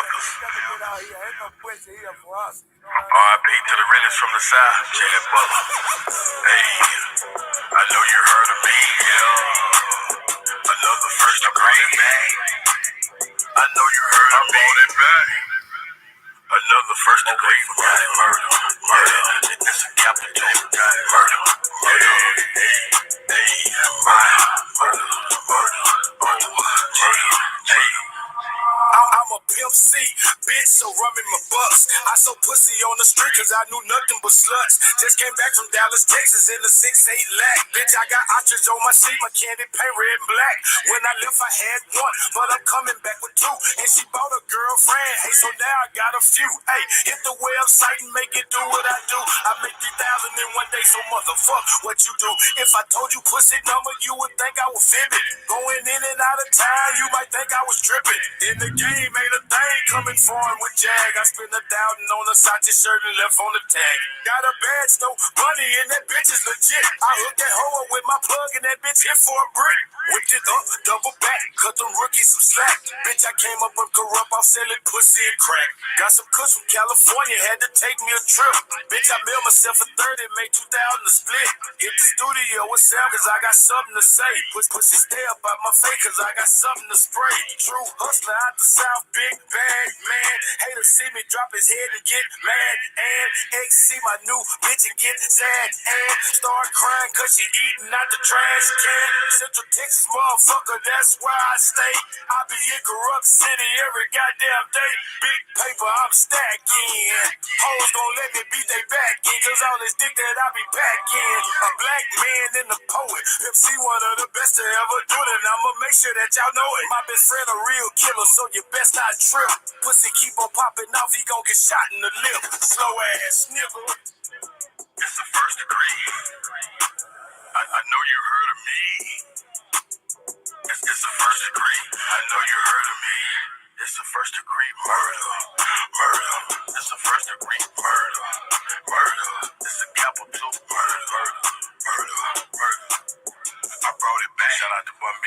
rappers. R.I.P. to the realest from the South, Jalen Butler. Hey, I know you heard of me, yeah. Another first degree, man. I know you heard of me. Another first degree murder. It's a capital murder. I'm a pimp C, bitch, so run me my bucks. I sold pussy on the street cause I knew nothing but sluts. Just came back from Dallas, Texas in the 6'8" lack. Bitch, I got ostrich on my seat, my candy paint red and black. When I left, I had one, but I'm coming back with two. And she bought a girlfriend, hey, so now I got a few. Hey, hit the website and make it do what I do. I make 3,000 in one day, so motherfuck what you do. If I told you pussy number, you would think I was fibbing. Going in and out of town, you might think I was tripping. In the game, ain't a thing coming foreign with Jag. I spent 1,000 on a Sachi shirt and left on the tag. Got a badge, no money, and that bitch is legit. I hooked that hoe up with my plug, and that bitch hit for a brick. Whipped it up, double back, cut them rookies some slack. Bitch, I came up with corrupt, I'm selling pussy and crack. Got some kush from California, had to take me a trip. Bitch, I mailed myself a 30, made 2,000 to split. Hit the studio with Sam, cause I got something to say. Pussy stay up out my face, cause I got something to spray. True hustler out the South, big bag, man. Hater see me drop his head and get mad. And X see my new bitch and get sad. And start crying cause she eating out the trash can. Central Texas motherfucker, that's where I stay. I be in corrupt city every goddamn day. Big paper, I'm stacking. Hoes gon' let me beat they back in, cause all this dick that I be packing. A black man and a poet. Pimp C, one of the best to ever do it, and I'ma make sure that y'all know it. My best friend a real killer, so you best not trip. Pussy keep on popping off, he gon' get shot in the lip. Slow ass nigga. It's the first degree. I know you heard of me. It's the first degree. I know you heard of me. It's the first degree murder. Murder. It's the first degree murder. Murder. It's a capital murder. Murder. Murder. I brought it back. Shout out to Bun B.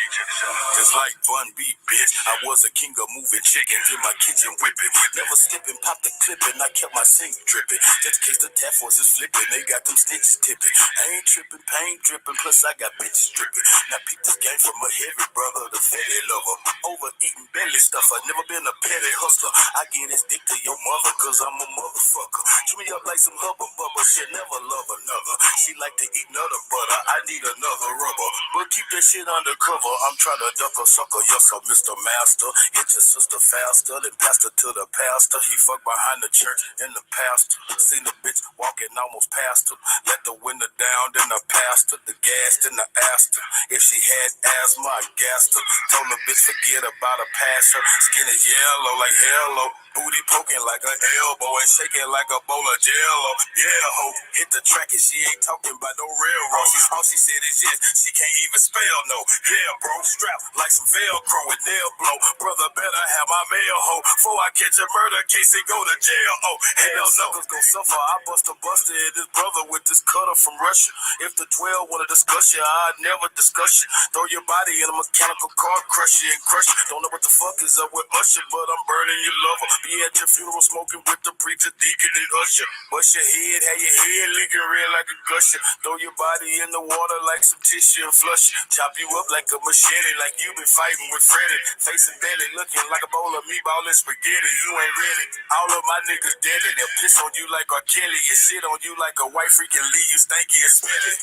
Just like Bun B, bitch. I was a king of moving chickens in my kitchen whipping. Never skipping, pop the clipping. I kept my sink dripping. Just in case the tap force is flipping. They got them stitches tipping. I ain't tripping, pain dripping. Plus I got bitches dripping. Now peep this game from a heavy brother, the fatty lover. Overeating belly stuff. I never been a petty hustler. I get this dick to your mother cause I'm a motherfucker. Chew me up like some hubba bubba. She'll never love another. She like to eat nut butter. I need another rubber. But keep that shit undercover. I'm trying to duck a sucker. Yes, sir, Mr. Master. Hit your sister faster than pastor to the pastor. He fucked behind the church in the pastor. Seen the bitch walking almost past her. Let the window down, then I passed her. The gas, then I asked her. If she had asthma, I gassed her. Told the bitch forget about her, pass her. Skin is yellow like hello. Booty poking like an elbow and shaking like a bowl of jello. Yeah, ho, hit the track and she ain't talking about no railroad. All she said is yes, she can't even spell no. Yeah, bro, strapped like some Velcro with nail blow. Brother better have my mail, ho, before I catch a murder case and go to jail. Oh, hell no. Suckers gon' suffer. I bust a buster at this brother with this cutter from Russia. If the 12 wanna discuss you, I'd never discuss you. Throw your body in a mechanical car, crush you and crush you. Don't know what the fuck is up with Usher, but I'm burning your lover. Be at your funeral smoking with the preacher, deacon, and usher. Bust your head, have your head leaking red like a gusher. Throw your body in the water like some tissue and flush it. Chop you up like a machete, like you been fighting with Freddy. Face and belly looking like a bowl of meatball and spaghetti. You ain't ready. All of my niggas dead, and they'll piss on you like R. Kelly and shit on you like a white freaking leave you stanky and smelly.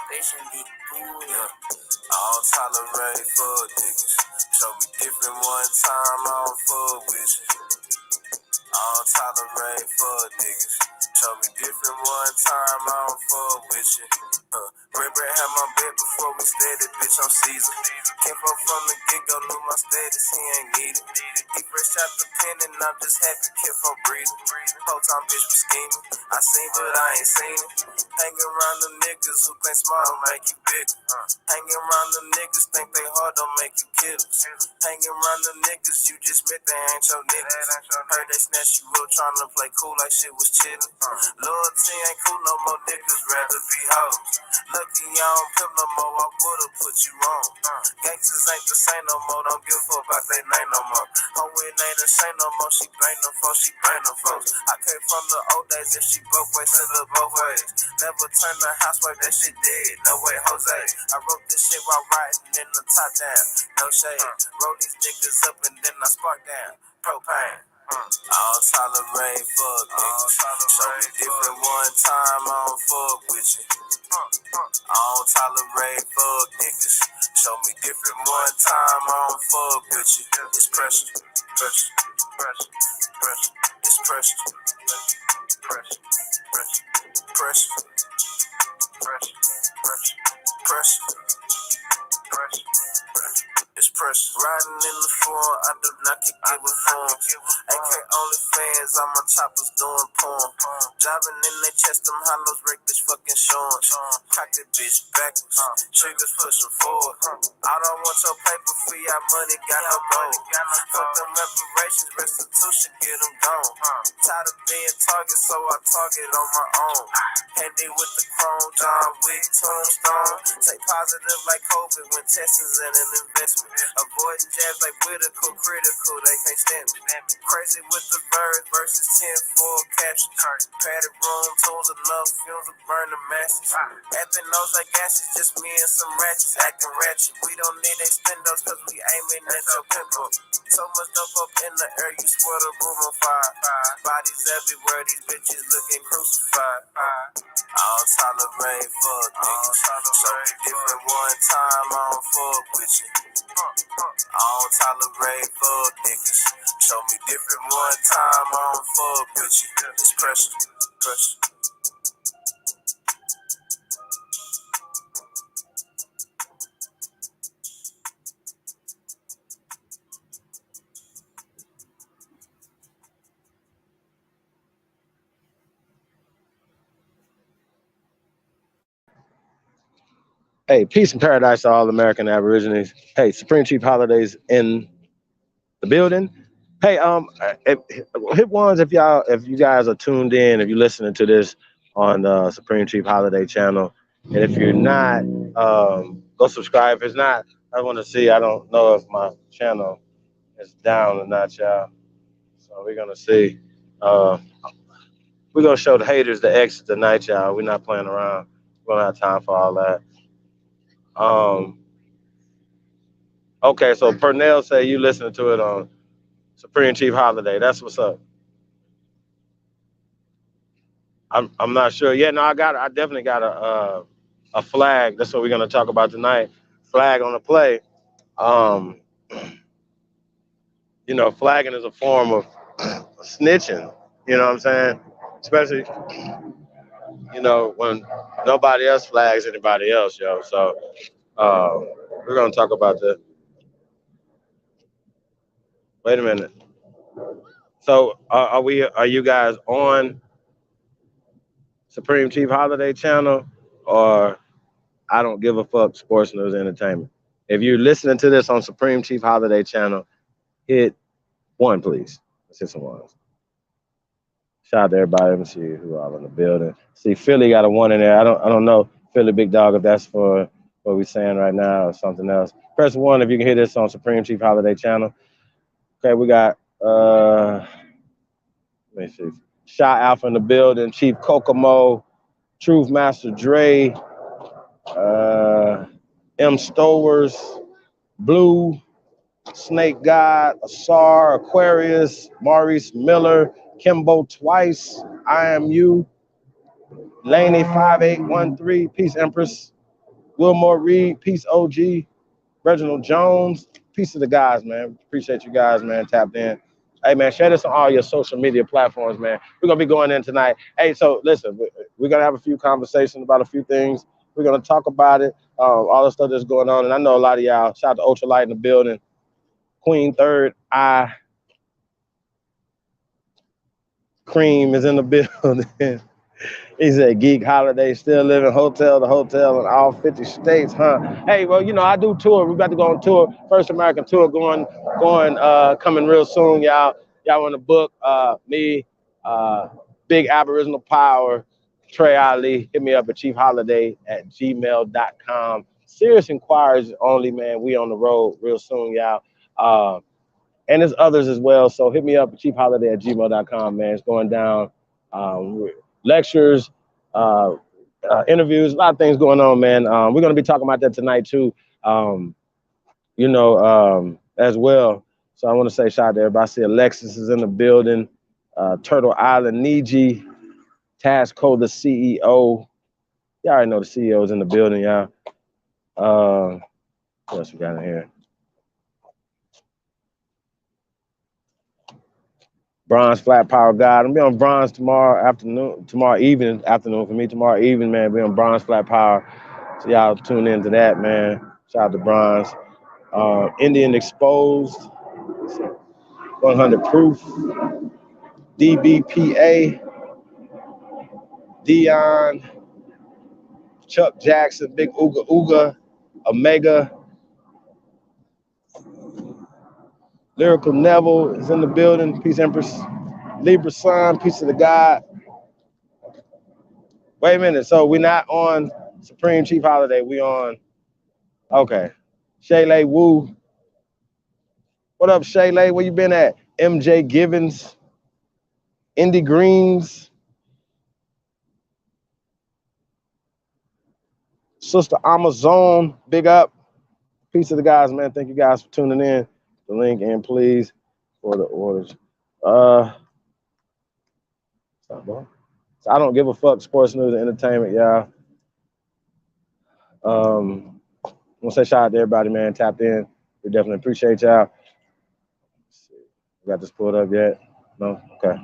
They should be cool. Yeah. I don't tolerate fuck niggas. Show me different one time, I don't fuck with you. I don't tolerate fuck niggas. Show me different one time, I don't fuck with you. Ray had my bed before we started, bitch, I'm Caesar. Came from the get-go, knew my status, he ain't need it. He fresh out the pen and I'm just happy, kept on breathing. Whole time, bitch, was scheming. I seen, but I ain't seen it. Hanging around the niggas who think smart don't make you bigger. Hanging around the niggas think they hard don't make you killers. Hanging around the niggas you just met, they ain't your niggas. Heard they snatch you up trying to play cool like shit was chillin'. Loyalty ain't cool no more, niggas rather be hoes. Lucky I don't pimp no more, I would've put you on. Gangsters ain't the same no more, don't give a fuck about they name no more. Home with ain't the same no more, she bang them folks, she bang them folks. I came from the old days, if she both ways, send her both ways. Never turn the housewife, that shit dead, no way, Jose. I wrote this shit while riding in the top down, no shade. Roll these niggas up and then I spark down, propane. I don't tolerate fuck niggas. Show me different one time, I don't fuck with you. I don't tolerate fuck niggas. Show me different one time, I don't fuck with you. It's pressure, pressure, pressure, pressure. It's pressure, pressure, pressure, pressure, pressure, pressure, pressure, pressure. It's pressure. Riding in the floor, I do not kick it with forms. AK only fans, I'm on choppers doing porn. Driving in their chest, them hollows break this fucking shorn. Cock that bitch backwards, triggers pushing forward. I don't want your paper free, our money got no gold. Fuck them reparations, restitution, get them gone. Tired of being target, so I target on my own. Handy with the chrome, John Wick, tombstone. Take positive like COVID when testings and an investment. Avoiding jabs like critical, they can't stand me. Crazy with the birds versus 10 full captions. Padded room, tools enough, fumes to burn the masses. Acting nose like gases, just me and some ratchets acting ratchet. We don't need extendos cause we aiming at your pimple. So much dope up in the air, you swear the room on fire. Bodies everywhere, these bitches looking crucified. I don't tolerate fuck niggas. Show me different one time, I don't fuck with you. I don't tolerate fuck niggas. Show me different one time, I don't fuck with you. It's pressure, pressure. Hey, peace and paradise to all American Aborigines. Hey, Supreme Chief Holidays in the building. Hey, hit ones if you guys are tuned in, if you're listening to this on the Supreme Chief Holiday channel, and if you're not, go subscribe. If it's not, I want to see. I don't know if my channel is down or not, y'all. So we're gonna see. We're gonna show the haters the exit tonight, y'all. We're not playing around. We don't have time for all that. Okay, so Pernell say you listening to it on Supreme Chief Holiday. That's what's up. I'm not sure. Yeah, no, I definitely got a flag. That's what we're gonna talk about tonight. Flag on the play. Flagging is a form of snitching. You know what I'm saying? Especially, when nobody else flags anybody else, yo. So we're gonna talk about that. Wait a minute. So are you guys on Supreme Chief Holiday channel or I Don't Give a Fuck Sports News Entertainment? If you're listening to this on Supreme Chief Holiday channel, hit 1, please. Let's hit some ones. Shout out to everybody. Let me see who all in the building. See, Philly got a 1 in there. I don't know, Philly Big Dog, if that's for what we're saying right now or something else. Press 1 if you can hear this on Supreme Chief Holiday channel. Okay, we got let me see. Shot Alpha in the building, Chief Kokomo, Truth Master Dre, M. Stowers, Blue, Snake God, Asar, Aquarius, Maurice Miller, Kimbo Twice, I Am You, Laney 5813, peace Empress. Wilmore Reed, peace OG. Reginald Jones, peace to the guys, man. Appreciate you guys, man, tapped in. Hey, man, share this on all your social media platforms, man. We're going to be going in tonight. Hey, so listen, we're going to have a few conversations about a few things. We're going to talk about it, all the stuff that's going on. And I know a lot of y'all, shout out to Ultralight in the building. Queen Third Eye Cream is in the building. He said, Geek Holiday, still living hotel to hotel in all 50 states, huh? Hey, well, you know, I do tour. We're about to go on tour. First American tour coming real soon, y'all. Y'all want to book me, Big Aboriginal Power, Trey Ali. Hit me up at chiefholiday@gmail.com. Serious inquiries only, man. We on the road real soon, y'all. And there's others as well. So hit me up at chiefholiday@gmail.com, man. It's going down. Lectures, interviews, a lot of things going on, man. We're going to be talking about that tonight too, as well. So I want to say shout out to everybody. I see Alexis is in the building. Turtle Island, Niji, Tasco, the CEO. Y'all already know the CEO is in the building, y'all. What else we got in here? Bronze Flat Power God. I'm be on Bronze tomorrow evening for me. Tomorrow evening, man, be on Bronze Flat Power. So y'all tune into that, man. Shout out to Bronze. Indian Exposed, 100 Proof, DBPA, Dion, Chuck Jackson, Big Ooga Ooga, Omega, Lyrical Neville is in the building. Peace Empress. Libra Sun, Peace of the God. Wait a minute. So we're not on Supreme Chief Holiday. We on, okay. Shaylay Wu. What up, Shaylay? Where you been at? MJ Givens, Indy Greens, Sister Amazon, big up. Peace to the guys, man. Thank you guys for tuning in. The link in, please, for the orders. So I don't give a fuck. Sports news and entertainment, y'all. I want to say shout out to everybody, man. Tapped in. We definitely appreciate y'all. Let's see. We got this pulled up yet? No? Okay.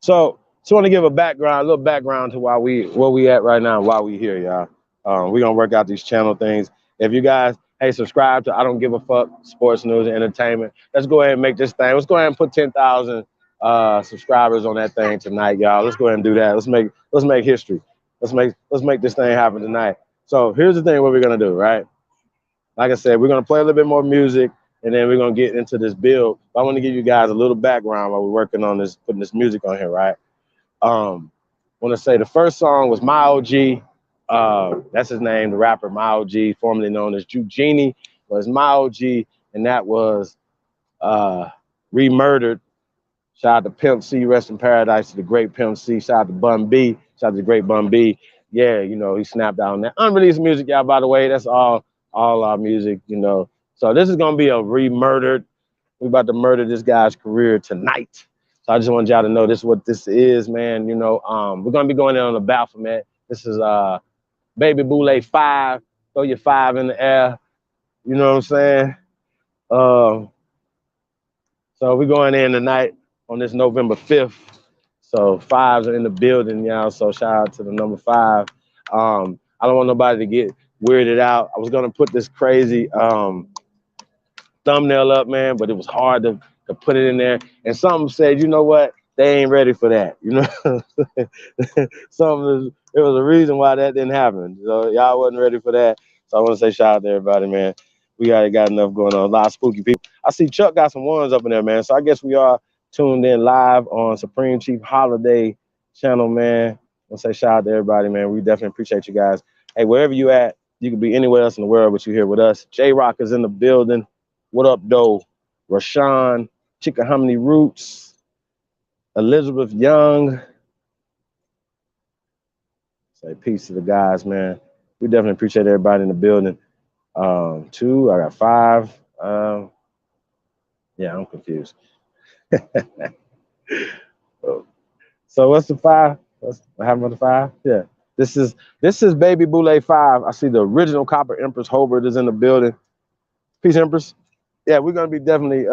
So just want to give a little background to where we at right now, why we here, y'all. We're gonna work out these channel things. If you guys, hey, subscribe to I Don't Give a Fuck Sports News and Entertainment. Let's go ahead and make this thing. Let's go ahead and put 10,000 subscribers on that thing tonight, y'all. Let's go ahead and do that. Let's make history. Let's make this thing happen tonight. So here's the thing, what we're gonna do, right? Like I said, we're gonna play a little bit more music, and then we're gonna get into this build. I want to give you guys a little background while we're working on this, putting this music on here, right? I want to say the first song was My OG. That's his name, the rapper My OG, formerly known as Juke Genie, was My OG, and that was Remurdered. Shout out to Pimp C, rest in paradise to the great Pimp C. Shout out to Bun B, shout out to the great Bun B. Yeah, you know, he snapped out on that. Unreleased music, y'all, by the way. That's all our music, you know. So this is gonna be a Remurdered. We're about to murder this guy's career tonight. So I just want y'all to know this is what this is, man. You know, we're gonna be going in on the Bapthomet. This is Baby Boule 5. Throw your 5 in the air. You know what I'm saying? So we're going in tonight on this November 5th. So 5s are in the building, y'all. So shout out to the number 5. I don't want nobody to get weirded out. I was gonna put this crazy thumbnail up, man, but it was hard to put it in there. And some said, you know what? They ain't ready for that. You know, there was a reason why that didn't happen. So y'all wasn't ready for that. So I want to say shout out to everybody, man. We already got enough going on. A lot of spooky people. I see Chuck got some ones up in there, man. So I guess we are tuned in live on Supreme Chief Holiday channel, man. I want to say shout out to everybody, man. We definitely appreciate you guys. Hey, wherever you at, you could be anywhere else in the world, but you're here with us. J-Rock is in the building. What up, though? Rashawn, Chickahominy Roots, Elizabeth Young. Say peace to the guys, man. We definitely appreciate everybody in the building. 2, I got 5. Yeah, I'm confused. So what's the 5? What happened with the 5? Yeah. This is Baby Boule 5. I see the original Copper Empress Hobart is in the building. Peace, Empress. Yeah, we're gonna be definitely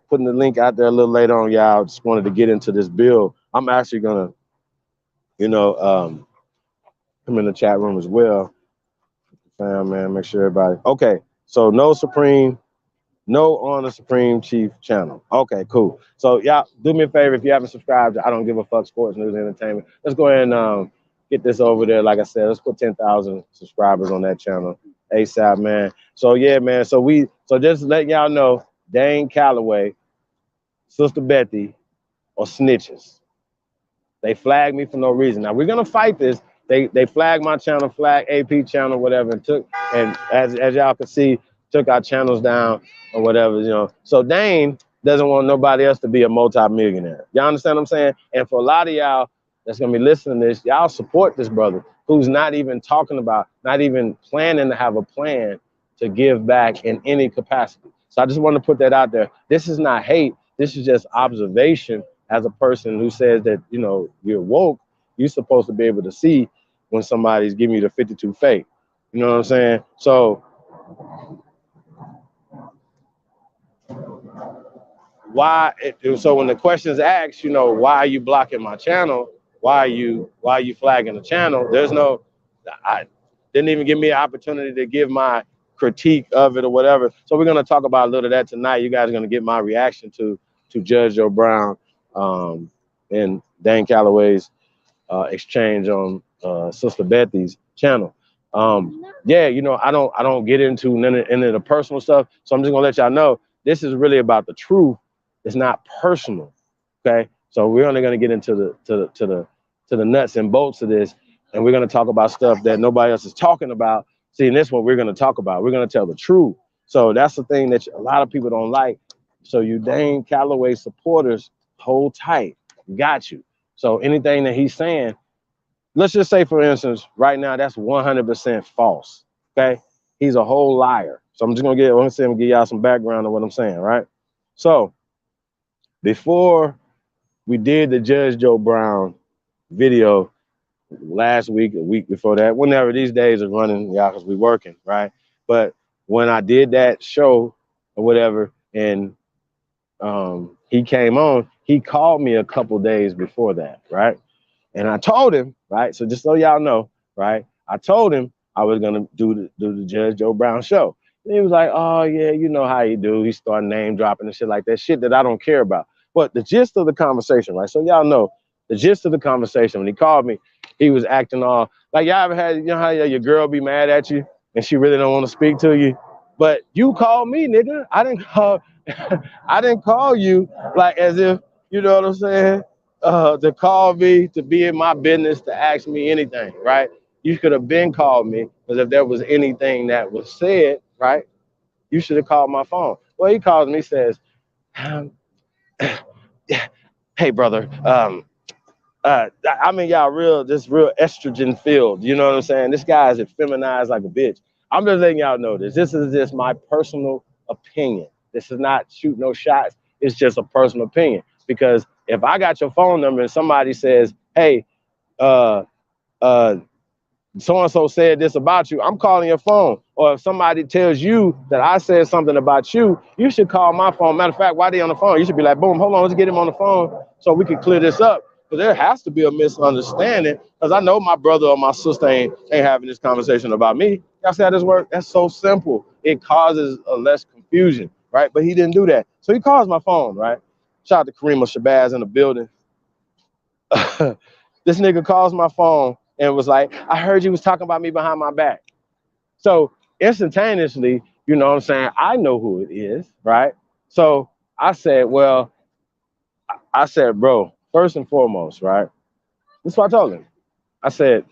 putting the link out there a little later on, y'all. Just wanted to get into this build. I'm actually gonna, come in the chat room as well. Fam, man, make sure everybody. Okay, so no on the Supreme Chief channel. Okay, cool. So y'all do me a favor, if you haven't subscribed to I Don't Give a Fuck Sports News and Entertainment, let's go ahead and get this over there. Like I said, let's put 10,000 subscribers on that channel ASAP, man. So yeah, man. So just let y'all know, Dane Calloway, Sister Bethy are snitches. They flagged me for no reason. Now we're gonna fight this. They flagged my channel, flagged AP channel, whatever, and as y'all can see, took our channels down or whatever, So Dane doesn't want nobody else to be a multi-millionaire. Y'all understand what I'm saying? And for a lot of y'all that's gonna be listening to this, y'all support this brother who's not even talking about, not even planning to have a plan to give back in any capacity. So I just want to put that out there. This is not hate. This is just observation. As a person who says that, you're woke, you're supposed to be able to see when somebody's giving you the 52 fake. You know what I'm saying? So so when the question is asked, why are you blocking my channel? Why are you flagging the channel? I didn't even give me an opportunity to give my critique of it or whatever. So we're going to talk about a little of that tonight. You guys are going to get my reaction to Judge Joe Brown and Dane Calloway's exchange on Sister Bethy's channel. Yeah, I don't get into any of the personal stuff. So I'm just gonna let y'all know this is really about the truth. It's not personal. Okay. So we're only gonna get into the nuts and bolts of this, and we're gonna talk about stuff that nobody else is talking about. See, and this is what we're gonna talk about. We're gonna tell the truth. So that's the thing that a lot of people don't like. So you Dane Calloway supporters, hold tight. Got you. So anything that he's saying, let's just say, for instance, right now, that's 100% false. Okay. He's a whole liar. So I'm just gonna give y'all some background on what I'm saying, right? So before we did the Judge Joe Brown video last week, a week before that, whenever these days are running, y'all, because we're working, right? But when I did that show or whatever, and he came on, he called me a couple days before that, right? And I told him, right? So just so y'all know, right? I told him I was gonna do the Judge Joe Brown show. And he was like, oh yeah, you know how he do. He started name dropping and shit like that, shit that I don't care about. But the gist of the conversation, right? So y'all know the gist of the conversation. When he called me, he was acting all like, y'all ever had, how your girl be mad at you and she really don't want to speak to you, but you called me, nigga. I didn't call you, like, as if, you know what I'm saying? To call me, to be in my business, to ask me anything, right? You could have been called me, because if there was anything that was said, right, you should have called my phone. Well, he calls me, says, hey, brother, I mean, y'all real estrogen filled, you know what I'm saying? This guy is feminized like a bitch. I'm just letting y'all know this. This is just my personal opinion. This is not shoot no shots. It's just a personal opinion. Because if I got your phone number and somebody says, hey, so-and-so said this about you, I'm calling your phone. Or if somebody tells you that I said something about you, you should call my phone. Matter of fact, while they on the phone, you should be like, boom, hold on, let's get him on the phone so we can clear this up. Because there has to be a misunderstanding, because I know my brother or my sister ain't having this conversation about me. Y'all see how this works? That's so simple. It causes less confusion, right? But he didn't do that. So he calls my phone, right? Shout out to Kareem Shabazz in the building. This nigga calls my phone and was like, I heard you was talking about me behind my back. So instantaneously, you know what I'm saying, I know who it is, right? So I said, bro, first and foremost, right? This is what I told him. I said,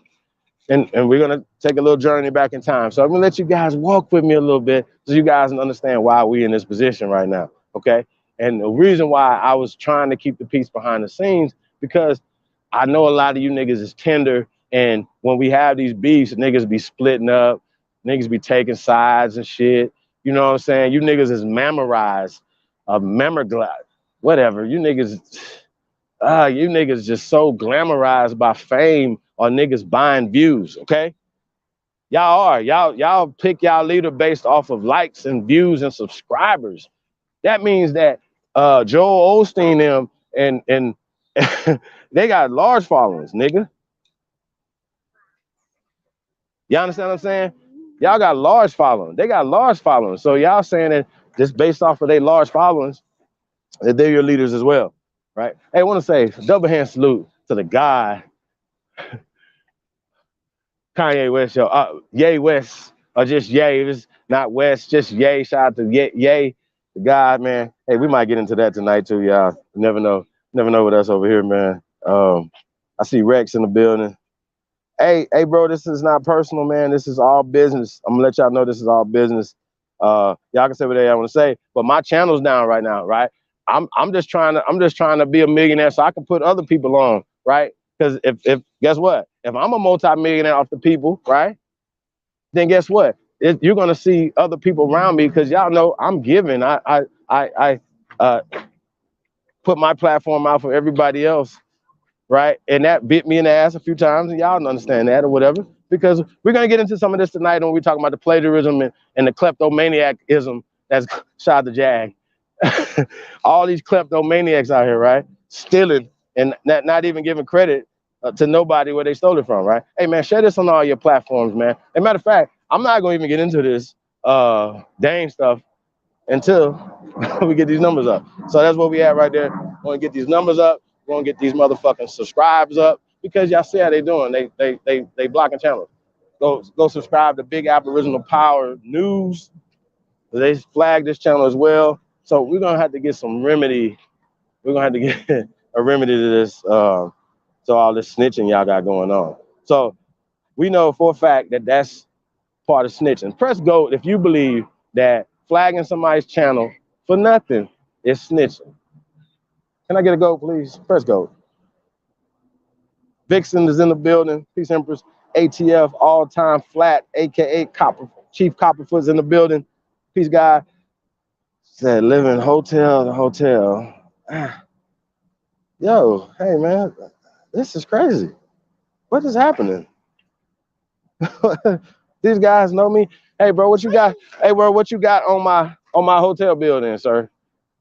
and we're gonna take a little journey back in time. So I'm gonna let you guys walk with me a little bit so you guys can understand why we're in this position right now, okay? And the reason why I was trying to keep the peace behind the scenes, because I know a lot of you niggas is tender, and when we have these beefs, niggas be splitting up, niggas be taking sides and shit. You know what I'm saying? You niggas is memorized, whatever. You niggas just so glamorized by fame or niggas buying views, okay? Y'all pick y'all leader based off of likes and views and subscribers. That means that Joel Osteen them and they got large followings, nigga. Y'all understand what I'm saying? Y'all got large following. They got large following. So y'all saying that just based off of their large followings, that they're your leaders as well, right? Hey, I want to say double hand salute to the guy, Kanye West, yo. Ye West, or just Ye. It's not West, just Ye. Shout out to Ye, the guy, man. Hey, we might get into that tonight too, y'all. Never know with us over here, man. I see Rex in the building. Hey, bro, this is not personal, man. This is all business. I'm gonna let y'all know this is all business. Y'all can say whatever y'all want to say, but my channel's down right now, right? I'm just trying to be a millionaire so I can put other people on, right? Because if guess what? If I'm a multi-millionaire off the people, right? Then guess what? You're gonna see other people around me because y'all know I'm giving. I put my platform out for everybody else, right? And that bit me in the ass a few times, and y'all don't understand that or whatever, because we're going to get into some of this tonight when we talk about the plagiarism and the kleptomaniacism that's shot the Jag. All these kleptomaniacs out here, right? Stealing and not even giving credit to nobody where they stole it from, right? Hey, man, share this on all your platforms, man. As a matter of fact, I'm not going to even get into this Dane stuff until we get these numbers up. So that's what we at right there. We're going to get these numbers up. We're going to get these motherfucking subscribes up because y'all see how they doing. They blocking channels. Go subscribe to Big Aboriginal Power News. They flagged this channel as well. So we're going to have to get some remedy. We're going to have to get a remedy to this, to all this snitching y'all got going on. So we know for a fact that that's part of snitching. Press GOAT if you believe that flagging somebody's channel for nothing is snitching. Can I get a GOAT, please? Press GOAT. Vixen is in the building. Peace Empress. ATF, all time flat, aka Chief Copperfoot's in the building. Peace guy. Said living hotel to hotel. Yo, hey man, this is crazy. What is happening? These guys know me. Hey bro, what you got? Hey bro, what you got on my hotel bill then, sir?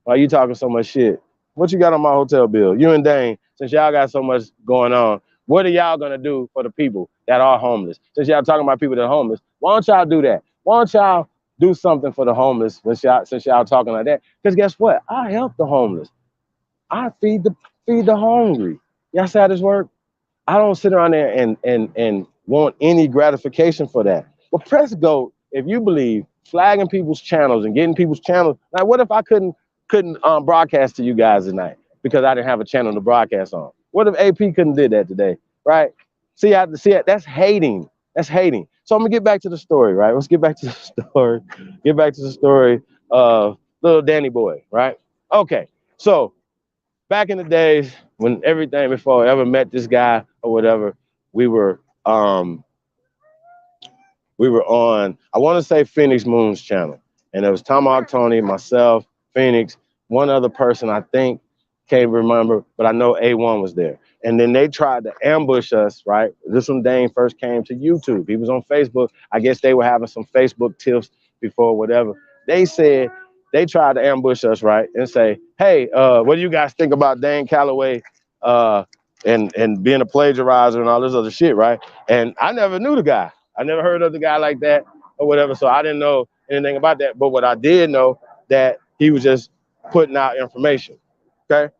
Why you talking so much shit? What you got on my hotel bill? You and Dane, since y'all got so much going on, what are y'all gonna do for the people that are homeless? Since y'all talking about people that are homeless, why don't y'all do that? Why don't y'all do something for the homeless since y'all talking like that? Because guess what? I help the homeless. I feed the hungry. Y'all see how this work? I don't sit around there and want any gratification for that. Well, press GOAT if you believe flagging people's channels and getting people's channels. Like, what if I couldn't broadcast to you guys tonight because I didn't have a channel to broadcast on? What if AP couldn't did that today, right? See, that's hating. That's hating. So I'm gonna get back to the story, right? Let's get back to the story. Get back to the story of little Danny boy, right? Okay, so back in the days when everything before I ever met this guy or whatever, we were on, I want to say Phoenix Moon's channel, and it was Tomahawk Tony, myself, Phoenix, one other person I think, can't remember, but I know A1 was there. And then they tried to ambush us, right? This when Dane first came to YouTube. He was on Facebook. I guess they were having some Facebook tips before whatever. They said they tried to ambush us, right? And say, hey, what do you guys think about Dane Calloway and being a plagiarizer and all this other shit, right? And I never knew the guy. I never heard of the guy like that or whatever. So I didn't know anything about that. But what I did know that he was just putting out information, okay?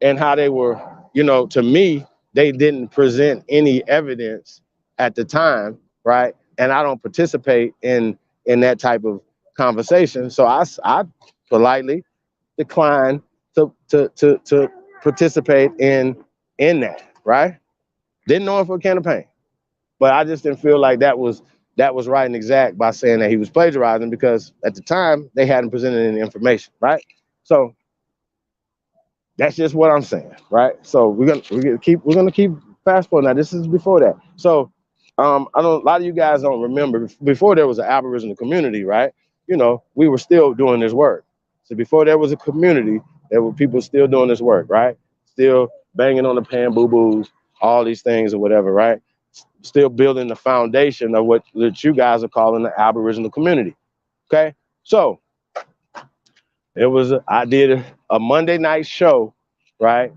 And how they were, to me, they didn't present any evidence at the time, right? And I don't participate in that type of conversation. So I politely declined to participate in that, right? Didn't know him for a can of paint. But I just didn't feel like that was right and exact by saying that he was plagiarizing, because at the time they hadn't presented any information, right? So that's just what I'm saying, right? So we're gonna keep fast forward. Now this is before that. So I know a lot of you guys don't remember, before there was an Aboriginal community, right? We were still doing this work. So before there was a community, there were people still doing this work, right? Still banging on the pan boo-boos, all these things or whatever, right? Still building the foundation of what that you guys are calling the Aboriginal community. Okay, so I did a Monday night show, right,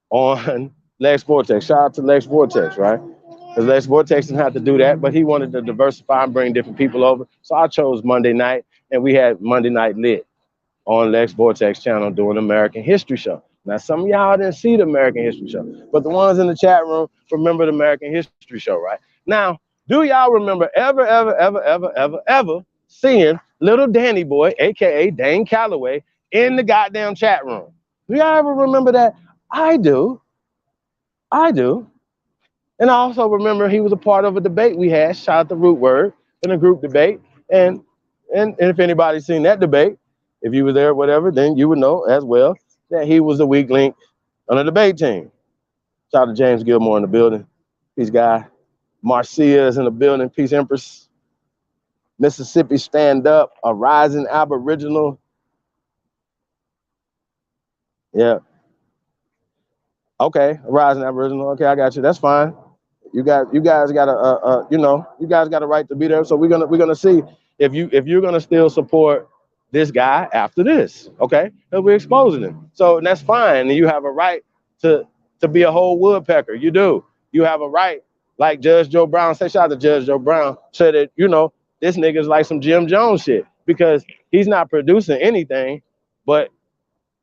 on Lex Vortex. Shout out to Lex Vortex, right? Because Lex Vortex didn't have to do that, but he wanted to diversify and bring different people over. So I chose Monday night, and we had Monday Night Lit on Lex Vortex channel doing American History Show. Now, some of y'all didn't see the American History Show, but the ones in the chat room remember the American History Show, right? Now, do y'all remember ever seeing little Danny boy, aka Dane Calloway, in the goddamn chat room? Do y'all ever remember that? I do. And I also remember he was a part of a debate we had, shout out to Root Word, in a group debate. And if anybody's seen that debate, if you were there or whatever, then you would know as well that he was the weak link on the debate team. Shout out to James Gilmore in the building. Peace guy. Marcia is in the building. Peace Empress. Mississippi Stand Up, a rising Aboriginal. Yeah. Okay, a rising Aboriginal. Okay, I got you. That's fine. You guys got a you guys got a right to be there. So we're gonna see if you're gonna still support this guy after this, okay? And we're exposing him. So that's fine. And you have a right to be a whole woodpecker. You do. You have a right, like Judge Joe Brown said. Shout out to Judge Joe Brown, said that this nigga's like some Jim Jones shit because he's not producing anything but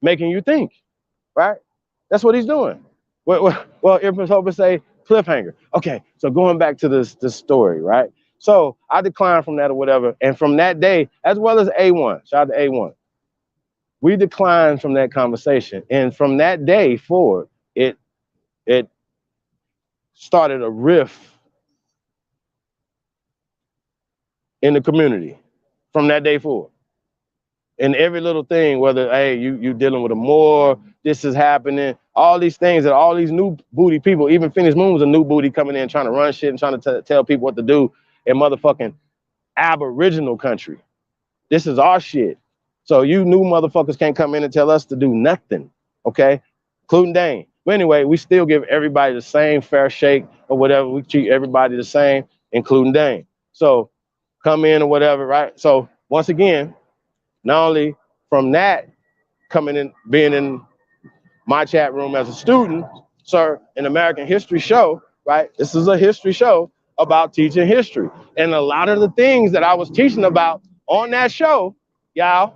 making you think, right? That's what he's doing. Well, Empress Hope say cliffhanger. Okay, so going back to this story, right? So I declined from that or whatever, and from that day, as well as A1, shout out to A1, we declined from that conversation, and from that day forward, it started a rift in the community. From that day forward, and every little thing, whether hey you dealing with a Moor, this is happening, all these things that all these new booty people, even Phoenix Moon was a new booty coming in trying to run shit and trying to tell people what to do in motherfucking Aboriginal country. This is our shit. So you new motherfuckers can't come in and tell us to do nothing, okay? Including Dane. But anyway, we still give everybody the same fair shake or whatever. We treat everybody the same, including Dane. So come in or whatever, right? So once again, not only from that coming in, being in my chat room as a student, sir, an American history show, right? This is a history show about teaching history. And a lot of the things that I was teaching about on that show, y'all,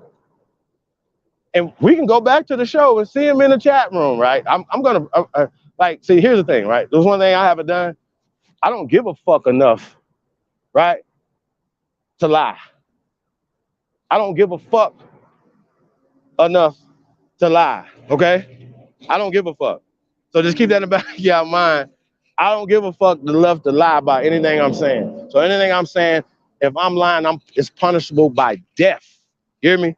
and we can go back to the show and see him in the chat room, right? I'm gonna, like, see, here's the thing, right? There's one thing I haven't done. I don't give a fuck enough, right, to lie. I don't give a fuck enough to lie, okay? I don't give a fuck. So just keep that in the back of your mind. I don't give a fuck enough to lie about anything I'm saying. So anything I'm saying, if I'm lying, it's punishable by death. You hear me?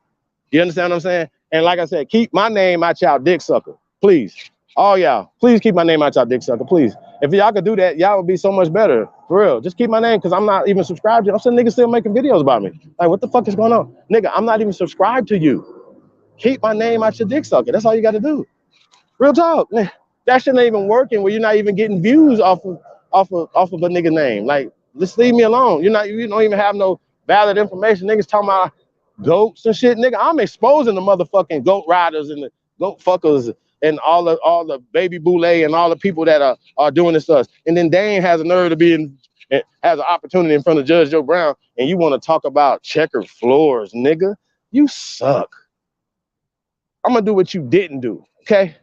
You understand what I'm saying? And like I said, keep my name out y'all dick sucker, please. All y'all, please keep my name out y'all dick sucker, please. If y'all could do that, y'all would be so much better, for real. Just keep my name, because I'm not even subscribed to you. I'm seeing niggas still making videos about me. Like, what the fuck is going on? Nigga, I'm not even subscribed to you. Keep my name out your dick sucker. That's all you got to do. Real talk. That shit ain't even working where you're not even getting views off of a nigga name. Like, just leave me alone. You don't even have no valid information. Niggas talking about goats and shit. Nigga, I'm exposing the motherfucking goat riders and the goat fuckers and all the baby boule and all the people that are doing this to us. And then Dane has a nerve to be has an opportunity in front of Judge Joe Brown, and you want to talk about checkered floors, nigga. You suck. I'm gonna do what you didn't do, okay?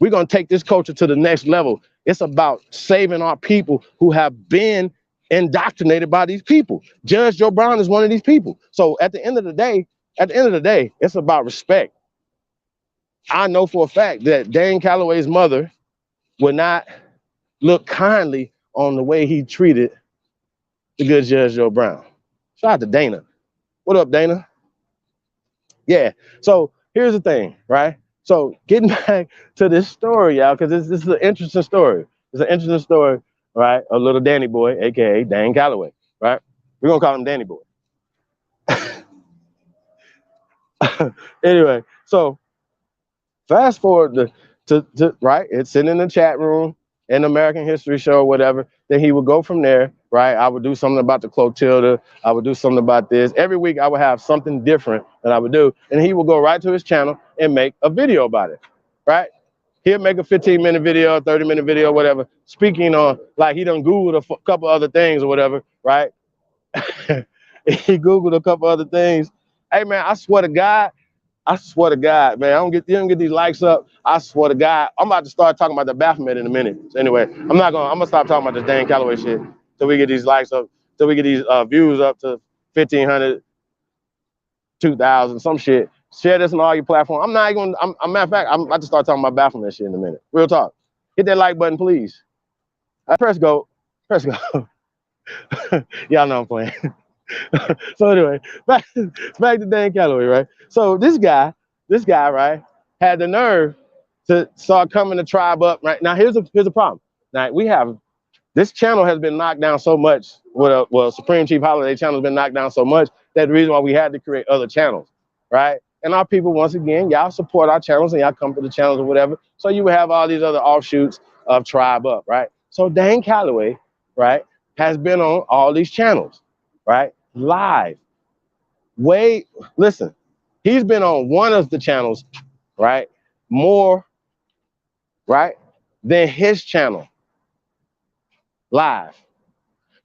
We're going to take this culture to the next level. It's about saving our people who have been indoctrinated by these people. Judge Joe Brown is one of these people. So at the end of the day, it's about respect. I know for a fact that Dane Calloway's mother would not look kindly on the way he treated the good Judge Joe Brown. Shout out to Dana. What up, Dana? Yeah. So here's the thing, right? So getting back to this story, y'all, because this is an interesting story. It's an interesting story, right? A little Danny boy, aka Dane Calloway, right? We're gonna call him Danny boy. Anyway, so fast forward to right, it's sitting in the chat room in American History Show or whatever. Then he would go from there, right? I would do something about the Clotilda. I would do something about this. Every week I would have something different that I would do. And he would go right to his channel and make a video about it, right? He'll make a 15-minute video, a 30-minute video, whatever, speaking on, like he done Googled a couple other things or whatever, right? He Googled a couple other things. Hey man, I swear to God, man, you don't get these likes up. I swear to God, I'm about to start talking about the Bapthomet in a minute. So anyway, I'm gonna stop talking about this Dane Calloway shit till we get these likes up, till we get these views up to 1,500, 2,000, some shit. Share this on all your platforms. Matter of fact, I'm about to start talking about Bapthomet shit in a minute. Real talk. Hit that like button, please. Press go. Press go. Y'all know I'm playing. So anyway, back to Dane Calloway, right? So this guy, right, had the nerve to start coming to Tribe Up. Right now, here's a problem. Now we have this channel has been knocked down so much. Well, Supreme Chief Holiday channel has been knocked down so much that the reason why we had to create other channels, right? And our people, once again, y'all support our channels and y'all come to the channels or whatever. So you would have all these other offshoots of Tribe Up, right? So Dane Calloway, right, has been on all these channels, right? Live. Listen, he's been on one of the channels, right, more, right, than his channel live.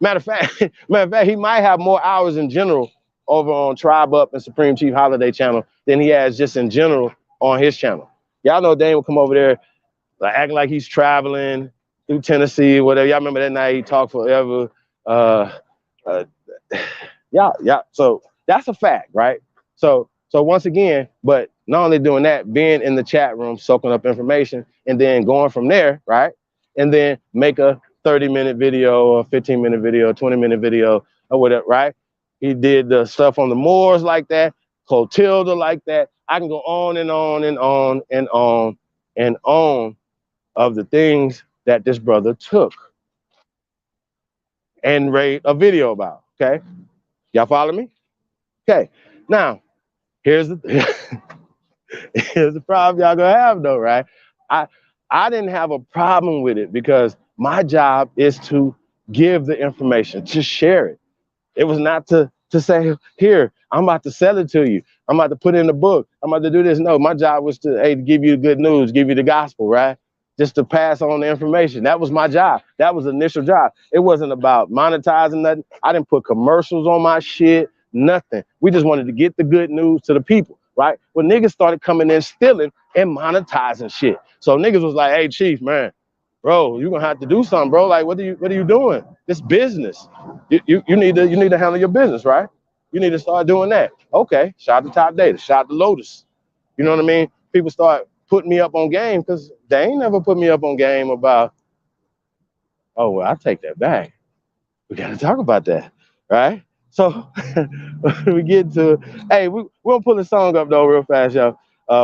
Matter of fact, he might have more hours in general over on Tribe Up and Supreme Chief Holiday channel than he has just in general on his channel. Y'all know Dane will come over there like acting like he's traveling through Tennessee, whatever. Y'all remember that night he talked forever. Yeah. So that's a fact, right? So once again, but not only doing that, being in the chat room, soaking up information, and then going from there, right? And then make a 30-minute video or 15-minute video, 20-minute video or whatever, right? He did the stuff on the Moors like that, Clotilda like that. I can go on and on and on and on and on of the things that this brother took and made a video about, okay? Y'all follow me? Okay, now, here's the problem y'all gonna have though, right? I didn't have a problem with it because my job is to give the information, to share it. It was not to say, here, I'm about to sell it to you. I'm about to put it in the book. I'm about to do this. No, my job was to, hey, give you the good news, give you the gospel, right? Just to pass on the information. That was my job. That was the initial job. It wasn't about monetizing nothing. I didn't put commercials on my shit, nothing. We just wanted to get the good news to the people, right? When niggas started coming in stealing and monetizing shit. So niggas was like, hey, Chief, man, bro, you're gonna have to do something, bro. Like, what are you doing? This business. You need to handle your business, right? You need to start doing that. Okay, shout out to Top Data, shout out to Lotus. You know what I mean? People start putting me up on game because they ain't never put me up on game about, oh, well, I take that back. We got to talk about that, right? So we get to, hey, we're going to pull the song up, though, real fast, y'all.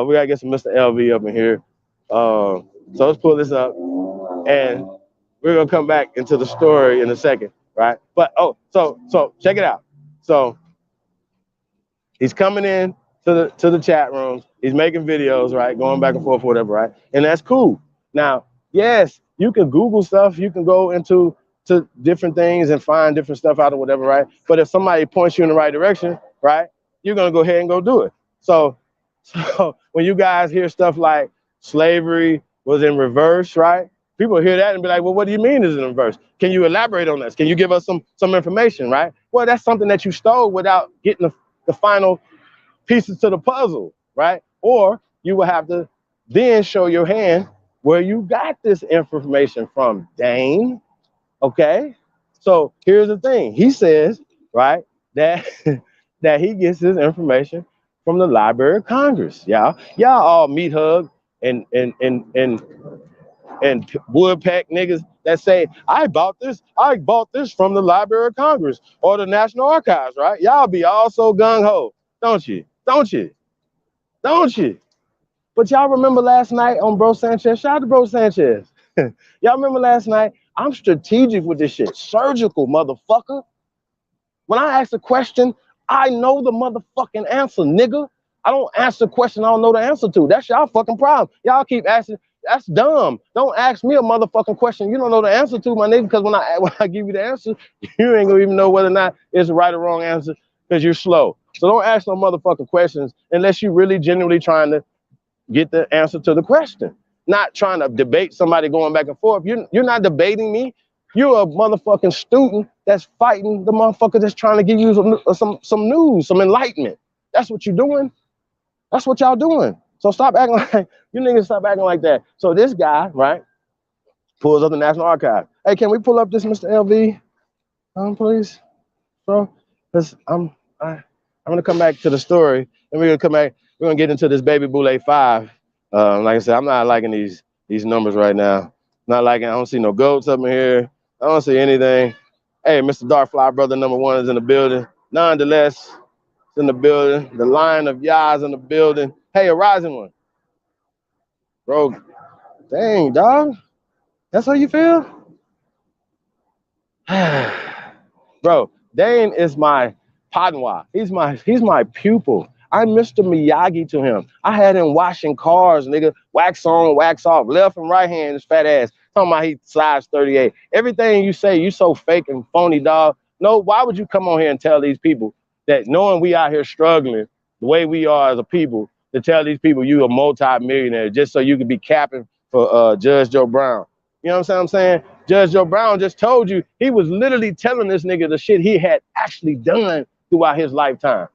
We got to get some Mr. LV up in here. So let's pull this up, and we're going to come back into the story in a second, right? But, so check it out. So he's coming in to the chat rooms. He's making videos, right? Going back and forth, whatever, right? And that's cool. Now, yes, you can Google stuff. You can go into different things and find different stuff out or whatever, right? But if somebody points you in the right direction, right, you're gonna go ahead and go do it. So when you guys hear stuff like slavery was in reverse, right? People hear that and be like, well, what do you mean is in reverse? Can you elaborate on this? Can you give us some information, right? Well, that's something that you stole without getting the final pieces to the puzzle, right? Or you will have to then show your hand where you got this information from, Dane. Okay, so here's the thing. He says, right, that that he gets his information from the Library of Congress. Y'all all meat hug and woodpeck niggas that say, I bought this from the Library of Congress or the National Archives, right? Y'all be all so gung-ho, don't you? But y'all remember last night on Bro Sanchez? Shout out to Bro Sanchez. Y'all remember last night? I'm strategic with this shit. Surgical, motherfucker. When I ask a question, I know the motherfucking answer, nigga. I don't answer questions I don't know the answer to. That's y'all fucking problem. Y'all keep asking. That's dumb. Don't ask me a motherfucking question you don't know the answer to, my nigga, because when I give you the answer, you ain't gonna even know whether or not it's the right or wrong answer because you're slow. So don't ask no motherfucking questions unless you're really genuinely trying to get the answer to the question. Not trying to debate somebody going back and forth. You're not debating me. You're a motherfucking student that's fighting the motherfucker that's trying to give you some news, some enlightenment. That's what you're doing. That's what y'all doing. So stop acting like, you niggas stop acting like that. So this guy, right, pulls up the National Archive. Hey, can we pull up this Mr. LV, please, bro? Because I'm gonna come back to the story, and we're gonna come back. We're gonna get into this Baby Boule 5. Like I said, I'm not liking these numbers right now. Not liking. I don't see no goats up in here. I don't see anything. Hey, Mr. Darkfly brother number 1 is in the building. Nonetheless, it's in the building. The Lion of Yah's in the building. Hey, a rising one, bro. Dang, dog. That's how you feel, bro. Dane is my padwa. He's my pupil. I'm Mr. Miyagi to him. I had him washing cars, nigga. Wax on, wax off, left and right hand, his fat ass. Talking about he size 38. Everything you say, you so fake and phony, dog. No, why would you come on here and tell these people that knowing we out here struggling the way we are as a people, to tell these people you a multi-millionaire just so you could be capping for Judge Joe Brown? You know what I'm saying? Judge Joe Brown just told you he was literally telling this nigga the shit he had actually done throughout his lifetime.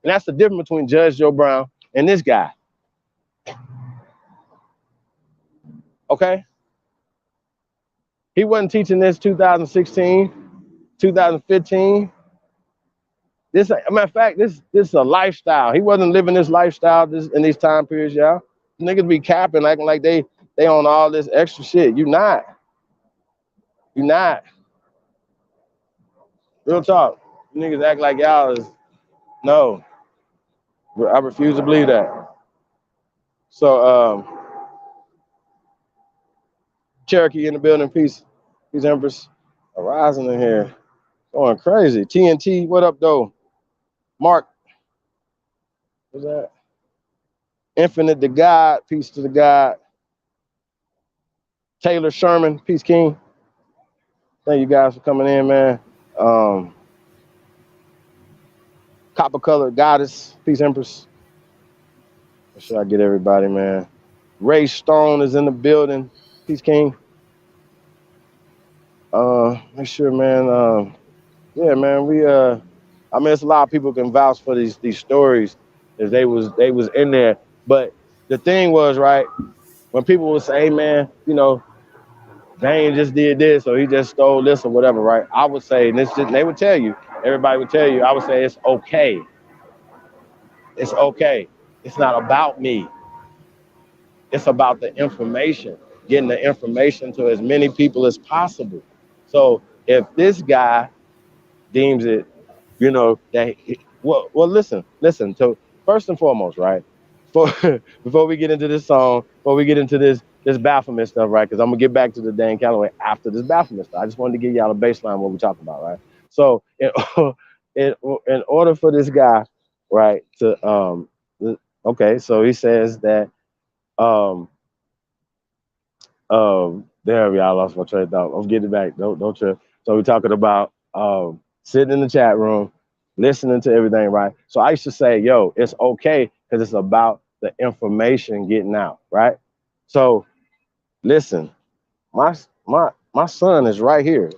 And that's the difference between Judge Joe Brown and this guy. Okay? He wasn't teaching this 2016, 2015. This, as a matter of fact, this is a lifestyle. He wasn't living this lifestyle in these time periods, y'all. Niggas be capping, acting like they on all this extra shit. You not. You not. Real talk. You niggas act like y'all is, no. I refuse to believe that. So, Cherokee in the building, peace, Empress, arising in here, going crazy. TNT, what up, though? Mark, what's that? Infinite to God, peace to the God. Taylor Sherman, peace, King. Thank you guys for coming in, man. Copper colored goddess, peace, Empress. Make sure I get everybody, man. Ray Stone is in the building, peace, King. Make sure, man. Yeah, man. I mean, it's a lot of people can vouch for these stories, as they was in there. But the thing was, right, when people would say, hey, man, you know, Dane just did this or he just stole this or whatever, right? I would say, and they would tell you, everybody would tell you, I would say it's okay. It's okay. It's not about me. It's about the information, getting the information to as many people as possible. So if this guy deems it, you know, that, well, listen. So first and foremost, right, before we get into this song, before we get into this Bapthomet stuff, right, because I'm gonna get back to the Dane Calloway after this Bapthomet stuff. I just wanted to give y'all a baseline of what we're talking about, right? So in order for this guy, right, to okay, so he says that there, y'all lost my train of thought. I'm getting back. Don't trip. So we're talking about sitting in the chat room, listening to everything, right? So I used to say, yo, it's okay because it's about the information getting out, right? So listen, my son is right here,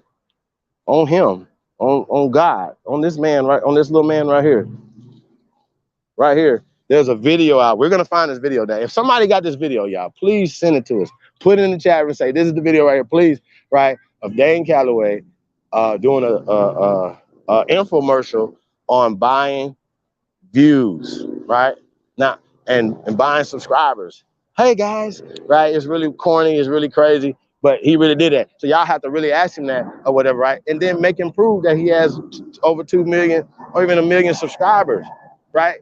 on him, on God, on this man, right, on this little man right here. Right here, there's a video out. We're gonna find this video now. If somebody got this video, y'all, please send it to us. Put it in the chat room and say, this is the video right here, please, right, of Dane Calloway doing a infomercial on buying views, right? Now, and buying subscribers. Hey guys, right? It's really corny, it's really crazy, but he really did that. So y'all have to really ask him that or whatever, right? And then make him prove that he has over 2 million or even 1 million subscribers, right?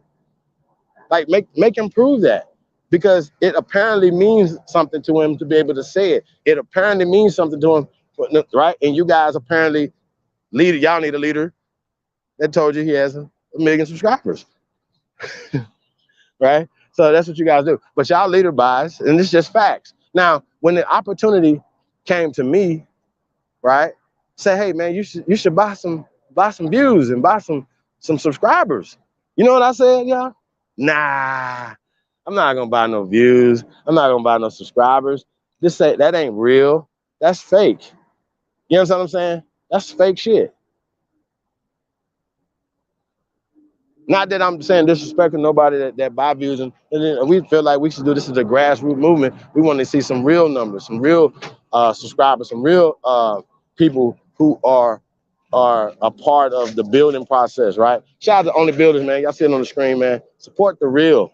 Like make him prove that, because it apparently means something to him to be able to say it. It apparently means something to him, right? And you guys apparently y'all need a leader that told you he has 1 million subscribers. right? So that's what you guys do. But y'all leader bias, and it's just facts. Now, when the opportunity came to me, right, say, hey man, you should buy some views and buy some subscribers. You know what I said, y'all? Nah, I'm not gonna buy no views. I'm not gonna buy no subscribers. Just say that ain't real. That's fake. You know what I'm saying? That's fake shit. Not that I'm saying disrespecting nobody that buy views, and we feel like we should do this as a grassroots movement. We want to see some real numbers, some real subscribers, some real people who are a part of the building process, right? Shout out to Only Builders, man. Y'all see it on the screen, man. Support the real.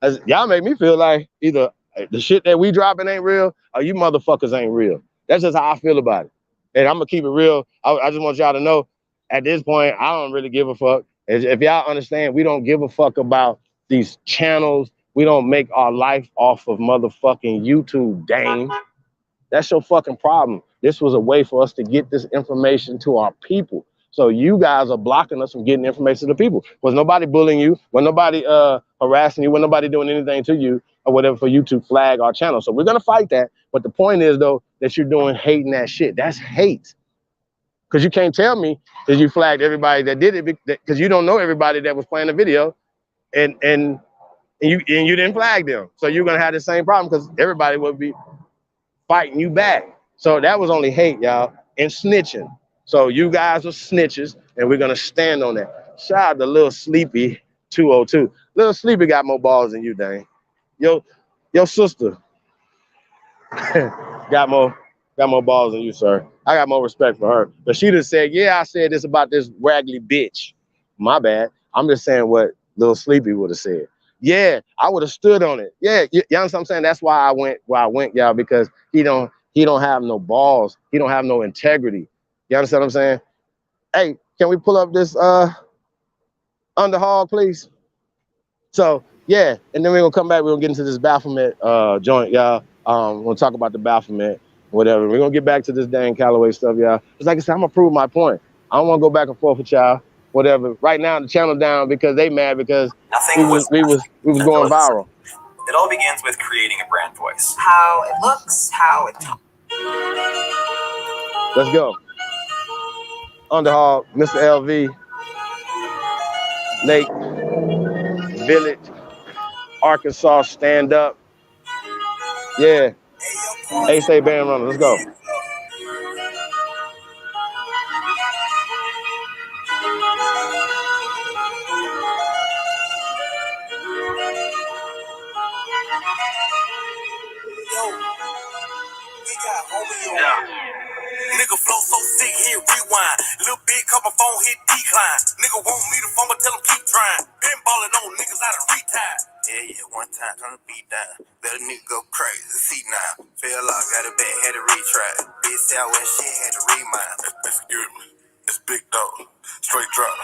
As y'all make me feel like either the shit that we dropping ain't real or you motherfuckers ain't real. That's just how I feel about it. And I'm gonna keep it real. I just want y'all to know at this point, I don't really give a fuck. If y'all understand, we don't give a fuck about these channels. We don't make our life off of motherfucking YouTube, Dane. That's your fucking problem. This was a way for us to get this information to our people. So you guys are blocking us from getting information to the people. Was nobody bullying you? Was nobody harassing you? Was nobody doing anything to you or whatever for you to flag our channel? So we're gonna fight that. But the point is though that you're doing hating that shit. That's hate. Because you can't tell me that you flagged everybody that did it because you don't know everybody that was playing the video and you didn't flag them. So you're gonna have the same problem because everybody would be fighting you back. So that was only hate, y'all, and snitching. So you guys are snitches, and we're gonna stand on that. Shout out to Lil Sleepy 202. Lil Sleepy got more balls than you, Dane. Your sister got more balls than you, sir. I got more respect for her. But she just said, yeah, I said this about this raggedy bitch. My bad. I'm just saying what Lil Sleepy would have said. Yeah, I would have stood on it. Yeah, you understand what I'm saying? That's why I went where I went, y'all, because he don't have no balls. He don't have no integrity. You understand what I'm saying? Hey, can we pull up this underhaul, please? So yeah, and then we're gonna come back. We're gonna get into this Bapthomet joint, y'all. We'll talk about the Bapthomet, whatever. We're gonna get back to this Dane Calloway stuff, y'all. It's like I said, I'm gonna prove my point. I don't want to go back and forth with y'all, whatever. Right now, the channel down because they mad because we was going viral. It all begins with creating a brand voice. How it looks, how it talks. Let's go. Underhaul, Mr. LV, Nate, Village, Arkansas, stand up. Yeah. Ace A Band Runner, let's go. Nigga flow so sick, hit rewind. Little big couple phone hit decline. Nigga want me to phone, but tell him keep trying. Been ballin' on niggas out of retire. Yeah, one time, turn the beat down. Let a nigga go crazy, see now. Fell off, got a bad, had to retry. Bitch say I went shit, had to remind. Excuse me, it's big dog, straight drop.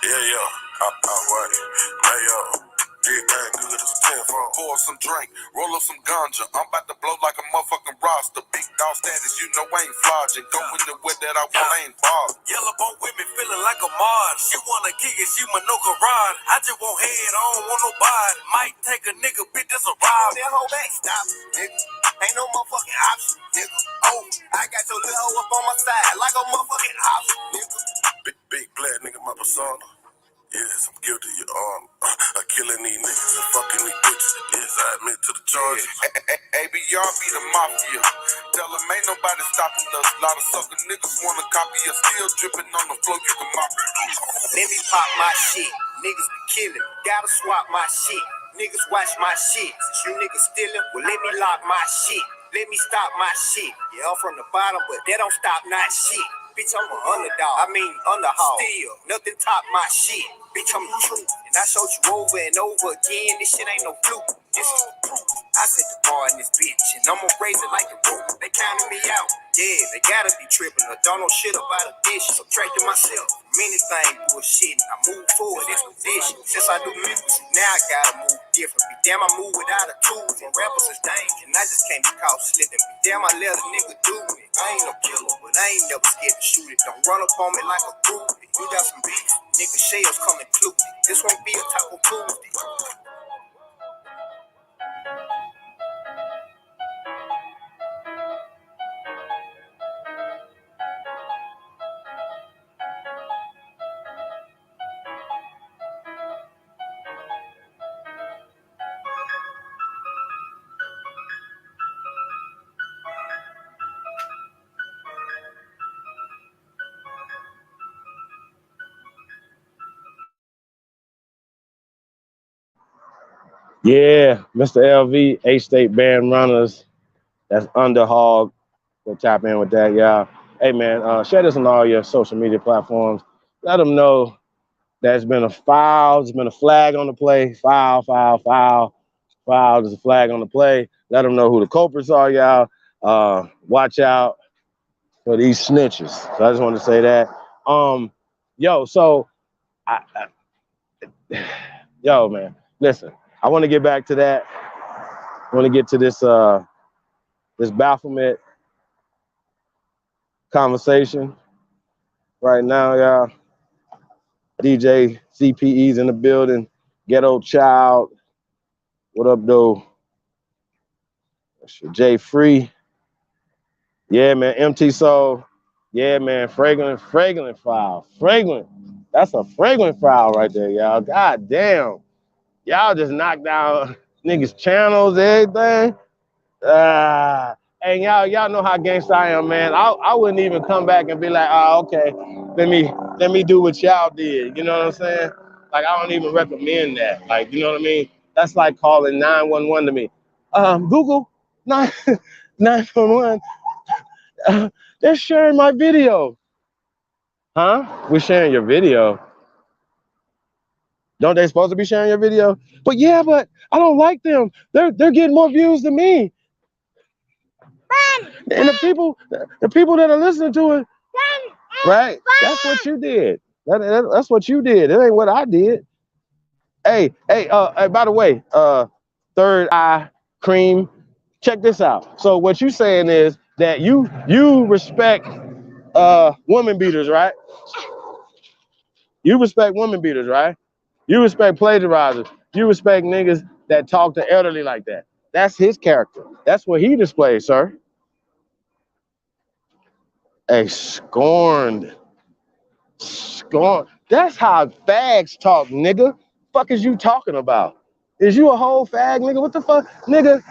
Yeah, I'm working. Hey, yo. Big bang, good as a 10 for pour some drink, roll up some ganja. I'm about to blow like a motherfucking roster. Big dog status, you know I ain't flogging. Go in the way that I want, I ain't ball. Yellow bone with me, feeling like a mod. She wanna kick it, she my no garage. I just want head, I don't want no body. Might take a nigga, bitch, that's a ride. That whole back stop, nigga. Ain't no motherfucking option, nigga. Oh, I got your little hoe up on my side like a motherfucking option, nigga. Big black nigga, my persona. Yes, I'm guilty of killing these niggas and fucking these bitches. Yes, I admit to the charges. ABR be the mafia. Tell them ain't nobody stopping us. A lot of sucker niggas wanna copy us. Still dripping on the floor, you can mop it. Let me pop my shit. Niggas be killing. Gotta swap my shit. Niggas watch my shit. Since you niggas stealing, well let me lock my shit. Let me stop my shit. Yeah, I'm from the bottom, but that don't stop not shit. Bitch, I'm an underdog. I mean, underhaul. Still, nothing top my shit. Bitch, I'm the truth. And I showed you over and over again. This shit ain't no fluke. This is the proof. I set the bar in this bitch, and I'm gonna raise it like a roof. They counted me out. Yeah, they gotta be tripping. I don't know shit about a dish. Subtracting myself. Many things bullshitting. I move forward this position. Since I do music, now I gotta move different. Be damn, I move without a tool. From rappers is dangerous, and I just can't be caught slipping. Be damn, I let a nigga do it. I ain't no killer, but I ain't never scared to shoot it. Don't run up on me like a groupie. You got some beef. Nigga shells coming clue. This won't be a taco Tuesday. Yeah, Mr. LV, H-State Band Runners. That's Underhog. Go tap in with that, y'all. Hey, man, share this on all your social media platforms. Let them know that it's been a foul. There's been a flag on the play. Foul, foul, foul, foul. There's a flag on the play. Let them know who the culprits are, y'all. Watch out for these snitches. So I just wanted to say that. Yo, so, yo, man, listen. I want to get back to that. I want to get to this Bapthomet conversation right now, y'all. DJ CPE's in the building. Ghetto Child. What up, though? Jay Free. Yeah, man. MT Soul. Yeah, man. Fragrant file. Fragrant. That's a fragrant file right there, y'all. God damn. Y'all just knocked down niggas' channels, everything. And y'all know how gangsta I am, man. I wouldn't even come back and be like, oh, okay, let me do what y'all did. You know what I'm saying? Like, I don't even recommend that. Like, you know what I mean? That's like calling 911 to me. Google 911. They're sharing my video. Huh? We're sharing your video. Don't they supposed to be sharing your video? But yeah, but I don't like them. They're getting more views than me. And the people that are listening to it, right? That's what you did. That's what you did. It ain't what I did. Hey, by the way, Third Eye Cream, check this out. So what you saying is that you respect woman beaters, right? You respect woman beaters, right? You respect plagiarizers. You respect niggas that talk to elderly like that. That's his character. That's what he displays, sir. A scorned. That's how fags talk, nigga. Fuck is you talking about? Is you a whole fag, nigga? What the fuck? Nigga,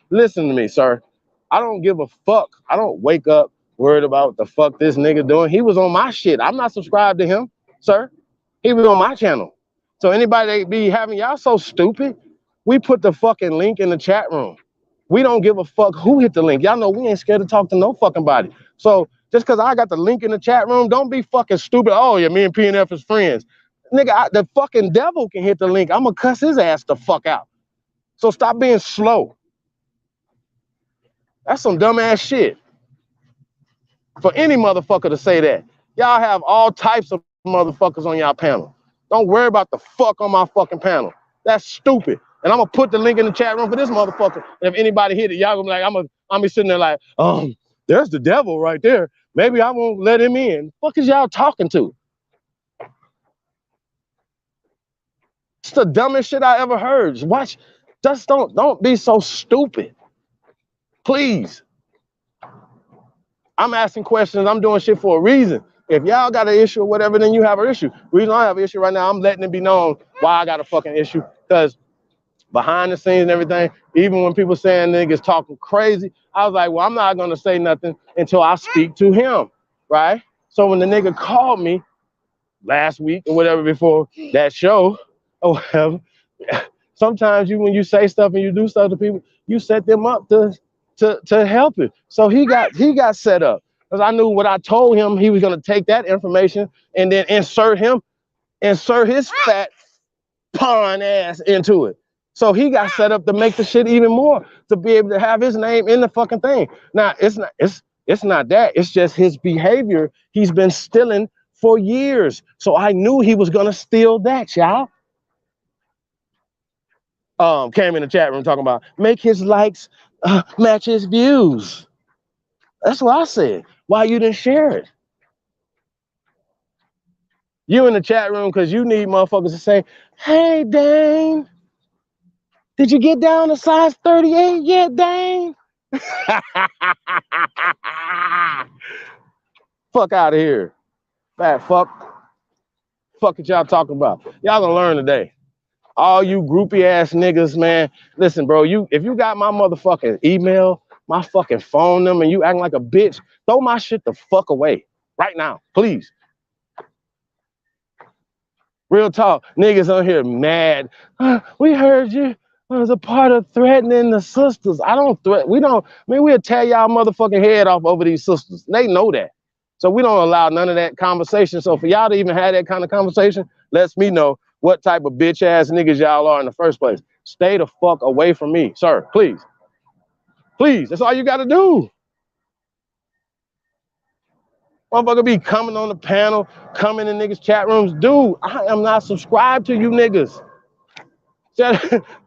listen to me, sir. I don't give a fuck. I don't wake up worried about what the fuck this nigga doing. He was on my shit. I'm not subscribed to him, sir. He was on my channel. So anybody that be having y'all so stupid, we put the fucking link in the chat room. We don't give a fuck who hit the link. Y'all know we ain't scared to talk to no fucking body. So just because I got the link in the chat room, don't be fucking stupid. Oh, yeah, me and PNF is friends. Nigga, the fucking devil can hit the link. I'm going to cuss his ass the fuck out. So stop being slow. That's some dumbass shit. For any motherfucker to say that. Y'all have all types of motherfuckers on y'all panel. Don't worry about the fuck on my fucking panel. That's stupid. And I'm gonna put the link in the chat room for this motherfucker. And if anybody hit it, y'all gonna be like, I'm be sitting there like, there's the devil right there. Maybe I won't let him in. Fuck is y'all talking to? It's the dumbest shit I ever heard. Watch, just don't be so stupid. Please. I'm asking questions. I'm doing shit for a reason. If y'all got an issue or whatever, then you have an issue. The reason I have an issue right now, I'm letting it be known why I got a fucking issue. Because behind the scenes and everything, even when people saying niggas talking crazy, I was like, well, I'm not gonna say nothing until I speak to him, right? So when the nigga called me last week or whatever before that show or whatever, sometimes when you say stuff and you do stuff to people, you set them up to help it. So he got set up because I knew what I told him. He was gonna take that information and then insert his fat pawn ass into it. So he got set up to make the shit even more, to be able to have his name in the fucking thing. Now it's not that. It's just his behavior. He's been stealing for years. So I knew he was gonna steal that, y'all. Came in the chat room talking about make his likes match his views. That's what I said. Why you didn't share it? You in the chat room because you need motherfuckers to say, hey, Dane, did you get down to size 38 yet, Dane? Fuck out of here. Fat fuck. Fuck what y'all talking about? Y'all gonna learn today. All you groupie ass niggas, man. Listen, bro, if you got my motherfucking email, my fucking phone number, and you acting like a bitch, throw my shit the fuck away right now, please. Real talk. Niggas on here mad. We heard you was a part of threatening the sisters. I don't threat. We don't. We'll tear y'all motherfucking head off over these sisters. They know that. So we don't allow none of that conversation. So for y'all to even have that kind of conversation lets me know what type of bitch ass niggas y'all are in the first place. Stay the fuck away from me, sir. Please. Please. That's all you got to do. Motherfucker be coming on the panel, coming in niggas' chat rooms. Dude, I am not subscribed to you niggas.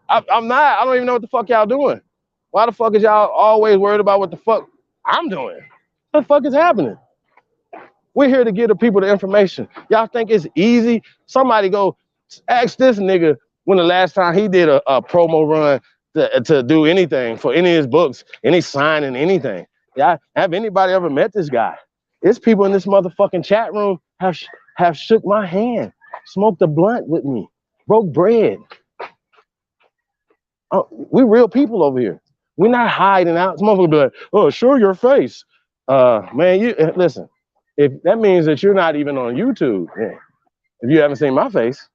I'm not. I don't even know what the fuck y'all doing. Why the fuck is y'all always worried about what the fuck I'm doing? What the fuck is happening? We're here to give the people the information. Y'all think it's easy? Somebody go ask this nigga when the last time he did a promo run to do anything for any of his books, any signing, anything. Yeah, have anybody ever met this guy? It's people in this motherfucking chat room have shook my hand, smoked a blunt with me, broke bread. We real people over here. We're not hiding out. Some motherfucker be like, oh, show your face. Man, you listen, if that means that you're not even on YouTube, if you haven't seen my face,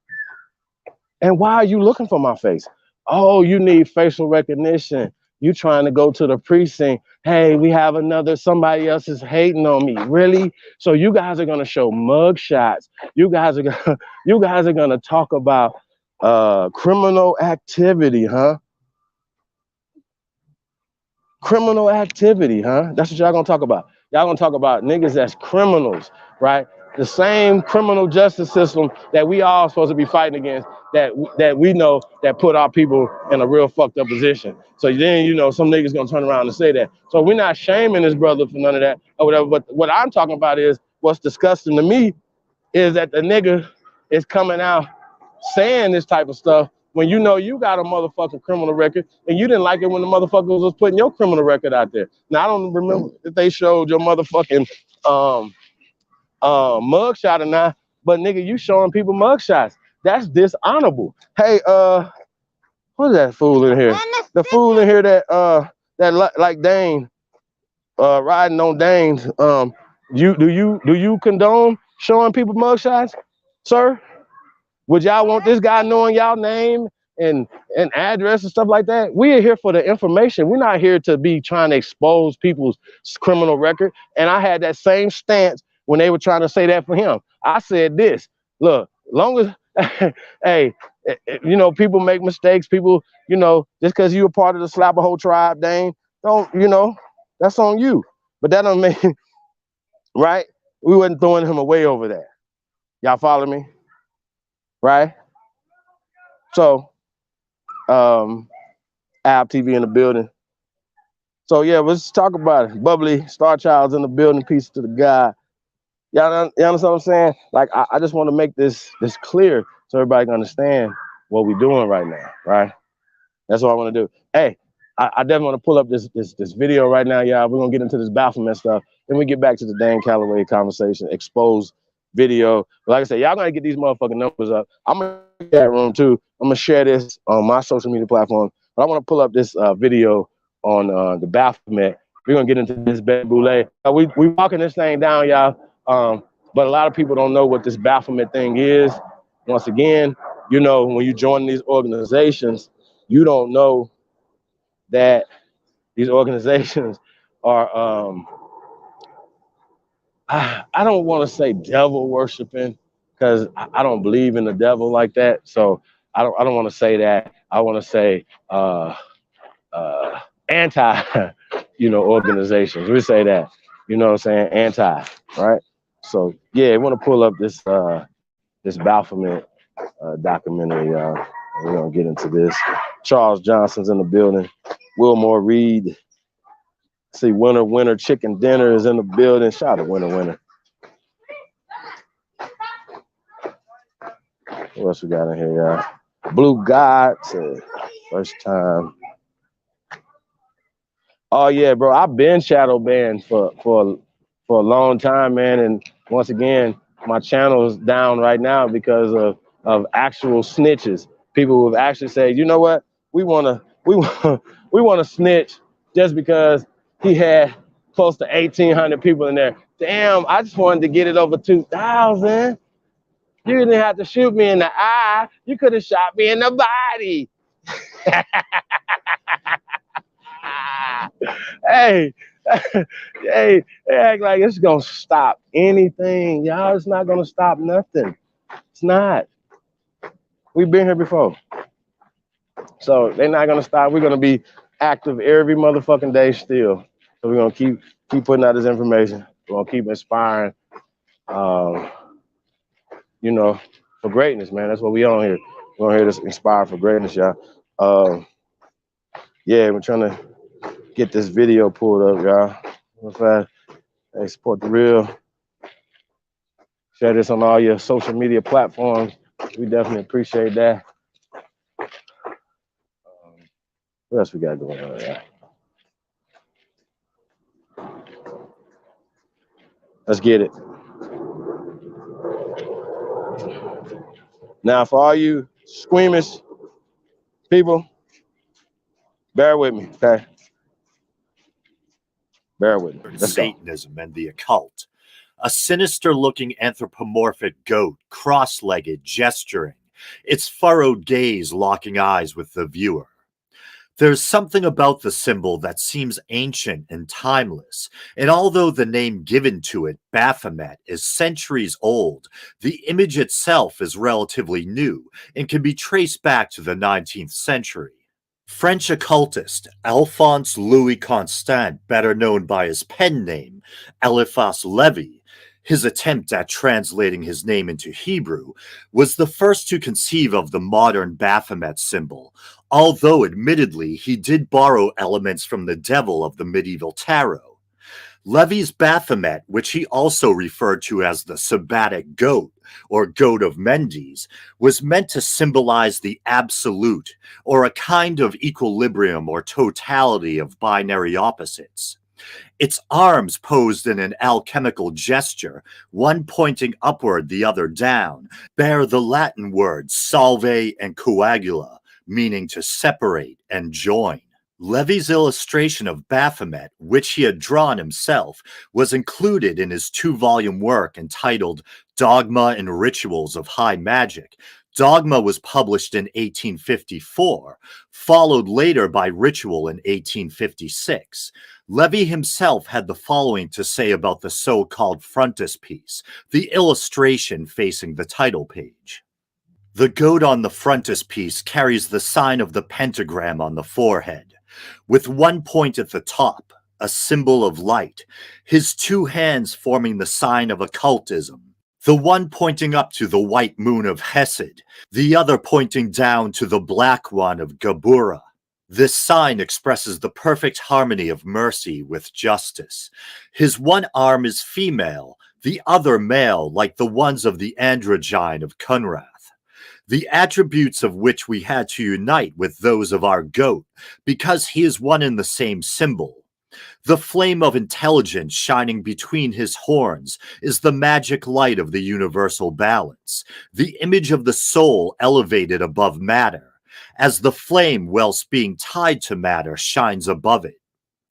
and why are you looking for my face? Oh, you need facial recognition. You trying to go to the precinct. Hey, we have somebody else is hating on me. Really? So you guys are gonna show mug shots. You guys are gonna talk about criminal activity, huh? Criminal activity, huh? That's what y'all gonna talk about. Y'all gonna talk about niggas that's criminals, right? The same criminal justice system that we all supposed to be fighting against, that we know that put our people in a real fucked up position. So then, you know, some niggas gonna turn around and say that. So we're not shaming this brother for none of that or whatever, but what I'm talking about is what's disgusting to me is that the nigga is coming out saying this type of stuff when you know you got a motherfucking criminal record and you didn't like it when the motherfuckers was putting your criminal record out there. Now, I don't remember if they showed your motherfucking mugshot or not, but nigga, you showing people mugshots. That's dishonorable. Hey, who's that fool in here? The fool in here that like Dane, riding on Dane's. Do you condone showing people mugshots, sir? Would y'all want this guy knowing y'all name and address and stuff like that? We are here for the information. We're not here to be trying to expose people's criminal record. And I had that same stance when they were trying to say that for him. I said this, look, long as, hey, you know, people make mistakes. People, you know, just because you're a part of the Slap-a-Hole tribe, Dane, don't, you know, that's on you. But that don't mean, right? We wasn't throwing him away over that. Y'all follow me? Right? So, App TV in the building. So yeah, let's talk about it. Bubbly Star Child's in the building. Peace to the God. Y'all understand what I'm saying? Like, I just want to make this clear so everybody can understand what we're doing right now, right? That's what I want to do. Hey, I definitely want to pull up this video right now, y'all. We're gonna get into this Baphomet stuff. Then we get back to the Dane Calloway conversation, exposed video. But like I said, y'all gotta get these motherfucking numbers up. I'm gonna get that room too. I'm gonna share this on my social media platform. But I want to pull up this video on the Baphomet. We're gonna get into this Ben Boulay. We walking this thing down, y'all. But a lot of people don't know what this Baphomet thing is. Once again, you know, when you join these organizations, you don't know that these organizations are I don't want to say devil worshiping because I don't believe in the devil like that. So I don't want to say that. I want to say anti, you know, organizations. We say that, you know what I'm saying? Anti, right? So yeah, I want to pull up this this Baphomet documentary, y'all. We're gonna get into this. Charles Johnson's in the building. Wilmore Reed. See, Winner Chicken Dinner is in the building. Shout out to Winner. What else we got in here, y'all? Blue God, first time. Oh yeah, bro. I've been shadow banned for a long time, man. And once again, my channel is down right now because of actual snitches. People who have actually said, you know what, we wanna snitch just because he had close to 1,800 people in there. Damn, I just wanted to get it over 2,000. You didn't have to shoot me in the eye. You could have shot me in the body. Hey, hey, they act like it's gonna stop anything. Y'all, it's not gonna stop nothing. It's not. We've been here before. So they're not gonna stop. We're gonna be active every motherfucking day still. So we're gonna keep putting out this information. We're gonna keep inspiring, you know, for greatness, man. That's what we on here. We're on here to inspire for greatness, y'all. Yeah, we're trying to get this video pulled up, y'all. Hey, support the real. Share this on all your social media platforms. We definitely appreciate that. What else we got going on, y'all? Let's get it. Now, for all you squeamish people, bear with me, okay? Bear with me. Let's Satanism and the occult. A sinister-looking anthropomorphic goat, cross-legged, gesturing, its furrowed gaze locking eyes with the viewer. There's something about the symbol that seems ancient and timeless, and although the name given to it, Baphomet, is centuries old, the image itself is relatively new and can be traced back to the 19th century. French occultist Alphonse Louis Constant, better known by his pen name, Eliphas Levi, his attempt at translating his name into Hebrew, was the first to conceive of the modern Baphomet symbol, although admittedly he did borrow elements from the devil of the medieval tarot. Levi's Baphomet, which he also referred to as the Sabbatic goat, or goat of Mendes, was meant to symbolize the absolute, or a kind of equilibrium or totality of binary opposites. Its arms posed in an alchemical gesture, one pointing upward, the other down, bear the Latin words salve and coagula, meaning to separate and join. Levi's illustration of Baphomet, which he had drawn himself, was included in his 2-volume work entitled Dogma and Rituals of High Magic. Dogma was published in 1854, followed later by Ritual in 1856. Levi himself had the following to say about the so-called frontispiece, the illustration facing the title page. The goat on the frontispiece carries the sign of the pentagram on the forehead, with one point at the top, a symbol of light, his 2 hands forming the sign of occultism, the one pointing up to the white moon of Hesed, the other pointing down to the black one of Gabura. This sign expresses the perfect harmony of mercy with justice. His one arm is female, the other male, like the ones of the androgyne of Cunrath, the attributes of which we had to unite with those of our goat, because he is one and the same symbol. The flame of intelligence shining between his horns is the magic light of the universal balance, the image of the soul elevated above matter, as the flame, whilst being tied to matter, shines above it.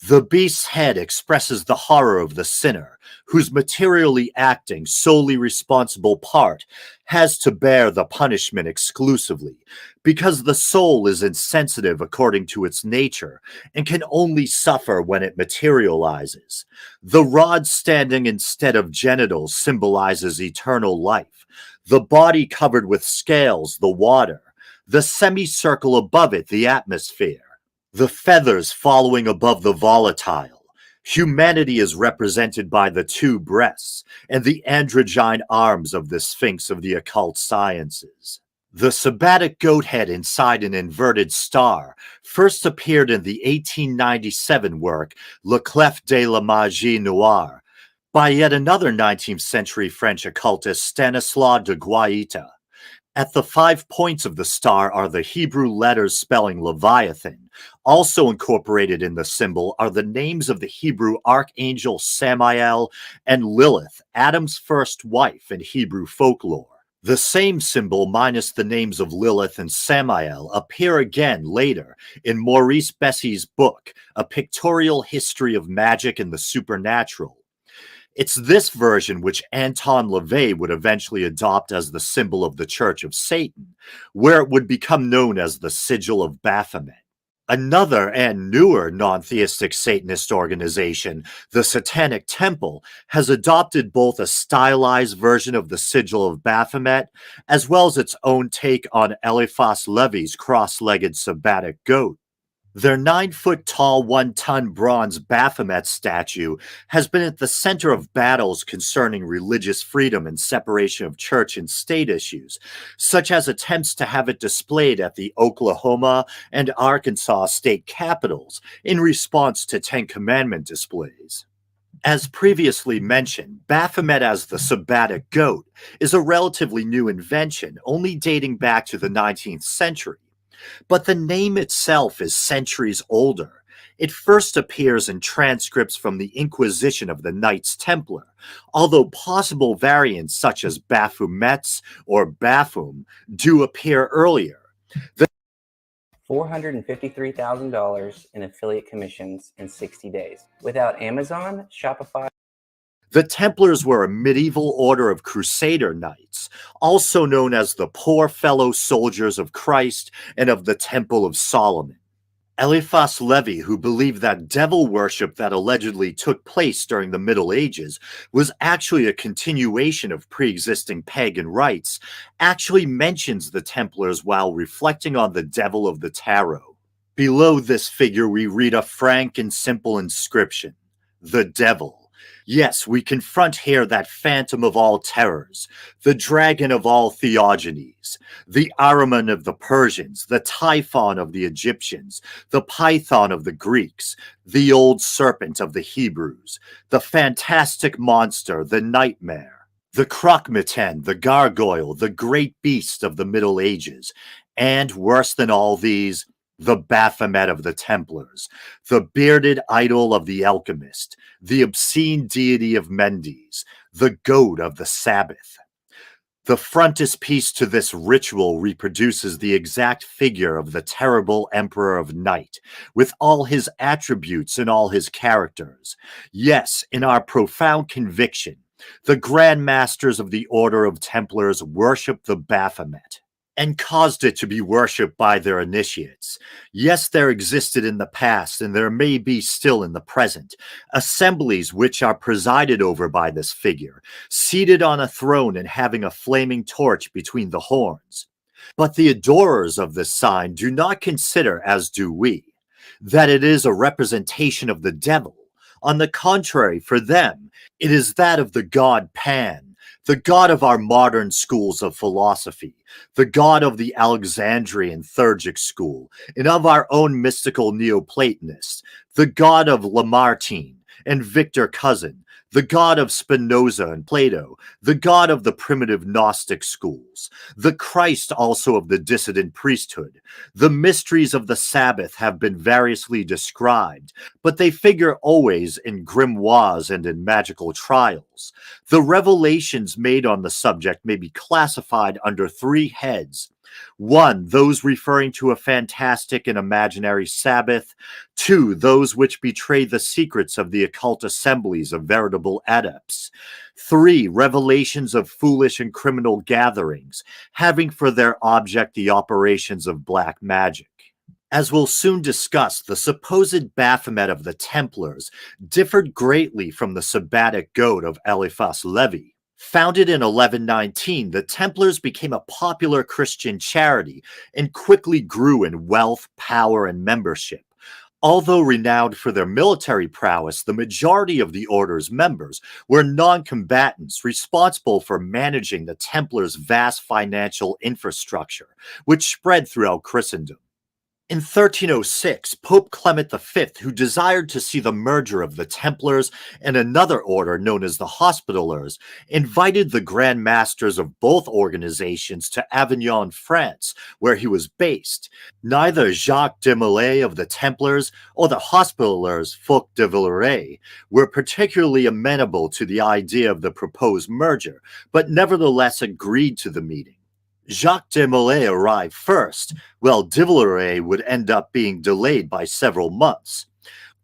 The beast's head expresses the horror of the sinner, whose materially acting, solely responsible part has to bear the punishment exclusively, because the soul is insensitive according to its nature and can only suffer when it materializes. The rod standing instead of genitals symbolizes eternal life, the body covered with scales, the water, the semicircle above it, the atmosphere, the feathers following above the volatile. Humanity is represented by the 2 breasts and the androgyne arms of the Sphinx of the occult sciences. The Sabbatic goat head inside an inverted star first appeared in the 1897 work Le Clef de la Magie Noire by yet another 19th century French occultist Stanislas de Guaita. At the 5 points of the star are the Hebrew letters spelling Leviathan. Also incorporated in the symbol are the names of the Hebrew archangel Samael and Lilith, Adam's first wife in Hebrew folklore. The same symbol, minus the names of Lilith and Samael, appear again later in Maurice Bessy's book, A Pictorial History of Magic and the Supernatural. It's this version which Anton LaVey would eventually adopt as the symbol of the Church of Satan, where it would become known as the Sigil of Baphomet. Another and newer non-theistic Satanist organization, the Satanic Temple, has adopted both a stylized version of the Sigil of Baphomet as well as its own take on Eliphas Levi's cross-legged Sabbatic goat. Their 9-foot-tall, 1-ton bronze Baphomet statue has been at the center of battles concerning religious freedom and separation of church and state issues, such as attempts to have it displayed at the Oklahoma and Arkansas state capitals in response to Ten Commandment displays. As previously mentioned, Baphomet as the Sabbatic goat is a relatively new invention, only dating back to the 19th century. But the name itself is centuries older. It first appears in transcripts from the Inquisition of the Knights Templar, although possible variants such as Baphomets or Baphum do appear earlier. $453,000 in affiliate commissions in 60 days. Without Amazon, Shopify. The Templars were a medieval order of Crusader knights, also known as the Poor Fellow Soldiers of Christ and of the Temple of Solomon. Eliphas Levi, who believed that devil worship that allegedly took place during the Middle Ages was actually a continuation of pre-existing pagan rites, actually mentions the Templars while reflecting on the devil of the tarot. Below this figure we read a frank and simple inscription, "The Devil." Yes, we confront here that phantom of all terrors, the dragon of all theogonies, the Ahriman of the Persians, the Typhon of the Egyptians, the Python of the Greeks, the old serpent of the Hebrews, the fantastic monster, the nightmare, the Croque-Mitaine, the gargoyle, the great beast of the Middle Ages, and, worse than all these, the Baphomet of the Templars, the bearded idol of the alchemist, the obscene deity of Mendes, the goat of the Sabbath. The frontispiece to this ritual reproduces the exact figure of the terrible Emperor of Night, with all his attributes and all his characters. Yes, in our profound conviction, the Grand Masters of the Order of Templars worship the Baphomet, and caused it to be worshipped by their initiates. Yes, there existed in the past, and there may be still in the present, assemblies which are presided over by this figure, seated on a throne and having a flaming torch between the horns. But the adorers of this sign do not consider, as do we, that it is a representation of the devil. On the contrary, for them, it is that of the god Pan, the god of our modern schools of philosophy, the god of the Alexandrian Theurgic school, and of our own mystical Neoplatonists, the god of Lamartine and Victor Cousin, the god of Spinoza and Plato, the god of the primitive Gnostic schools, the Christ also of the dissident priesthood. The mysteries of the Sabbath have been variously described, but they figure always in grimoires and in magical trials. The revelations made on the subject may be classified under 3 heads. 1, those referring to a fantastic and imaginary Sabbath. 2, those which betray the secrets of the occult assemblies of veritable adepts. 3, revelations of foolish and criminal gatherings, having for their object the operations of black magic. As we'll soon discuss, the supposed Baphomet of the Templars differed greatly from the Sabbatic goat of Eliphas Levi. Founded in 1119, the Templars became a popular Christian charity and quickly grew in wealth, power, and membership. Although renowned for their military prowess, the majority of the order's members were non-combatants responsible for managing the Templars' vast financial infrastructure, which spread throughout Christendom. In 1306, Pope Clement V, who desired to see the merger of the Templars and another order known as the Hospitallers, invited the Grand Masters of both organizations to Avignon, France, where he was based. Neither Jacques de Molay of the Templars or the Hospitallers, Fouque de Villeray, were particularly amenable to the idea of the proposed merger, but nevertheless agreed to the meeting. Jacques de Molay arrived first, while de Villeray would end up being delayed by several months.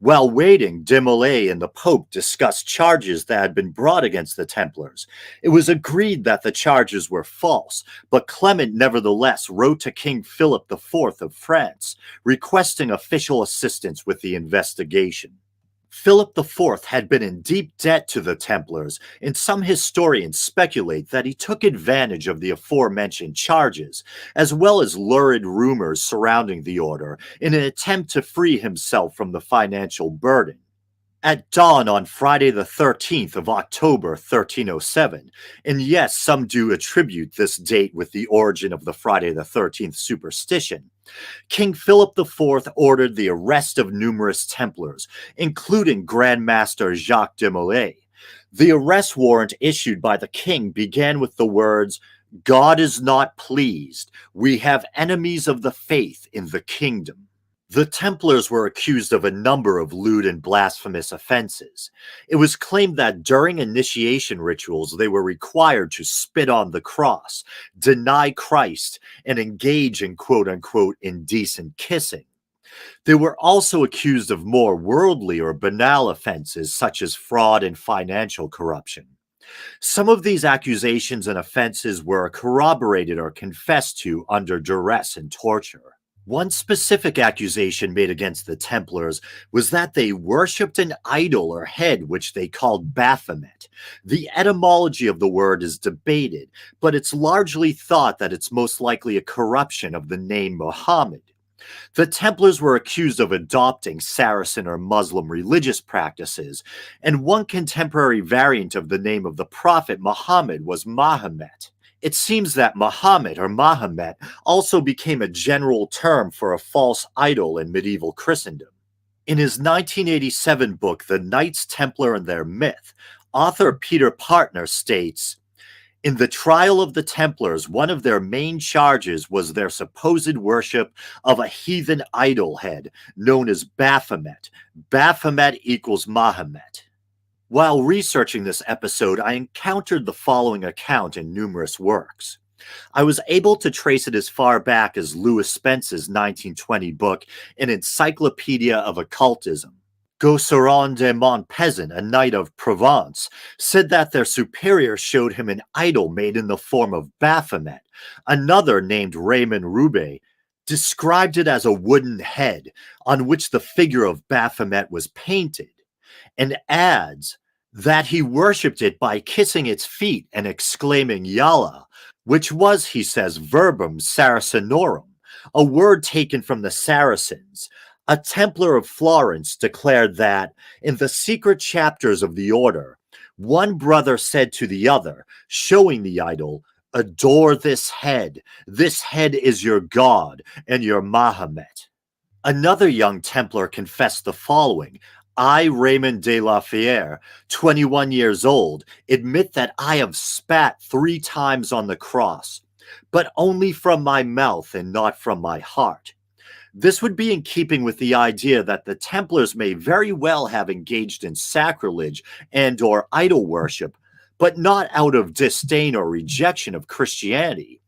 While waiting, de Molay and the Pope discussed charges that had been brought against the Templars. It was agreed that the charges were false, but Clement nevertheless wrote to King Philip IV of France, requesting official assistance with the investigation. Philip IV had been in deep debt to the Templars, and some historians speculate that he took advantage of the aforementioned charges, as well as lurid rumors surrounding the order, in an attempt to free himself from the financial burden. At dawn on Friday the 13th of October 1307, and yes, some do attribute this date with the origin of the Friday the 13th superstition, King Philip IV ordered the arrest of numerous Templars, including Grand Master Jacques de Molay. The arrest warrant issued by the king began with the words, "God is not pleased. We have enemies of the faith in the kingdom." The Templars were accused of a number of lewd and blasphemous offenses. It was claimed that during initiation rituals they were required to spit on the cross, deny Christ, and engage in quote-unquote indecent kissing. They were also accused of more worldly or banal offenses such as fraud and financial corruption. Some of these accusations and offenses were corroborated or confessed to under duress and torture. One specific accusation made against the Templars was that they worshipped an idol or head which they called Baphomet. The etymology of the word is debated, but it's largely thought that it's most likely a corruption of the name Muhammad. The Templars were accused of adopting Saracen or Muslim religious practices, and one contemporary variant of the name of the prophet Muhammad was Mahomet. It seems that Muhammad or Mahomet also became a general term for a false idol in medieval Christendom. In his 1987 book, The Knights Templar and Their Myth, author Peter Partner states, "In the trial of the Templars, one of their main charges was their supposed worship of a heathen idol head known as Baphomet. Baphomet equals Mahomet." While researching this episode, I encountered the following account in numerous works. I was able to trace it as far back as Louis Spence's 1920 book, An Encyclopedia of Occultism. Gosseron de Montpezin, a knight of Provence, said that their superior showed him an idol made in the form of Baphomet. Another, named Raymond Roubaix, described it as a wooden head on which the figure of Baphomet was painted, and adds that he worshipped it by kissing its feet and exclaiming Yalla, which was, he says, verbum Saracenorum, a word taken from the Saracens. A Templar of Florence declared that, in the secret chapters of the order, one brother said to the other, showing the idol, "Adore this head. This head is your God and your Mahomet." Another young Templar confessed the following: "I, Raymond de la Fière, 21 years old, admit that I have spat 3 times on the cross, but only from my mouth and not from my heart." This would be in keeping with the idea that the Templars may very well have engaged in sacrilege and or idol worship, but not out of disdain or rejection of Christianity,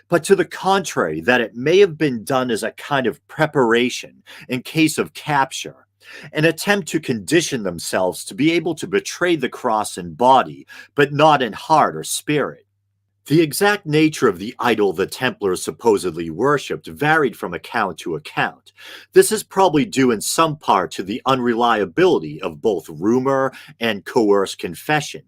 but to the contrary, that it may have been done as a kind of preparation in case of capture, an attempt to condition themselves to be able to betray the cross in body, but not in heart or spirit. The exact nature of the idol the Templars supposedly worshipped varied from account to account. This is probably due in some part to the unreliability of both rumor and coerced confession.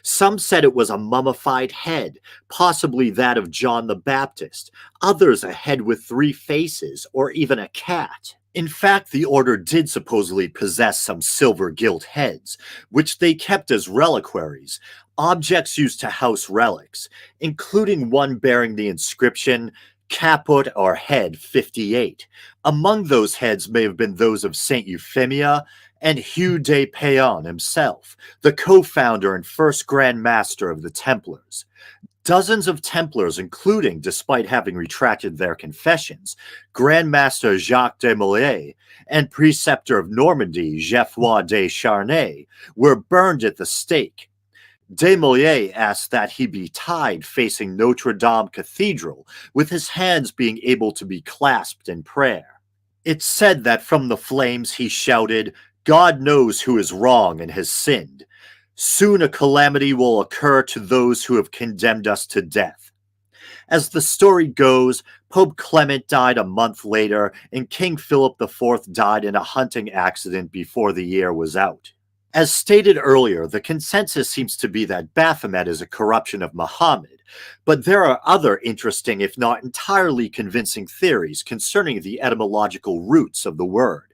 Some said it was a mummified head, possibly that of John the Baptist, others a head with 3 faces, or even a cat. In fact, the order did supposedly possess some silver gilt heads, which they kept as reliquaries, objects used to house relics, including one bearing the inscription Caput or Head 58. Among those heads may have been those of Saint Euphemia and Hugh de Payon himself, the co-founder and first Grand Master of the Templars. Dozens of Templars, including, despite having retracted their confessions, Grand Master Jacques de Molay and Preceptor of Normandy Geoffroy de Charnay, were burned at the stake. De Molay asked that he be tied facing Notre Dame Cathedral, with his hands being able to be clasped in prayer. It's said that from the flames he shouted, God knows who is wrong and has sinned. Soon a calamity will occur to those who have condemned us to death. As the story goes, Pope Clement died a month later, and King Philip IV died in a hunting accident before the year was out. As stated earlier, the consensus seems to be that Baphomet is a corruption of Muhammad, but there are other interesting, if not entirely convincing, theories concerning the etymological roots of the word.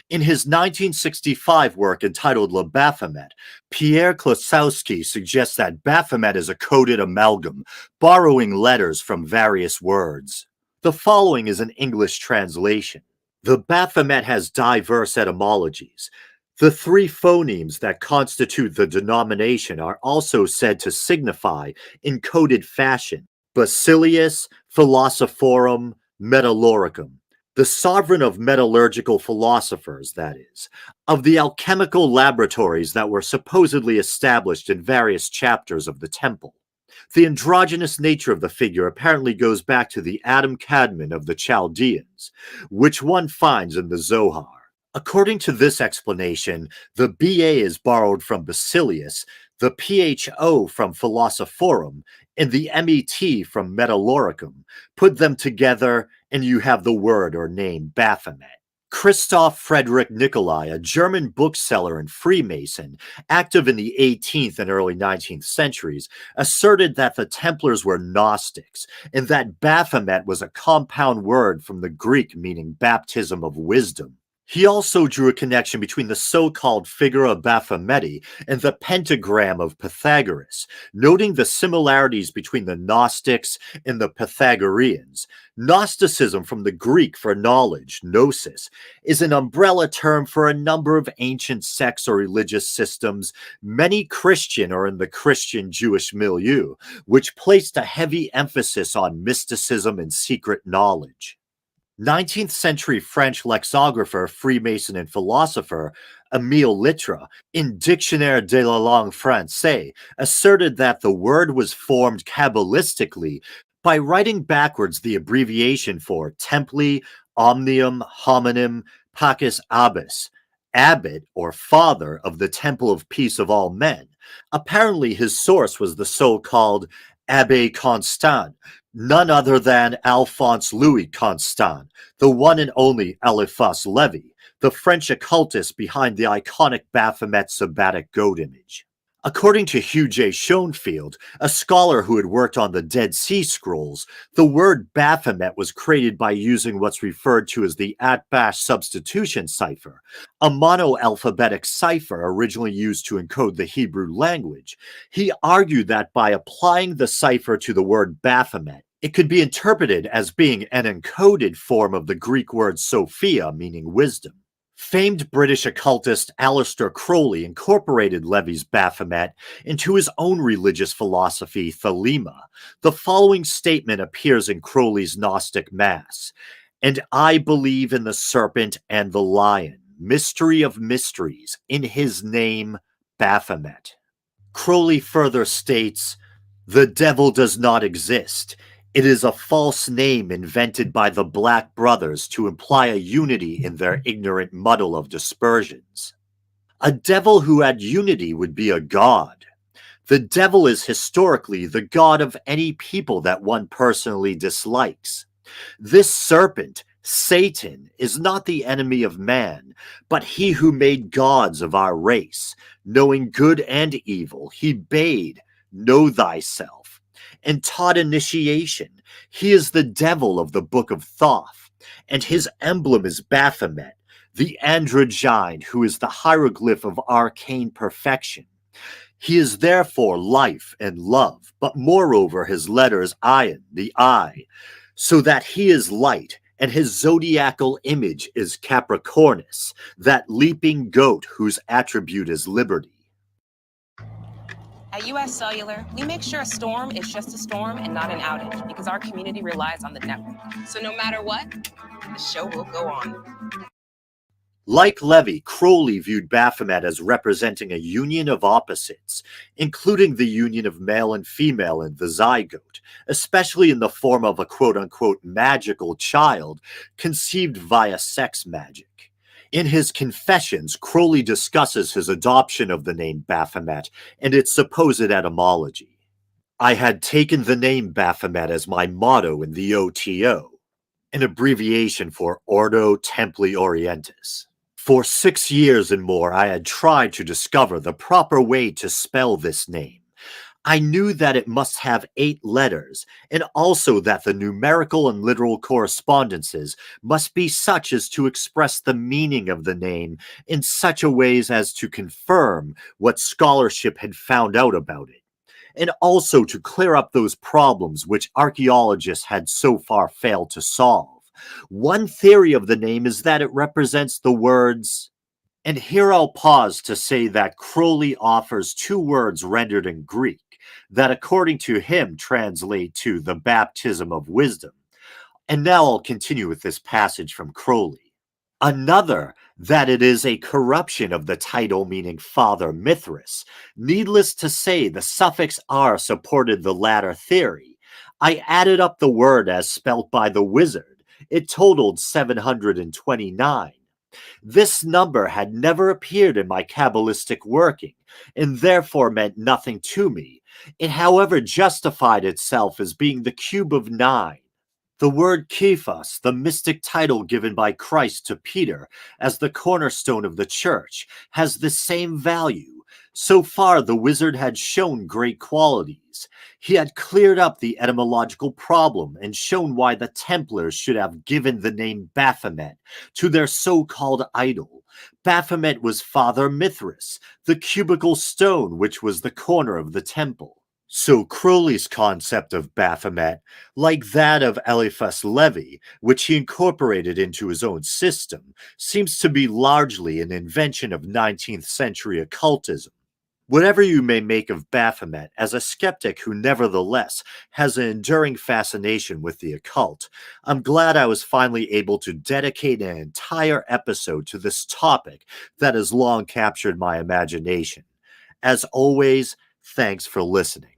In his 1965 work entitled Le Baphomet, Pierre Klosowski suggests that Baphomet is a coded amalgam, borrowing letters from various words. The following is an English translation. The Baphomet has diverse etymologies. The three phonemes that constitute the denomination are also said to signify, in coded fashion, Basilius Philosophorum Metallurgicum, the sovereign of metallurgical philosophers, that is, of the alchemical laboratories that were supposedly established in various chapters of the temple. The androgynous nature of the figure apparently goes back to the Adam Kadmon of the Chaldeans, which one finds in the Zohar. According to this explanation, the BA is borrowed from Basilius, the PHO from Philosophorum, and the MET from Metallurgicum. Put them together, and you have the word or name Baphomet. Christoph Friedrich Nicolai, a German bookseller and Freemason, active in the 18th and early 19th centuries, asserted that the Templars were Gnostics, and that Baphomet was a compound word from the Greek meaning baptism of wisdom. He also drew a connection between the so-called Figura Baphometi and the pentagram of Pythagoras, noting the similarities between the Gnostics and the Pythagoreans. Gnosticism, from the Greek for knowledge, gnosis, is an umbrella term for a number of ancient sects or religious systems, many Christian or in the Christian-Jewish milieu, which placed a heavy emphasis on mysticism and secret knowledge. 19th century French lexicographer, Freemason, and philosopher Émile Littre, in Dictionnaire de la langue française, asserted that the word was formed Kabbalistically by writing backwards the abbreviation for Templi Omnium Hominum Pacis Abbas, abbot or father of the Temple of Peace of all men. Apparently his source was the so-called Abbé Constant, none other than Alphonse Louis Constant, the one and only Eliphas Levi, the French occultist behind the iconic Baphomet sabbatic goat image. According to Hugh J. Schoenfield, a scholar who had worked on the Dead Sea Scrolls, the word Baphomet was created by using what's referred to as the Atbash substitution cipher, a monoalphabetic cipher originally used to encode the Hebrew language. He argued that by applying the cipher to the word Baphomet, it could be interpreted as being an encoded form of the Greek word Sophia, meaning wisdom. Famed British occultist Aleister Crowley incorporated Levy's Baphomet into his own religious philosophy, Thelema. The following statement appears in Crowley's Gnostic Mass: "And I believe in the serpent and the lion, mystery of mysteries, in his name, Baphomet." Crowley further states, "The devil does not exist. It is a false name invented by the Black Brothers to imply a unity in their ignorant muddle of dispersions. A devil who had unity would be a god. The devil is historically the god of any people that one personally dislikes. This serpent, Satan, is not the enemy of man, but he who made gods of our race. Knowing good and evil, he bade, know thyself, and taught initiation. He is the devil of the Book of Thoth, and his emblem is Baphomet, the androgyne who is the hieroglyph of arcane perfection. He is therefore life and love, but moreover his letters ion, the eye, so that he is light, and his zodiacal image is Capricornus, that leaping goat whose attribute is liberty." At US Cellular, we make sure a storm is just a storm and not an outage because our community relies on the network. So no matter what, the show will go on. Like Levy, Crowley viewed Baphomet as representing a union of opposites, including the union of male and female in the zygote, especially in the form of a quote-unquote magical child conceived via sex magic. In his Confessions, Crowley discusses his adoption of the name Baphomet and its supposed etymology. I had taken the name Baphomet as my motto in the OTO, an abbreviation for Ordo Templi Orientis. For 6 years and more, I had tried to discover the proper way to spell this name. I knew that it must have 8 letters, and also that the numerical and literal correspondences must be such as to express the meaning of the name in such a ways as to confirm what scholarship had found out about it, and also to clear up those problems which archaeologists had so far failed to solve. One theory of the name is that it represents the words, and here I'll pause to say that Crowley offers 2 words rendered in Greek that according to him translate to the baptism of wisdom. And now I'll continue with this passage from Crowley. Another, that it is a corruption of the title meaning Father Mithras. Needless to say, the suffix R supported the latter theory. I added up the word as spelt by the wizard. It totaled 729. This number had never appeared in my Kabbalistic working, and therefore meant nothing to me. It, however, justified itself as being the cube of 9. The word Kephas, the mystic title given by Christ to Peter as the cornerstone of the church, has the same value. So far, the wizard had shown great qualities. He had cleared up the etymological problem and shown why the Templars should have given the name Baphomet to their so-called idol. Baphomet was Father Mithras, the cubical stone which was the corner of the temple. So Crowley's concept of Baphomet, like that of Eliphas Levi, which he incorporated into his own system, seems to be largely an invention of 19th century occultism. Whatever you may make of Baphomet, as a skeptic who nevertheless has an enduring fascination with the occult, I'm glad I was finally able to dedicate an entire episode to this topic that has long captured my imagination. As always, thanks for listening.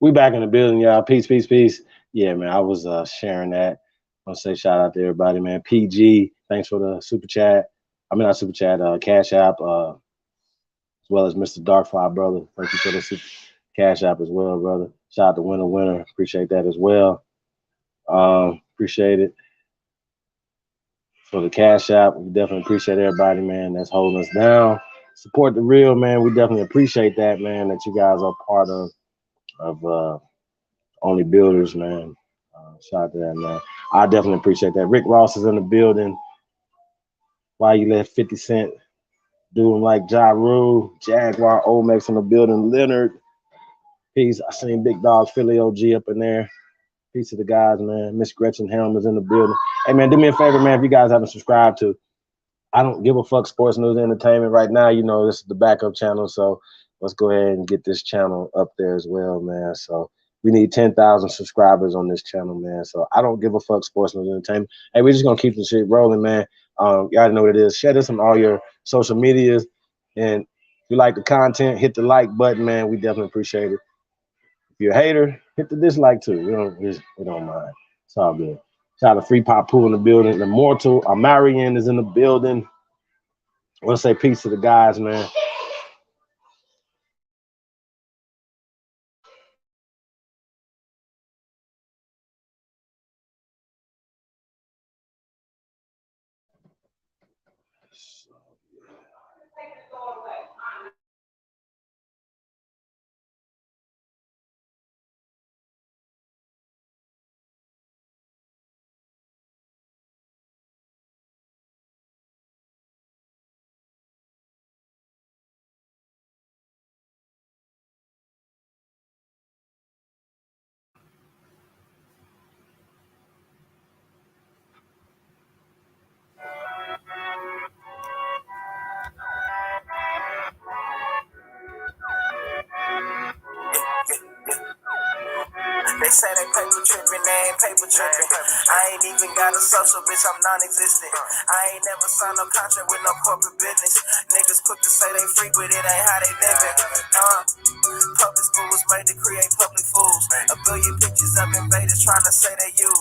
We back in the building, y'all. Peace, peace, peace. Yeah, man, I was sharing that. I want to say shout out to everybody, man. PG, thanks for the super chat. I mean, not super chat, Cash App, as well as Mr. Darkfly, brother. Thank you for the super Cash App as well, brother. Shout out to Winner. Appreciate that as well. Appreciate it. For the Cash App, we definitely appreciate everybody, man, that's holding us down. Support the real, man. We definitely appreciate that, man, that you guys are part of Only Builders, man. Shout out to that, man. I definitely appreciate that. Rick Ross is in the building. Why you let 50 Cent do him like Ja Rule? Jaguar Olmex in the building. Leonard. Peace. I seen Big Dog Philly OG up in there. Peace to the guys, man. Miss Gretchen Helm is in the building. Hey, man, do me a favor, man. If you guys haven't subscribed to I Don't Give a Fuck Sports News Entertainment right now, you know, this is the backup channel. So let's go ahead and get this channel up there as well, man. So we need 10,000 subscribers on this channel, man. So I Don't Give a Fuck Sports News Entertainment. Hey, we're just going to keep the shit rolling, man. You already know what it is. Share this on all your social medias. And if you like the content, hit the like button, man. We definitely appreciate it. If you're a hater, hit the dislike too. We don't mind. It's all good. Shout out to Free Pop Poo in the building. The Immortal Amarian is in the building. I want to say peace to the guys, man. say they paper tripping, they ain't paper tripping. I ain't even got a social, bitch, I'm non-existent. I ain't never signed no contract with no corporate business. Niggas quick to say they free, but it ain't how they living. Public school was made to create public fools. A billion pictures of invaders trying to say they you.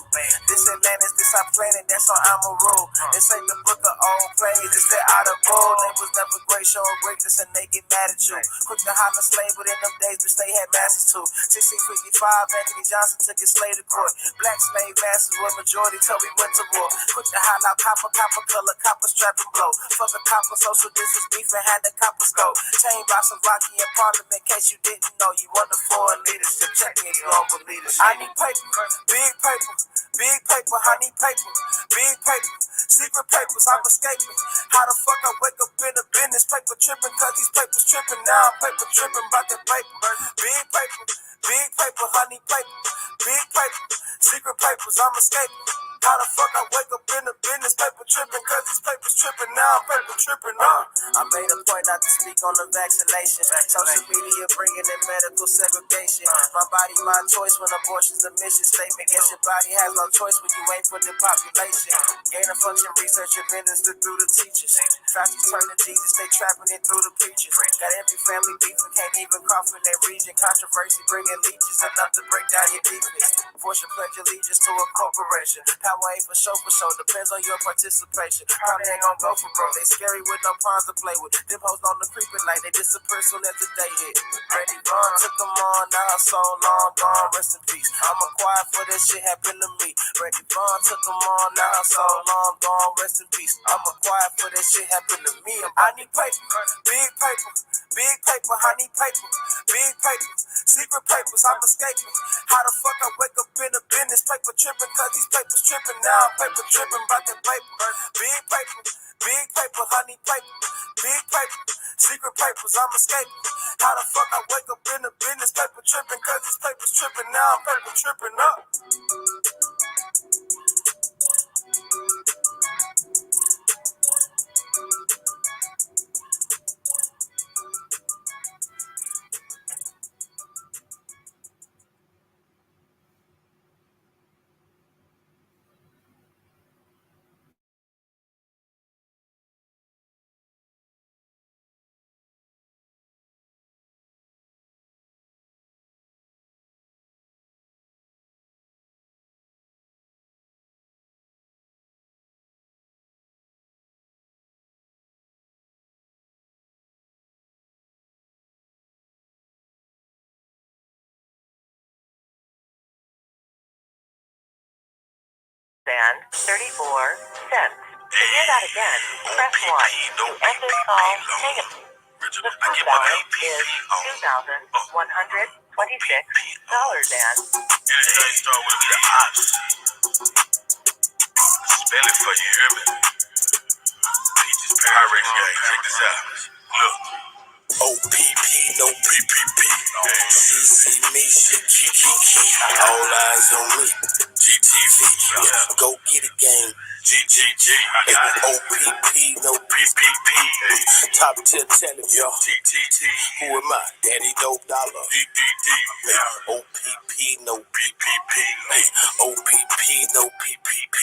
This Atlantis, this our planet, that's on I'm a rule. This ain't the book of old plays, it's the out of bull. They was never great, showing greatness and they get mad at you. Quick to holler slave, but in them days, bitch, they had masters too. 1655, Anthony Johnson took his slave to court. Black slave masters were majority till we went to war. Quick to holler out copper, copper color, copper strap and blow. Fuck the copper, social distance beef and had the copper stove. Chain by Slovakia in parliament, in case you didn't know. You wonder for a leadership, check me if you don't believe it. I need paper, big paper, big paper, I need paper, big paper, secret papers, I'm escaping. How the fuck I wake up in a business, paper tripping, cause these papers tripping now, paper tripping about that paper, big paper, I need paper, big paper, secret papers, I'm escaping. How the fuck I wake up in a business, paper tripping, cause these papers tripping now, paper tripping now. I made a point not to speak on the vaccination. Social media bringing in medical segregation. My body, my choice when abortion's a mission statement. Guess your body has no choice when you wait for the population. Gain of function research administered through the teachers. Fast turn to Jesus, they trapping it through the preachers. Got every family beef and can't even cough in their region. Controversy bringing leeches enough to break down your deepness. Force your pledge allegiance to a corporation. Power ain't for show, depends on your participation. Probably ain't gon' go for broke. They scary with no pawns to play with. Them hoes on the creeping like they disappear soon as the day hit. Randy Vaughn took them on, now her soul long gone, rest in peace. I'm acquired for this shit happened to me. Randy Vaughn took them on, now her soul long gone, rest in peace. I'm acquired for this shit happened to me. I need paper, big paper, big paper, I need paper, big paper, secret papers, I'm escaping. How the fuck I wake up in a business, paper tripping, cause these papers tripping now, paper tripping about that paper, big paper, I need paper, big paper, secret papers, I'm escaping. How the fuck I wake up in a business, paper tripping, cause these papers tripping now, paper tripping up. And 34 cents. To hear that again, press 1. To end this call, hang up. The true balance is $2,126 and... Everything start with the ops. Spell it for you, hear me? Peaches Pyrex gang, check this out. Look. OPP, no PPP. She see me, she kiki. All eyes on me. GTV, go get it, gang. GGG. OPP, no PPP. Top 10 tell him, yo. TTT. Who am I? Daddy Dope Dollar. DDD. OPP, no PPP. OPP, no PPP.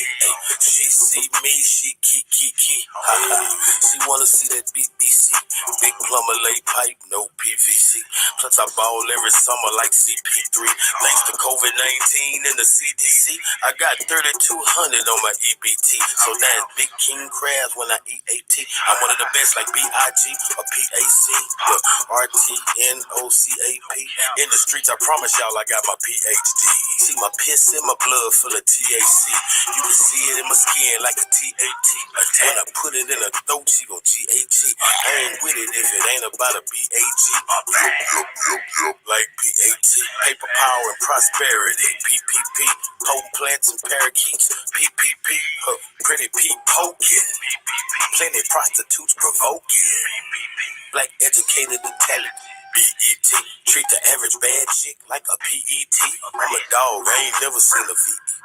She see me, she kiki. She wanna see that BBC. Big plumber lay pipe, no PVC. Plus I ball every summer like CP3. Thanks to COVID-19 and the CDC, I got 3,200 on my EBT. So that's Big King Crabs when I eat AT. I'm one of the best like BIG or PAC. Look, RTNOCAP. In the streets, I promise y'all I got my PhD. See my piss in my blood full of THC. You can see it in my skin like a TAT. When I put it in her throat, she gon' GAT. I ain't with it if it ain't about a BAG. Like PAT. Paper power and prosperity. PPP. Potent plants and parakeets. PPP. Pretty P poking. Plenty prostitutes provoking. Black educated intelligent. BET. Treat the average bad chick like a PET. I'm a dog. I ain't never seen a VE.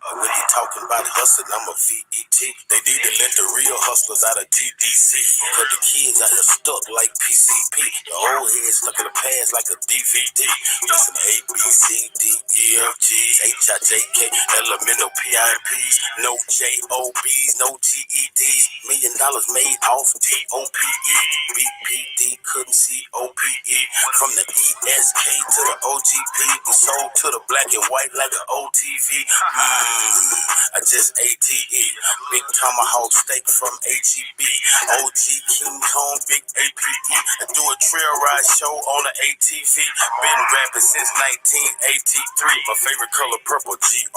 When you talking about hustling, I'm a VET. They need to let the real hustlers out of TDC. Cause the kids out here stuck like PCP. The old heads stuck in the past like a DVD. Listen, A, B, C, D, E, F, G, H, I, J, K, elemental PIPs. No JOBs, no GEDs. $1 million made off DOPE. BPD couldn't see OPE. From the ESK to the OGP. We sold to the black and white like an OTV. I just ATE. Big tomahawk steak from HEB. OG King Kong, big APE. I do a trail ride show on an ATV. Been rapping since 1983. My favorite color purple, GRAPE.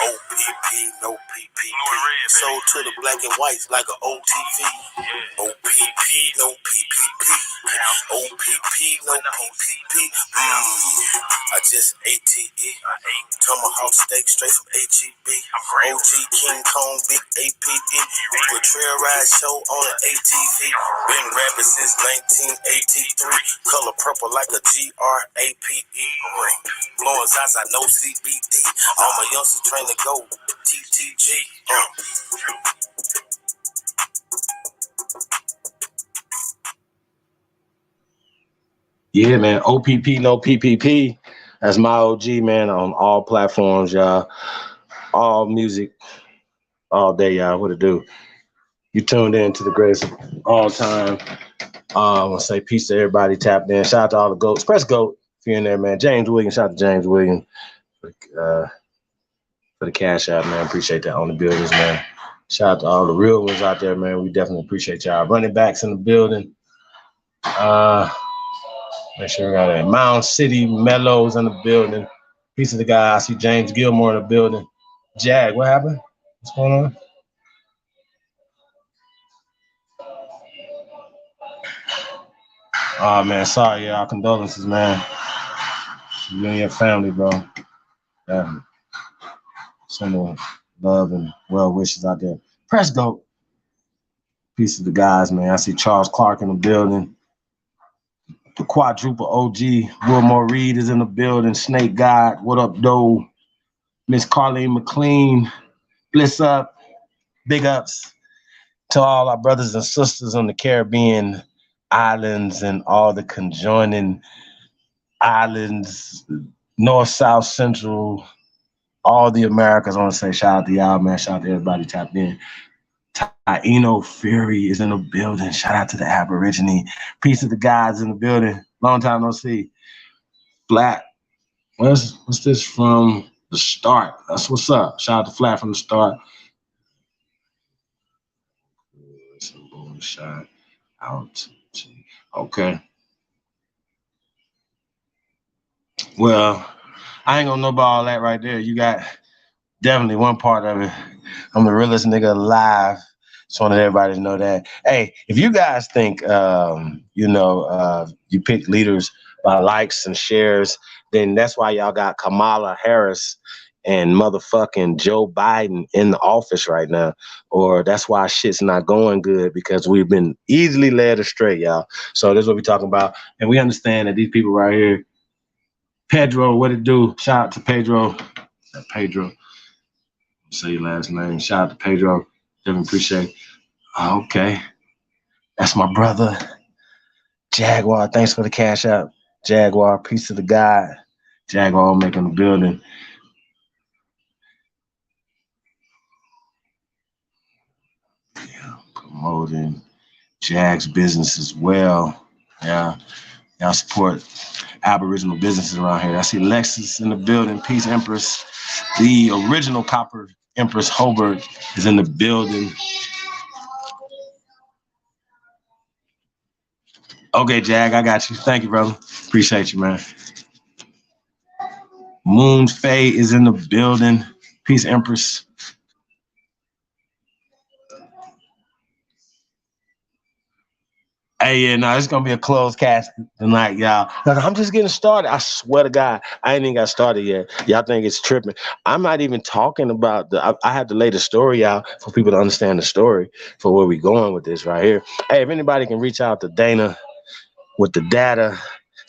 OPP, no PPP. Sold to the black and whites like an OTV. OPP, no PPP. OPP, no PPP. I just ATE. Tomahawk steak straight from HEB. OG King Kong, big APE. Do a trail ride show on an ATV. Been rapping since 1983. Color purple like a GRAPE. Blowing Zaza, no CBD. All my youngsters train to go TTG. Yeah, man. OPP, no PPP. That's my OG, man, on all platforms, y'all. All music, all day, y'all. What it do? You tuned in to the greatest of all time. I want to say peace to everybody tapped in. Shout out to all the GOATs. Press GOAT if you're in there, man. James Williams. Shout out to James Williams for the cash out, man. Appreciate that on the buildings, man. Shout out to all the real ones out there, man. We definitely appreciate y'all. Running backs in the building. Make sure we got that. Mound City Mellows in the building. Peace of the guy. I see James Gilmore in the building. Jag, what happened? What's going on? Oh, man. Sorry, y'all. Condolences, man. You and your family, bro. Sending love and well wishes out there. Press GOAT. Peace of the guys, man. I see Charles Clark in the building. The quadruple OG, Wilmore Reed is in the building. Snake God, what up, though? Miss Carleen McLean, bliss up, big ups to all our brothers and sisters on the Caribbean islands and all the conjoining islands, north, south, central, all the Americas. I want to say shout out to y'all, man. Shout out to everybody tapped in. Taino Fury is in the building. Shout out to the Aborigine. Peace of the guys in the building. Long time no see. Flat. What's this from the start? That's what's up. Shout out to Flat from the start. Shout out. Okay. Well, I ain't gonna know about all that right there. You got definitely one part of it. I'm the realest nigga alive. Just wanted everybody to know that. Hey, if you guys think, you pick leaders by likes and shares, then that's why y'all got Kamala Harris and motherfucking Joe Biden in the office right now. Or that's why shit's not going good, because we've been easily led astray, y'all. So this is what we're talking about. And we understand that these people right here, Pedro, what it do? Shout out to Pedro. Pedro. Say your last name. Shout out to Pedro. Definitely appreciate it. Okay. That's my brother. Jaguar, thanks for the cash out. Jaguar, peace of the God. Jaguar making the building. Yeah, promoting Jag's business as well. Yeah. Y'all support Aboriginal businesses around here. I see Lexus in the building. Peace Empress. The original Copper Empress Hobart is in the building. Okay, Jag, I got you. Thank you, brother. Appreciate you, man. Moon's Faye is in the building. Peace, Empress. Hey, yeah, no, it's going to be a closed cast tonight, y'all. I'm just getting started. I swear to God, I ain't even got started yet. Y'all think it's tripping. I'm not even talking about I have to lay the story out for people to understand the story for where we're going with this right here. Hey, if anybody can reach out to Dana with the data,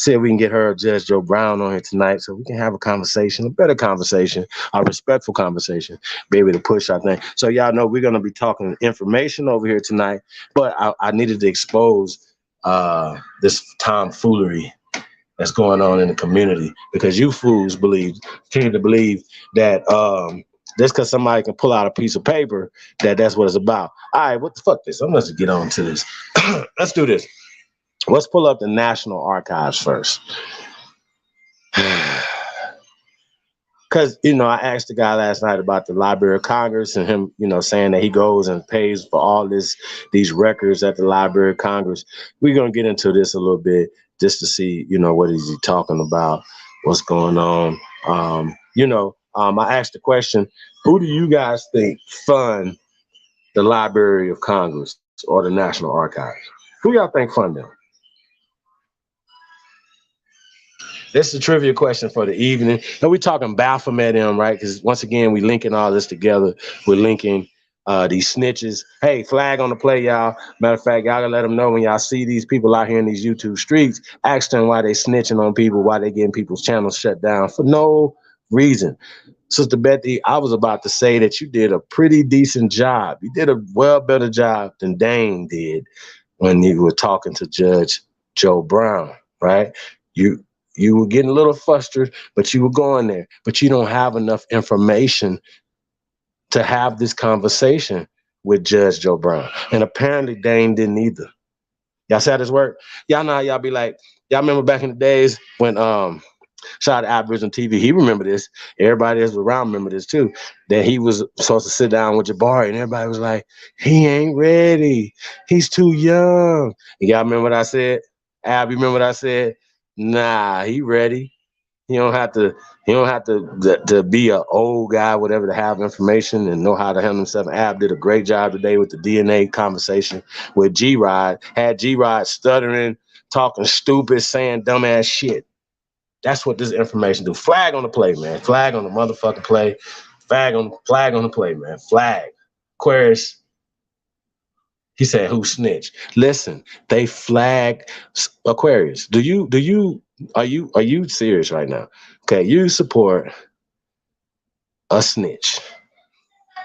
see if we can get her or Judge Joe Brown on here tonight so we can have a conversation, a better conversation, a respectful conversation, be able to push our thing. So y'all know we're going to be talking information over here tonight, but I needed to expose this tomfoolery that's going on in the community, because you fools continue to believe that just because somebody can pull out a piece of paper, that's what it's about. All right, what the fuck this? I'm going to get on to this. Let's do this. Let's pull up the National Archives first. Because, I asked the guy last night about the Library of Congress and him, saying that he goes and pays for all these records at the Library of Congress. We're going to get into this a little bit just to see, what is he talking about, what's going on. I asked the question, who do you guys think fund the Library of Congress or the National Archives? Who y'all think fund them? This is a trivia question for the evening. And we're talking Bapthomet, right? Because once again, we're linking all this together. We're linking these snitches. Hey, flag on the play, y'all. Matter of fact, y'all gotta let them know when y'all see these people out here in these YouTube streets, ask them why they snitching on people, why they getting people's channels shut down for no reason. Sister Betty, I was about to say that you did a pretty decent job. You did a well better job than Dane did when you were talking to Judge Joe Brown, right? You were getting a little frustrated, but you were going there. But you don't have enough information to have this conversation with Judge Joe Brown. And apparently Dane didn't either. Y'all see how this work? Y'all know how y'all be like, y'all remember back in the days when shout out to Aboriginal TV, he remember this. Everybody else around remember this too. That he was supposed to sit down with Jabari and everybody was like, he ain't ready. He's too young. And y'all remember what I said? Ab, you remember what I said? Nah, he ready. He don't have to be an old guy, whatever, to have information and know how to handle himself. Ab did a great job today with the DNA conversation with G-Rod. Had G-Rod stuttering, talking stupid, saying dumbass shit. That's what this information do. Flag on the play, man. Flag on the motherfucking play. Flag on the play, man. Flag. Aquarius. He said, who snitched? Listen, they flag Aquarius. Are you serious right now? Okay, you support a snitch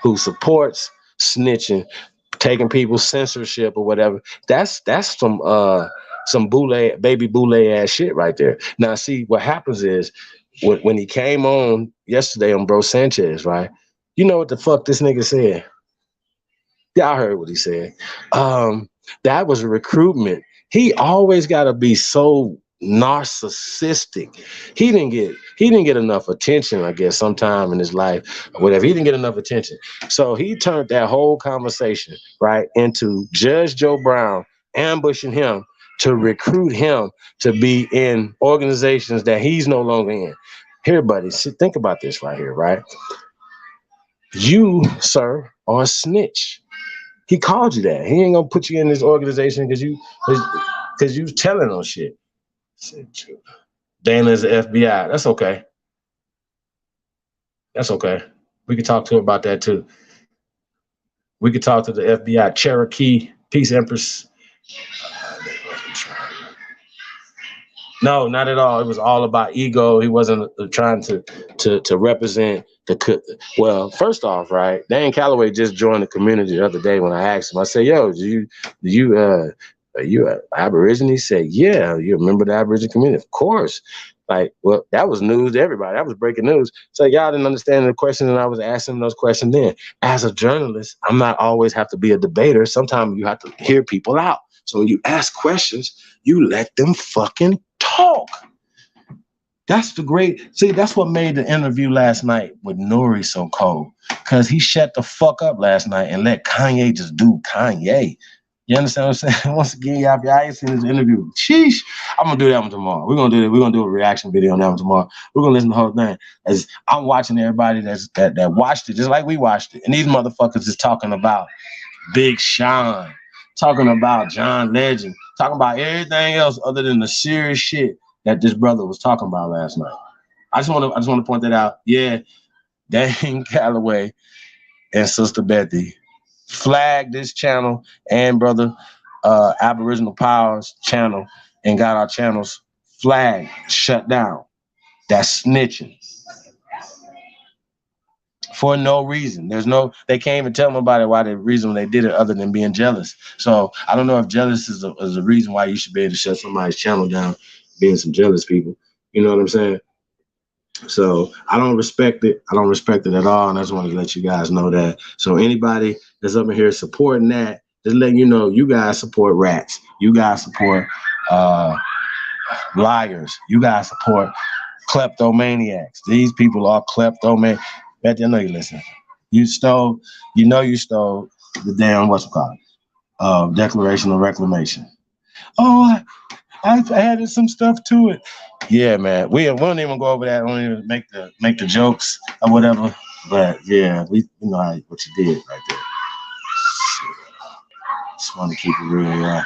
who supports snitching, taking people's censorship or whatever. That's some baby boule ass shit right there. Now, see, what happens is when he came on yesterday on Bro Sanchez, right? You know what the fuck this nigga said? Y'all heard what he said. That was a recruitment. He always got to be so narcissistic. He didn't get enough attention, I guess, sometime in his life or whatever. He didn't get enough attention. So he turned that whole conversation, right, into Judge Joe Brown ambushing him to recruit him to be in organizations that he's no longer in. Here, buddy, think about this right here, right? You, sir, are a snitch. He called you that. He ain't gonna put you in this organization because you telling on shit. Dana's the FBI. That's okay. That's okay. We could talk to him about that too. We could talk to the FBI. Cherokee, Peace Empress. No, not at all. It was all about ego. He wasn't trying to represent well, first off, right? Dane Calloway just joined the community the other day when I asked him. I said, yo, are you an Aborigine? He said, yeah. You remember the Aboriginal community? Of course. Like, well, that was news to everybody. That was breaking news. So y'all didn't understand the question, and I was asking those questions then. As a journalist, I'm not always have to be a debater. Sometimes you have to hear people out. So when you ask questions, you let them fucking talk. That's what made the interview last night with Nuri so cold. Because he shut the fuck up last night and let Kanye just do Kanye. You understand what I'm saying? Once again, y'all ain't seen this interview. Sheesh. I'm gonna do that one tomorrow. We're gonna do a reaction video on that one tomorrow. We're gonna listen to the whole thing. As I'm watching everybody that watched it, just like we watched it. And these motherfuckers is talking about Big Sean, talking about John Legend, talking about everything else other than the serious shit that this brother was talking about last night. I just want to point that out. Yeah, Dane Calloway and Sister Betty flagged this channel and brother Aboriginal Powers channel and got our channels flag shut down. That's snitching. For no reason. They can't even tell nobody why the reason they did it other than being jealous. So I don't know if jealous is a reason why you should be able to shut somebody's channel down, being some jealous people. You know what I'm saying? So I don't respect it. I don't respect it at all. And I just wanted to let you guys know that. So anybody that's up in here supporting that, just letting you know, you guys support rats. You guys support liars. You guys support kleptomaniacs. These people are kleptomaniacs. Bet you know you listen. You stole the damn, what's it called? Declaration of Reclamation. Oh, I've added some stuff to it. Yeah, man. We won't even go over that. We won't even make the jokes or whatever. But yeah, we know what you did right there. Just want to keep it real, yeah.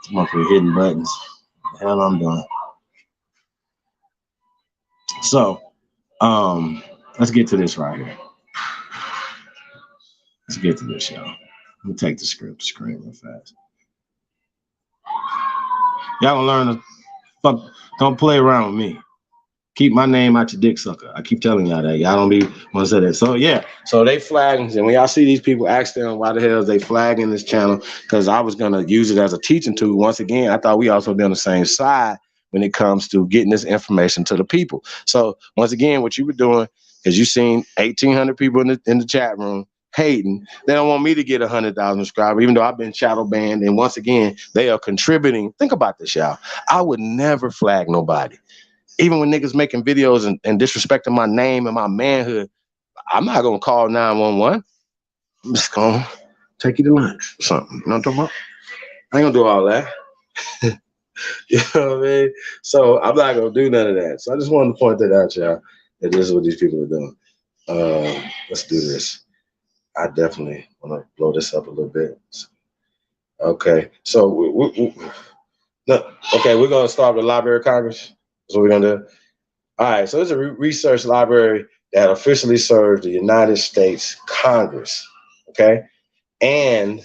It's more for hitting buttons. The hell I'm doing. So, let's get to this right here. Let's get to this, y'all. Let me take the screen real fast. Y'all gonna learn to fuck. Don't play around with me. Keep my name out your dick sucker. I keep telling y'all that. Y'all don't be want to say that. So yeah. So they flagging, and when y'all see these people, ask them why the hell is they flagging this channel? Because I was gonna use it as a teaching tool. Once again, I thought we also be on the same side when it comes to getting this information to the people. So once again, what you were doing, because you seen 1,800 people in the chat room hating. They don't want me to get 100,000 subscribers, even though I've been shadow banned. And once again, they are contributing. Think about this, y'all. I would never flag nobody. Even when niggas making videos and disrespecting my name and my manhood, I'm not gonna call 911. I'm just gonna take you to lunch or something. You know what I'm talking about? I ain't gonna do all that. You know what I mean? So I'm not gonna do none of that. So I just wanted to point that out, y'all, that this is what these people are doing. Let's do this. I definitely want to blow this up a little bit. Okay, so we're going to start with the Library of Congress. That's what we're going to do. All right, so it's a research library that officially serves the United States Congress, okay? And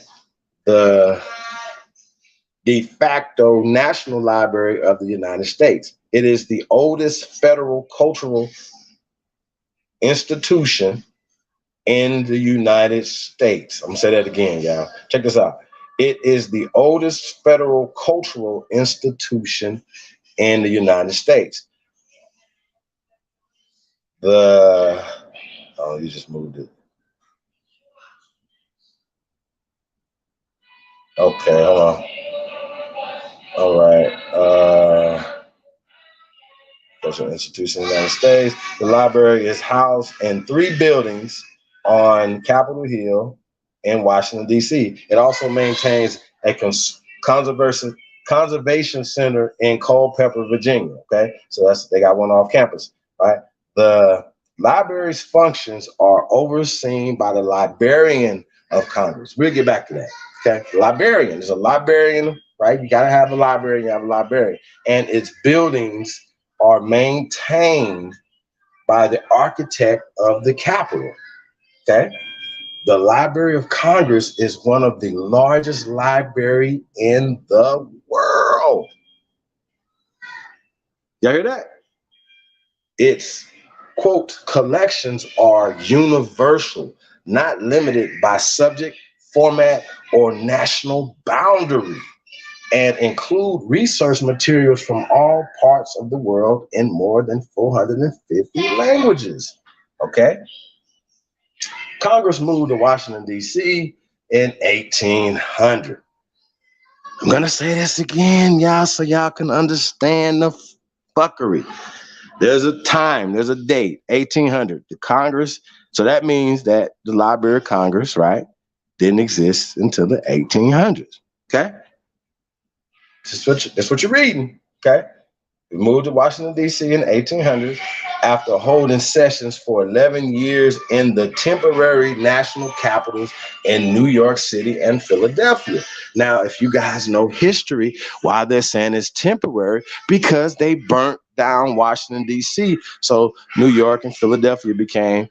the de facto National Library of the United States. It is the oldest federal cultural institution in the United States. I'm gonna say that again, y'all. Check this out. It is the oldest federal cultural institution in the United States. You just moved it. Okay, hold on. All right. Cultural institution in the United States. The library is housed in 3 buildings on Capitol Hill in Washington, D.C. It also maintains a conservation center in Culpeper, Virginia. Okay, so they got one off campus, right? The library's functions are overseen by the Librarian of Congress. We'll get back to that. Okay, librarian. There's a librarian, right? You got to have a librarian. You have a librarian, and its buildings are maintained by the architect of the Capitol. Okay. The Library of Congress is one of the largest libraries in the world. Y'all hear that? Its, quote, collections are universal, not limited by subject, format, or national boundary, and include research materials from all parts of the world in more than 450 languages. Okay? Congress moved to Washington, D.C. in 1800. I'm going to say this again, y'all, so y'all can understand the fuckery. There's a time, there's a date, 1800. The Congress, so that means that the Library of Congress, right, didn't exist until the 1800s. Okay? That's what you're reading. Okay? We moved to Washington, D.C. in 1800 after holding sessions for 11 years in the temporary national capitals in New York City and Philadelphia. Now, if you guys know history, why they're saying it's temporary, because they burnt down Washington, D.C. So New York and Philadelphia became,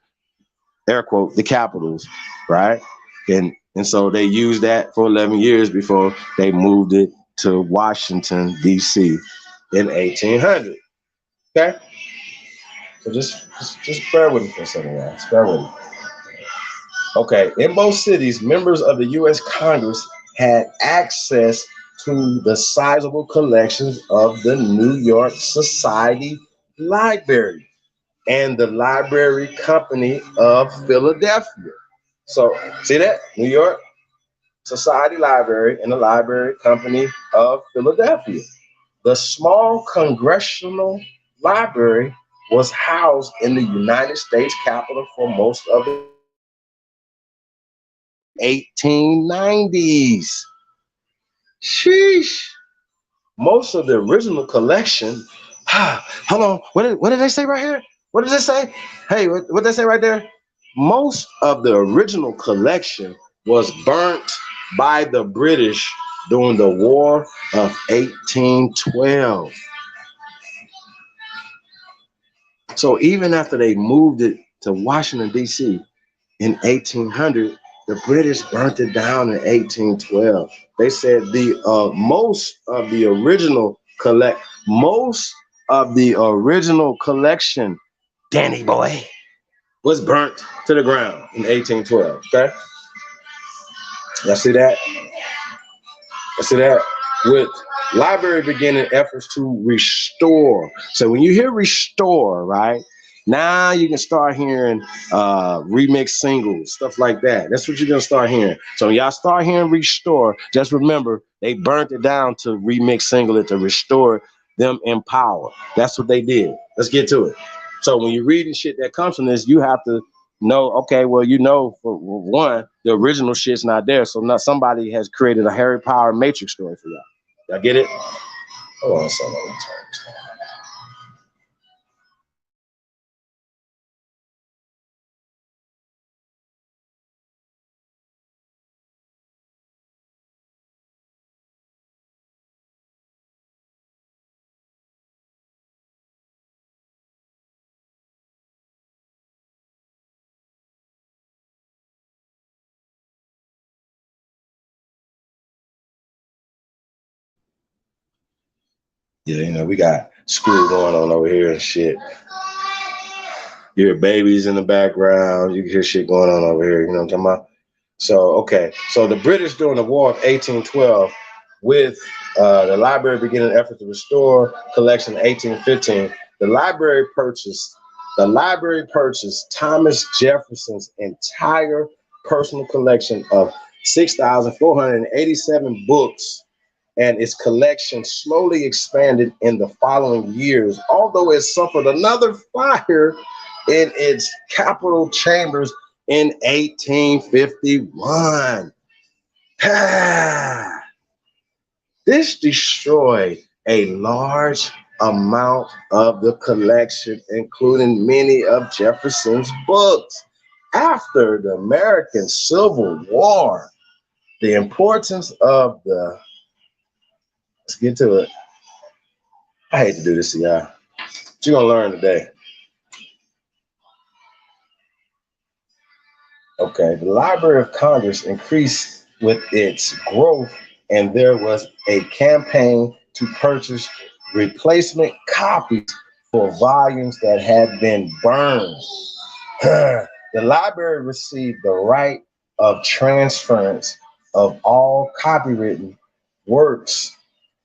air quote, the capitals, right? And so they used that for 11 years before they moved it to Washington, D.C. in 1800. Okay? So just bear with me for a second, guys. Bear with me. Okay, in most cities, members of the U.S. Congress had access to the sizable collections of the New York Society Library and the Library Company of Philadelphia. So, see that? New York Society Library and the Library Company of Philadelphia. The small Congressional Library was housed in the United States Capitol for most of the 1890s. Sheesh. Most of the original collection. Hold on. What did they say right here? What did they say? Hey, what did they say right there? Most of the original collection was burnt by the British during the War of 1812. So even after they moved it to Washington, D.C. in 1800, the British burnt it down in 1812. They said most of the original collection, Danny boy, was burnt to the ground in 1812. Okay, y'all see that? I see that? With library beginning efforts to restore. So when you hear restore, right? Now you can start hearing remix singles, stuff like that. That's what you're gonna start hearing. So when y'all start hearing restore, just remember they burnt it down to remix single it to restore them in power. That's what they did. Let's get to it. So when you're reading shit that comes from this, you have to know, okay, well, you know, for one, the original shit's not there. So now somebody has created a Harry Potter Matrix story for y'all. Y'all get it? Hold on a second. Yeah, you know, we got school going on over here and shit. You hear babies in the background. You can hear shit going on over here. You know what I'm talking about? So, okay. So the British during the War of 1812, with the library beginning effort to restore collection in 1815, the library purchased Thomas Jefferson's entire personal collection of 6,487 books, and its collection slowly expanded in the following years, although it suffered another fire in its Capitol chambers in 1851. This destroyed a large amount of the collection, including many of Jefferson's books. After the American Civil War, the importance of the let's get to it. I hate to do this to y'all. But you're gonna learn today. Okay, the Library of Congress increased with its growth, and there was a campaign to purchase replacement copies for volumes that had been burned. The library received the right of transference of all copywritten works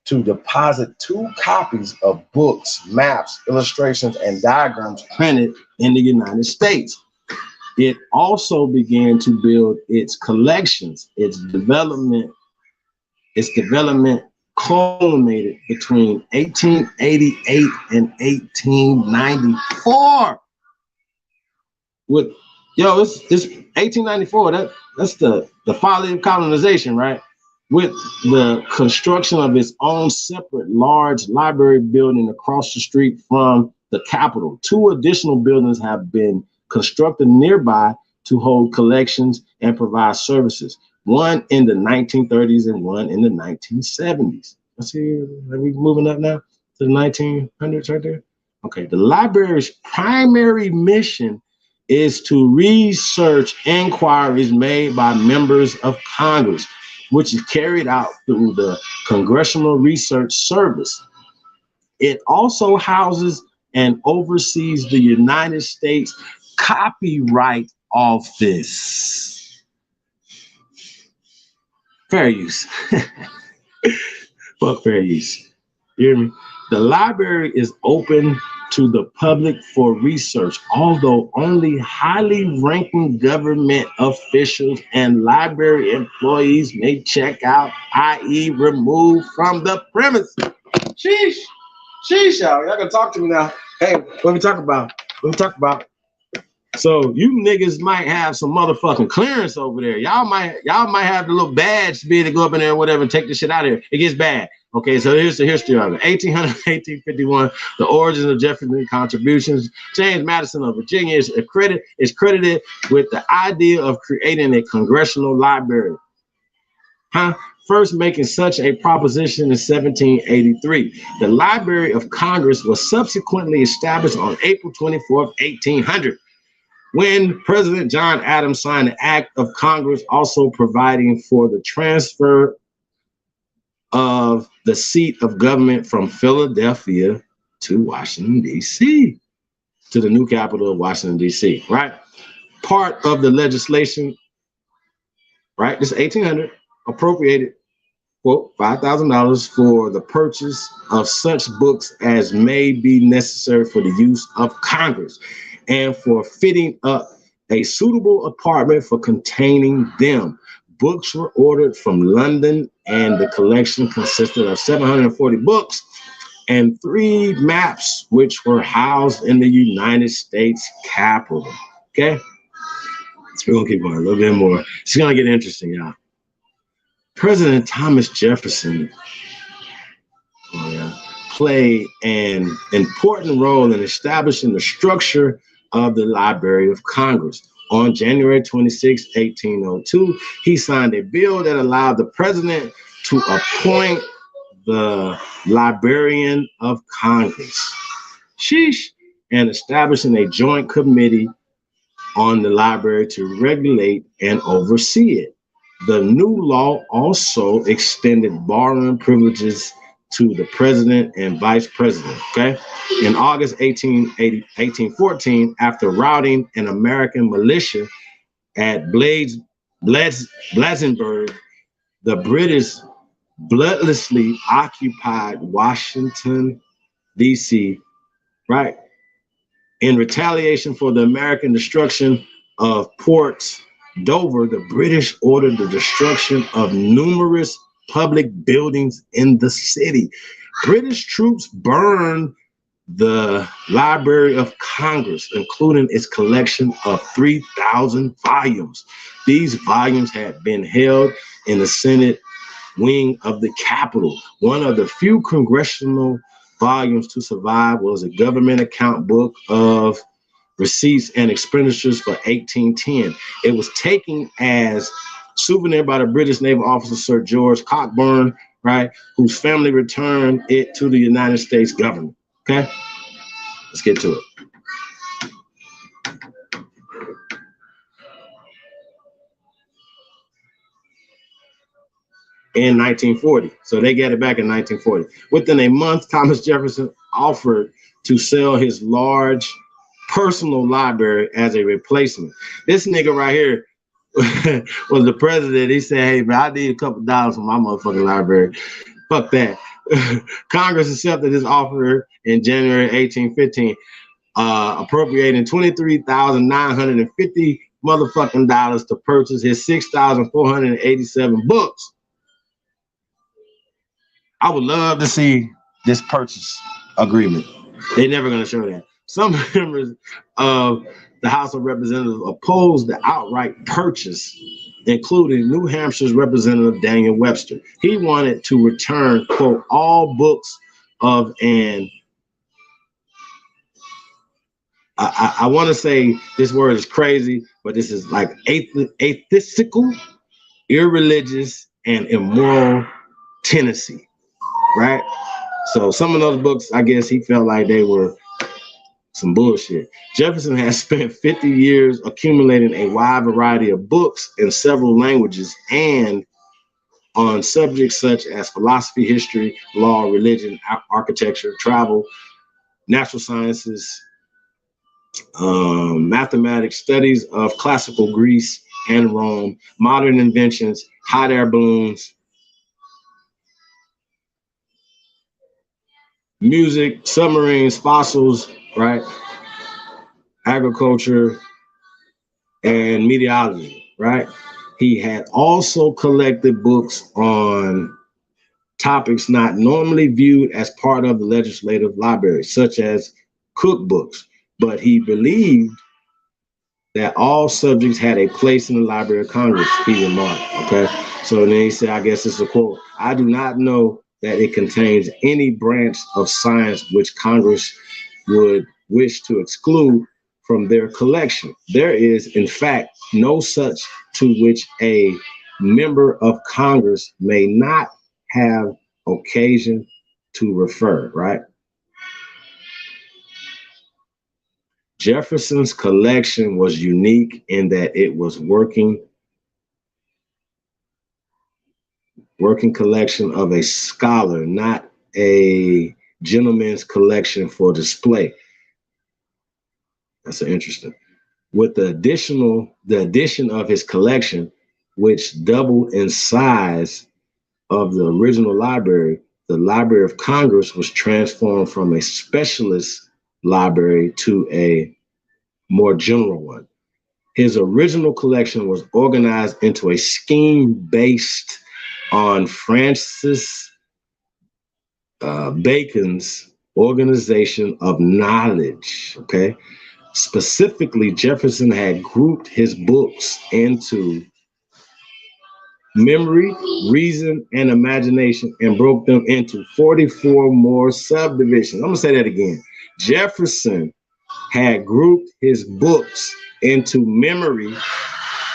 to deposit 2 copies of books, maps, illustrations, and diagrams printed in the United States. It also began to build its collections. Its development culminated between 1888 and 1894. With it's 1894. That's the folly of colonization, right? With the construction of its own separate large library building across the street from the Capitol. 2 additional buildings have been constructed nearby to hold collections and provide services. One in the 1930s and one in the 1970s. Let's see, are we moving up now to the 1900s right there? Okay, the library's primary mission is to research inquiries made by members of Congress, which is carried out through the Congressional Research Service. It also houses and oversees the United States Copyright Office. Fair use. Fuck fair use. You hear me? The library is open to the public for research, although only highly ranking government officials and library employees may check out, i.e. removed from the premise. Sheesh. Sheesh, y'all can talk to me now. Hey, what we talk about? So you niggas might have some motherfucking clearance over there. Y'all might have the little badge to be able to go up in there or whatever and take this shit out of here. It gets bad. Okay, so here's the history of it. 1800, 1851, the origins of Jefferson contributions. James Madison of Virginia is credited with the idea of creating a congressional library. First making such a proposition in 1783. The Library of Congress was subsequently established on April 24th, 1800. When President John Adams signed the Act of Congress, also providing for the transfer of the seat of government from Philadelphia to Washington, D.C., to the new capital of Washington, D.C., right? Part of the legislation, right, this 1800, appropriated, quote, $5,000 for the purchase of such books as may be necessary for the use of Congress and for fitting up a suitable apartment for containing them. Books were ordered from London, and the collection consisted of 740 books and 3 maps, which were housed in the United States Capitol. Okay, so we're gonna keep going a little bit more. It's gonna get interesting, y'all. President Thomas Jefferson played an important role in establishing the structure of the Library of Congress. On January 26, 1802, he signed a bill that allowed the president to appoint the Librarian of Congress, sheesh, and establishing a joint committee on the library to regulate and oversee it. The new law also extended borrowing privileges to the president and vice president, okay? In August 1814, after routing an American militia at Bladensburg, the British bloodlessly occupied Washington, D.C., right? In retaliation for the American destruction of Port Dover, the British ordered the destruction of numerous public buildings in the city. British troops burned the Library of Congress, including its collection of 3,000 volumes. These volumes had been held in the Senate wing of the Capitol. One of the few congressional volumes to survive was a government account book of receipts and expenditures for 1810. It was taken as souvenir by the British naval officer Sir George Cockburn, right, whose family returned it to the United States government. Okay, let's get to it. In 1940, so they got it back in 1940. Within a month, Thomas Jefferson offered to sell his large personal library as a replacement. This nigga right here was the president. He said, hey, man, I need a couple dollars for my motherfucking library. Fuck that. Congress accepted his offer in January 1815, appropriating $23,950 motherfucking dollars to purchase his 6,487 books. I would love to see this purchase agreement. They're never going to show that. Some members of the House of Representatives opposed the outright purchase, including New Hampshire's Representative Daniel Webster. He wanted to return, quote, all books of an, I want to say this word is crazy, but this is like atheistical, irreligious, and immoral tendency. Right? So some of those books, I guess he felt like they were some bullshit. Jefferson has spent 50 years accumulating a wide variety of books in several languages and on subjects such as philosophy, history, law, religion, architecture, travel, natural sciences, mathematics, studies of classical Greece and Rome, modern inventions, hot air balloons, music, submarines, fossils, right? Agriculture, and meteorology, right? He had also collected books on topics not normally viewed as part of the legislative library, such as cookbooks, but he believed that all subjects had a place in the Library of Congress, he remarked, okay? So then he said, I guess it's a quote, I do not know that it contains any branch of science which Congress would wish to exclude from their collection. There is, in fact, no such to which a member of Congress may not have occasion to refer, right? Jefferson's collection was unique in that it was working collection of a scholar, not a gentleman's collection for display. That's interesting. With the addition of his collection, which doubled in size of the original library, the Library of Congress was transformed from a specialist library to a more general one. His original collection was organized into a scheme based on Francis Bacon's organization of knowledge, okay? Specifically, Jefferson had grouped his books into memory, reason, and imagination and broke them into 44 more subdivisions. I'm gonna say that again. Jefferson had grouped his books into memory,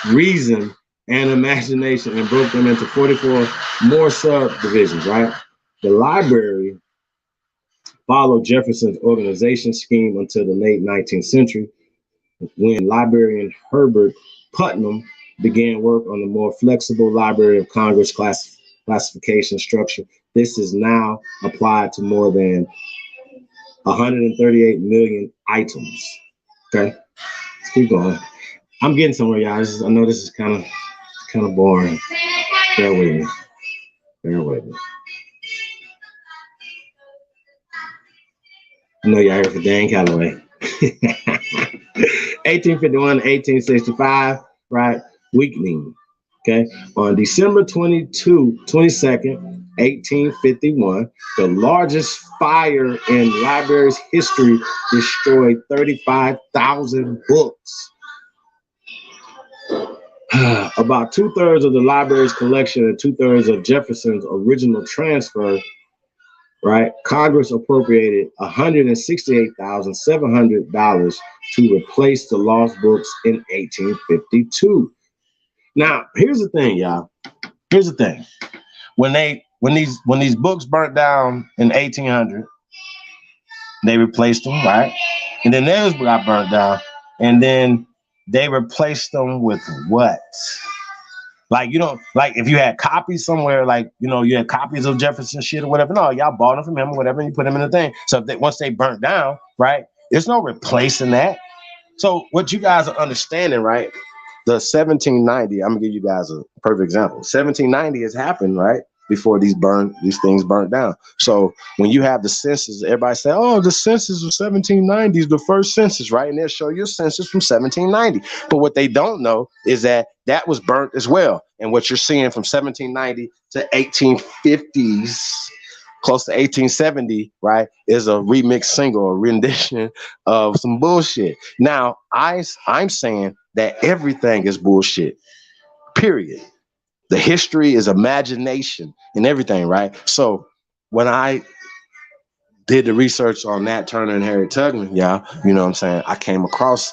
reason, and imagination and broke them into 44 more subdivisions, right? The library followed Jefferson's organization scheme until the late 19th century, when librarian Herbert Putnam began work on the more flexible Library of Congress classification structure. This is now applied to more than 138 million items. Okay, let's keep going. I'm getting somewhere, y'all. I know this is kind of boring. Bear with me. Bear with me. I know y'all heard for Dane Calloway. 1851 to 1865, right? Weakening. Okay. On December 22nd, 1851, the largest fire in library's history destroyed 35,000 books. About 2/3 of the library's collection and 2/3 of Jefferson's original transfer, right? Congress appropriated $168,700 to replace the lost books in 1852. Now, here's the thing, y'all. Here's the thing. When these books burnt down in 1800, they replaced them, right? And then theirs got burnt down, and then they replaced them with what? Like, you know, like if you had copies somewhere, like, you know, you had copies of Jefferson shit or whatever. No, y'all bought them from him or whatever, and you put them in the thing. So if once they burnt down, right, there's no replacing that. So what you guys are understanding, right? The 1790, I'm gonna give you guys a perfect example. 1790 has happened, right? Before these things burnt down. So when you have the census, everybody say, oh, the census of 1790 is the first census, right? And they'll show you a census from 1790. But what they don't know is that that was burnt as well. And what you're seeing from 1790 to 1850s, close to 1870, right, is a remix single, a rendition of some bullshit. Now, I'm saying that everything is bullshit, period. The history is imagination and everything, right? So when I did the research on Nat Turner and Harriet Tubman, y'all, you know what I'm saying, I came across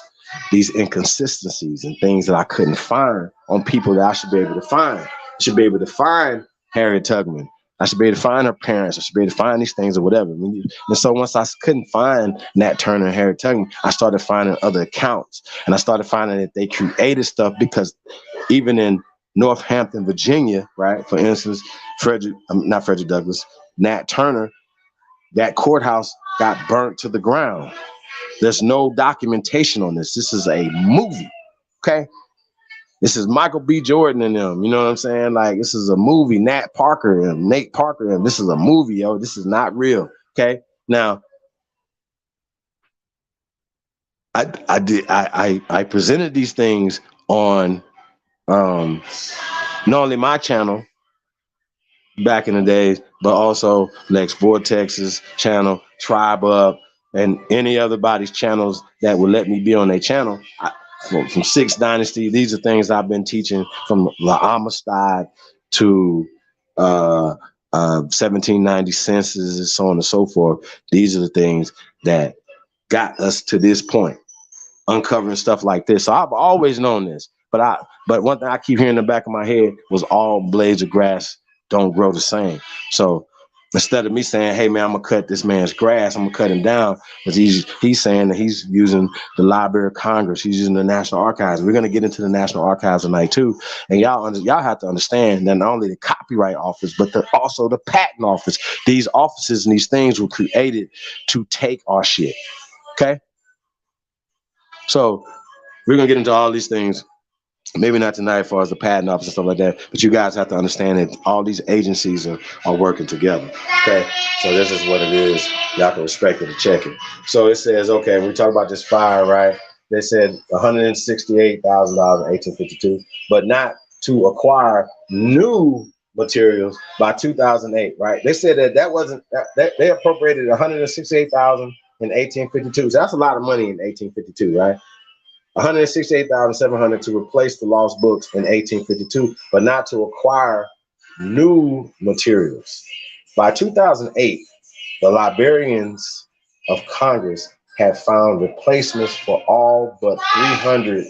these inconsistencies and things that I couldn't find on people that I should be able to find. I should be able to find Harriet Tubman. I should be able to find her parents. I should be able to find these things or whatever. And so once I couldn't find Nat Turner and Harriet Tubman, I started finding other accounts. And I started finding that they created stuff because even in Northampton, Virginia, right? For instance, not Frederick Douglass, Nat Turner, that courthouse got burnt to the ground. There's no documentation on this. This is a movie, okay? This is Michael B. Jordan and them, you know what I'm saying? Like, this is a movie, Nate Parker, and this is a movie, yo. This is not real, okay? Now, I presented these things on not only my channel back in the days, but also Lex Vortex's channel, Tribe Up, and any other body's channels that would let me be on their channel. From Sixth Dynasty, these are things I've been teaching from La Amistad to 1790 census and so on and so forth. These are the things that got us to this point, uncovering stuff like this. So I've always known this, but one thing I keep hearing in the back of my head was all blades of grass don't grow the same. So instead of me saying, hey man, I'm gonna cut this man's grass, I'm gonna cut him down, because he's saying that he's using the Library of Congress, he's using the National Archives. We're gonna get into the National Archives tonight too. And y'all have to understand that not only the Copyright Office, but also the Patent Office. These offices and these things were created to take our shit. Okay? So we're gonna get into all these things. Maybe not tonight as far as the patent office and stuff like that, but you guys have to understand that all these agencies are working together. Okay, so this is what it is. Y'all can respect it and check it. So it says, okay, we talk about this fire, right? They said $168,000 in 1852, but not to acquire new materials by 2008, right? They said that wasn't that they appropriated $168,000 in 1852. So that's a lot of money in 1852, right? $168,700 to replace the lost books in 1852, but not to acquire new materials. By 2008, the librarians of Congress had found replacements for all but 300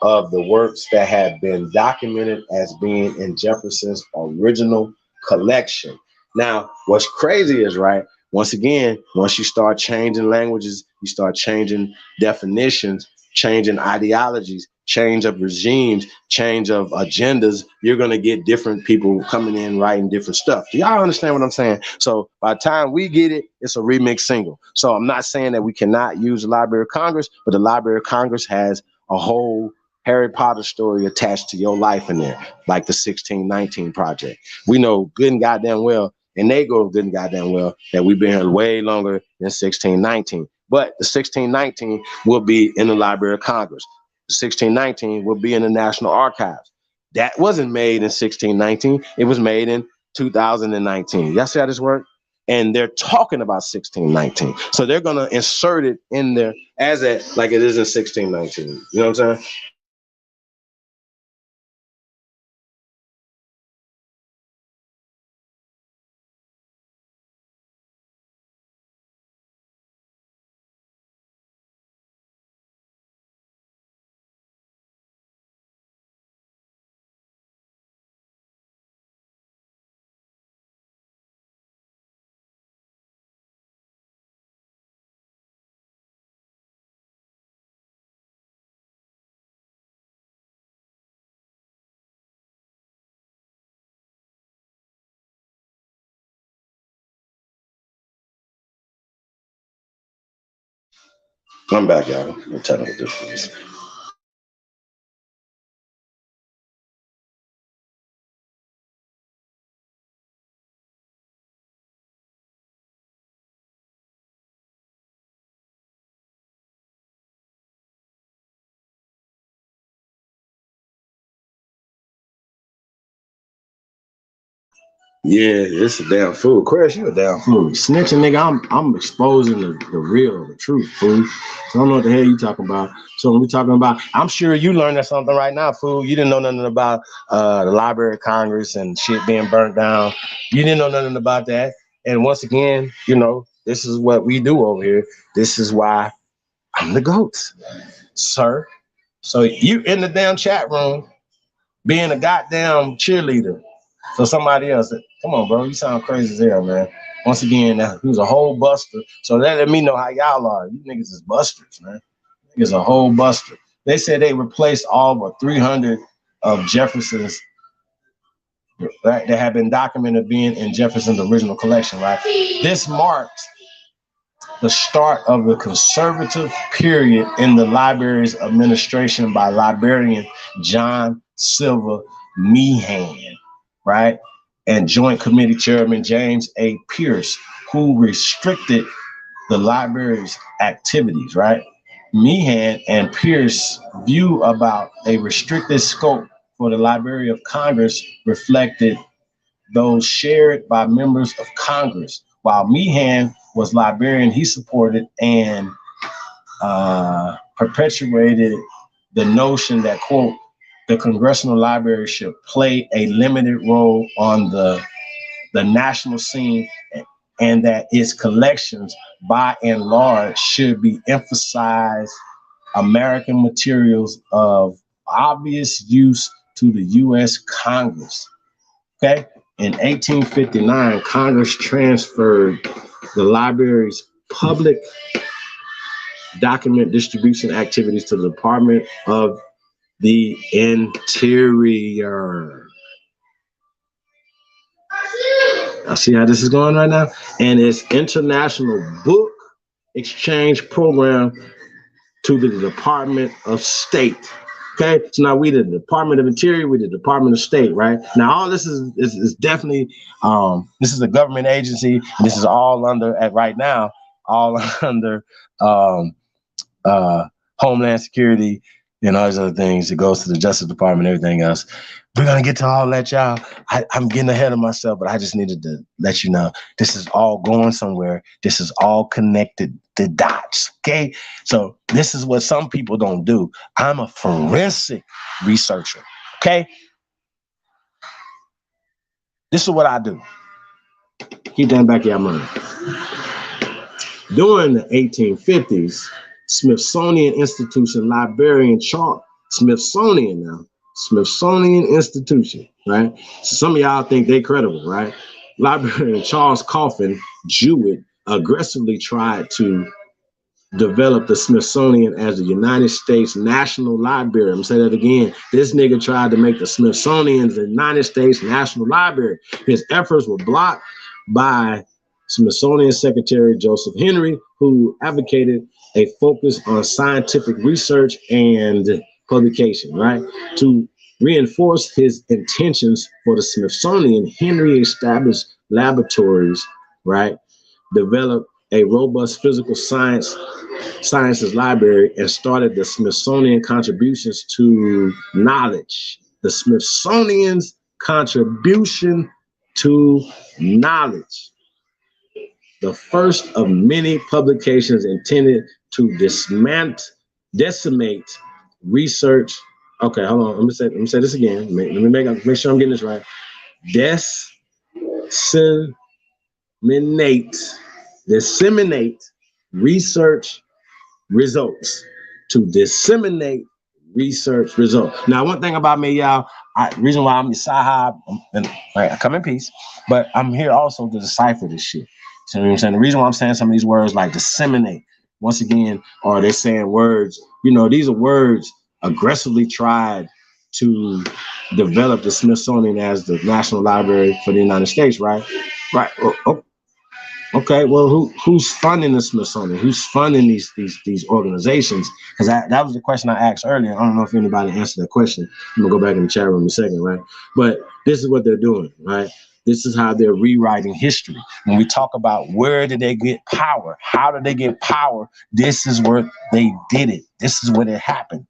of the works that had been documented as being in Jefferson's original collection. Now, what's crazy is, right, once again, once you start changing languages, you start changing definitions, changing ideologies, change of regimes, change of agendas, you're going to get different people coming in writing different stuff. Do y'all understand what I'm saying? So by the time we get it, it's a remix single. So I'm not saying that we cannot use the Library of Congress, but the Library of Congress has a whole Harry Potter story attached to your life in there, like the 1619 Project. We know good and goddamn well, and they go good and goddamn well, that we've been here way longer than 1619. But the 1619 will be in the Library of Congress. The 1619 will be in the National Archives. That wasn't made in 1619. It was made in 2019. Y'all see how this works? And they're talking about 1619. So they're going to insert it in there as like it is in 1619. You know what I'm saying? I'm back, y'all. I'm telling you this. Yeah, it's a damn fool. Chris, you a damn fool. Snitching, nigga, I'm exposing the real, the truth, fool. So I don't know what the hell you talking about. So when we talking about, I'm sure you learned something right now, fool. You didn't know nothing about the Library of Congress and shit being burnt down. You didn't know nothing about that. And once again, you know, this is what we do over here. This is why I'm the GOAT, sir. So you in the damn chat room being a goddamn cheerleader for somebody else. Come on, bro. You sound crazy as hell, man. Once again, he was a whole buster. So that let me know how y'all are. You niggas is busters, man. Niggas a whole buster. They said they replaced all but 300 of Jefferson's right, that had been documented being in Jefferson's original collection, right? This marked the start of the conservative period in the library's administration by librarian John Silver Meehan, right? And Joint Committee Chairman James A. Pierce, who restricted the library's activities, right? Meehan and Pierce's view about a restricted scope for the Library of Congress reflected those shared by members of Congress. While Meehan was librarian, he supported and perpetuated the notion that, quote, the Congressional Library should play a limited role on the national scene, and that its collections, by and large, should be emphasized American materials of obvious use to the U.S. Congress. Okay? In 1859, Congress transferred the library's public document distribution activities to the Department of the Interior. I see how this is going right now. And its international book exchange program to the Department of State. Okay, so now we did the Department of Interior, we did the Department of State, right? Now all this is definitely this is a government agency. This is all under right now, all under Homeland Security and all these other things. It goes to the Justice Department and everything else. We're gonna get to all that, y'all. I'm getting ahead of myself, but I just needed to let you know this is all going somewhere. This is all connected, the dots. Okay, so this is what some people don't do. I'm a forensic researcher. Okay, this is what I do. Keep that back in your mind. During the 1850s, Smithsonian Institution librarian Charles Smithsonian Institution, right? So some of y'all think they credible, right? Librarian Charles Coffin Jewett aggressively tried to develop the Smithsonian as the United States National Library. I'm gonna say that again. This nigga tried to make the Smithsonian the United States National Library. His efforts were blocked by Smithsonian Secretary Joseph Henry, who advocated a focus on scientific research and publication, right? To reinforce his intentions for the Smithsonian, Henry established laboratories, right? Developed a robust physical sciences library and started the Smithsonian Contributions to Knowledge. The Smithsonian's contribution to knowledge. The first of many publications intended to decimate research. Okay, hold on. Let me say this again. Let me make sure I'm getting this right. Disseminate research results. To disseminate research results. Now, one thing about me, y'all, reason why I'm the Sahab, and right, I come in peace, but I'm here also to decipher this shit. So you know what I'm saying? The reason why I'm saying some of these words like disseminate, once again, or they're saying words, you know, these are words aggressively tried to develop the Smithsonian as the National Library for the United States, right? Right. Oh, okay. Well, who's funding the Smithsonian? Who's funding these organizations? Because that was the question I asked earlier. I don't know if anybody answered that question. I'm gonna go back in the chat room in a second, right? But this is what they're doing, right? This is how they're rewriting history. When we talk about where did they get power? How did they get power? This is where they did it. This is where it happened.